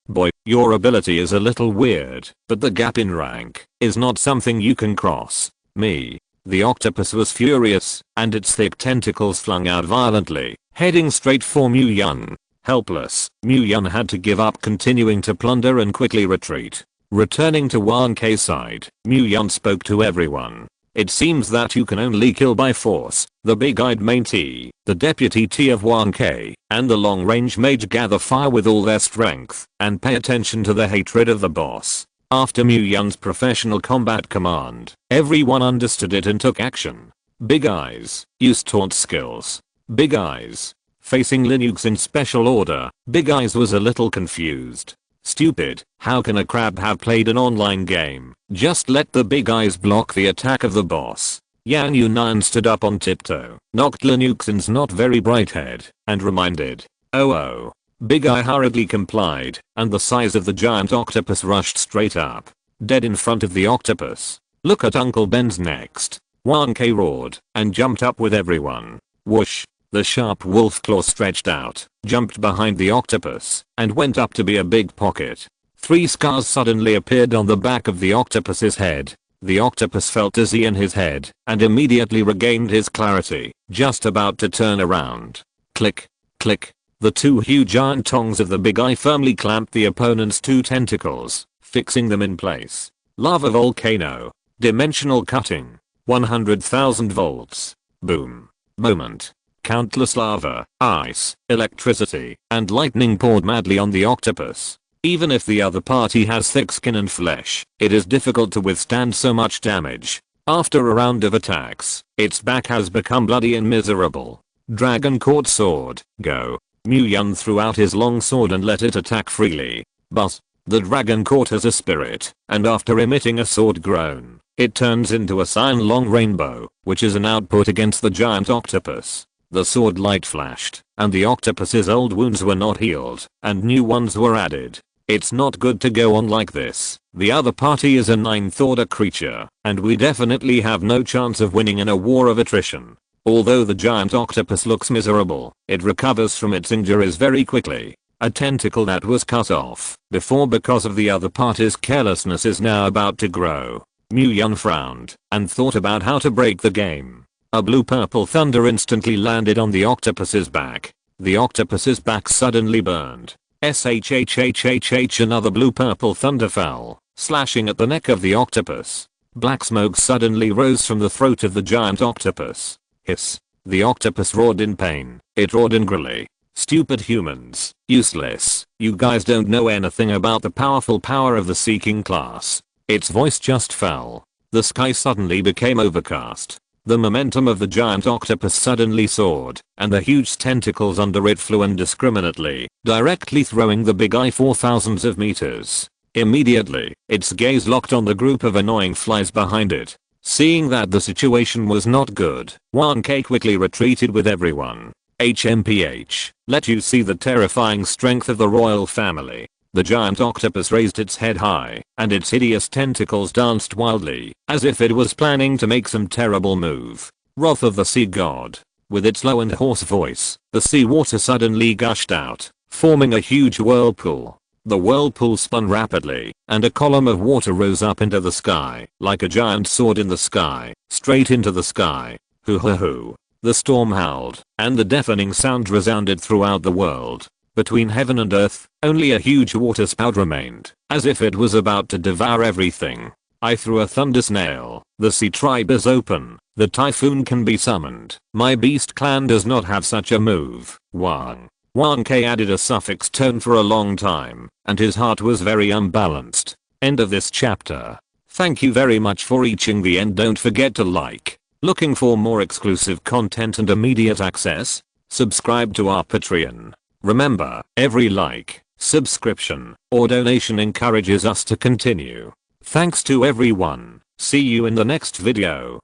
Boy, your ability is a little weird, but the gap in rank is not something you can cross. Me. The octopus was furious, and its thick tentacles flung out violently, heading straight for Mu Yun. Helpless, Mu Yun had to give up continuing to plunder and quickly retreat. Returning to Wang Ke's side, Mu Yun spoke to everyone. It seems that you can only kill by force. The big-eyed main T, the deputy T of 1K, and the long-range mage gather fire with all their strength and pay attention to the hatred of the boss. After Mu Yun's professional combat command, everyone understood it and took action. Big Eyes used taunt skills. Big Eyes facing Linux in special order. Big Eyes was a little confused. Stupid, how can a crab have played an online game? Just let the Big Eyes block the attack of the boss. Yang Yunan stood up on tiptoe, knocked Linuxin's not very bright head, and reminded, oh. Big Eye hurriedly complied, and the size of the giant octopus rushed straight up. Dead in front of the octopus. Look at Uncle Ben's next. 1K roared, and jumped up with everyone. Whoosh. The sharp wolf claw stretched out, jumped behind the octopus, and went up to be a big pocket. 3 scars suddenly appeared on the back of the octopus's head. The octopus felt dizzy in his head, and immediately regained his clarity, just about to turn around. Click, click. The 2 huge giant tongs of the Big Eye firmly clamped the opponent's 2 tentacles, fixing them in place. Lava volcano. Dimensional cutting. 100,000 volts. Boom. Moment. Countless lava, ice, electricity, and lightning poured madly on the octopus. Even if the other party has thick skin and flesh, it is difficult to withstand so much damage. After a round of attacks, its back has become bloody and miserable. Dragon Court Sword, go. Mu Yun threw out his long sword and let it attack freely. But the Dragon Court has a spirit, and after emitting a sword groan, it turns into a cyan long rainbow, which is an output against the giant octopus. The sword light flashed, and the octopus's old wounds were not healed, and new ones were added. It's not good to go on like this. The other party is a 9th order creature, and we definitely have no chance of winning in a war of attrition. Although the giant octopus looks miserable, it recovers from its injuries very quickly. A tentacle that was cut off before because of the other party's carelessness is now about to grow. Mu Yun frowned, and thought about how to break the game. A blue-purple thunder instantly landed on the octopus's back. The octopus's back suddenly burned. SHHHHH another blue-purple thunder fell, slashing at the neck of the octopus. Black smoke suddenly rose from the throat of the giant octopus. Hiss. The octopus roared in pain. It roared angrily. Stupid humans. Useless. You guys don't know anything about the powerful power of the seeking class. Its voice just fell. The sky suddenly became overcast. The momentum of the giant octopus suddenly soared, and the huge tentacles under it flew indiscriminately, directly throwing the Big Eye for thousands of meters. Immediately, its gaze locked on the group of annoying flies behind it. Seeing that the situation was not good, 1K quickly retreated with everyone. HMPH, let you see the terrifying strength of the royal family. The giant octopus raised its head high, and its hideous tentacles danced wildly, as if it was planning to make some terrible move. Wrath of the Sea God. With its low and hoarse voice, the sea water suddenly gushed out, forming a huge whirlpool. The whirlpool spun rapidly, and a column of water rose up into the sky, like a giant sword in the sky, straight into the sky. Hoo hoo hoo. The storm howled, and the deafening sound resounded throughout the world. Between heaven and earth, only a huge water spout remained, as if it was about to devour everything. I threw a thunder snail. The sea tribe is open. The typhoon can be summoned. My beast clan does not have such a move. 1K added a suffix tone for a long time, and his heart was very unbalanced. End of this chapter. Thank you very much for reaching the end. Don't forget to like. Looking for more exclusive content and immediate access? Subscribe to our Patreon. Remember, every like, subscription, or donation encourages us to continue. Thanks to everyone. See you in the next video.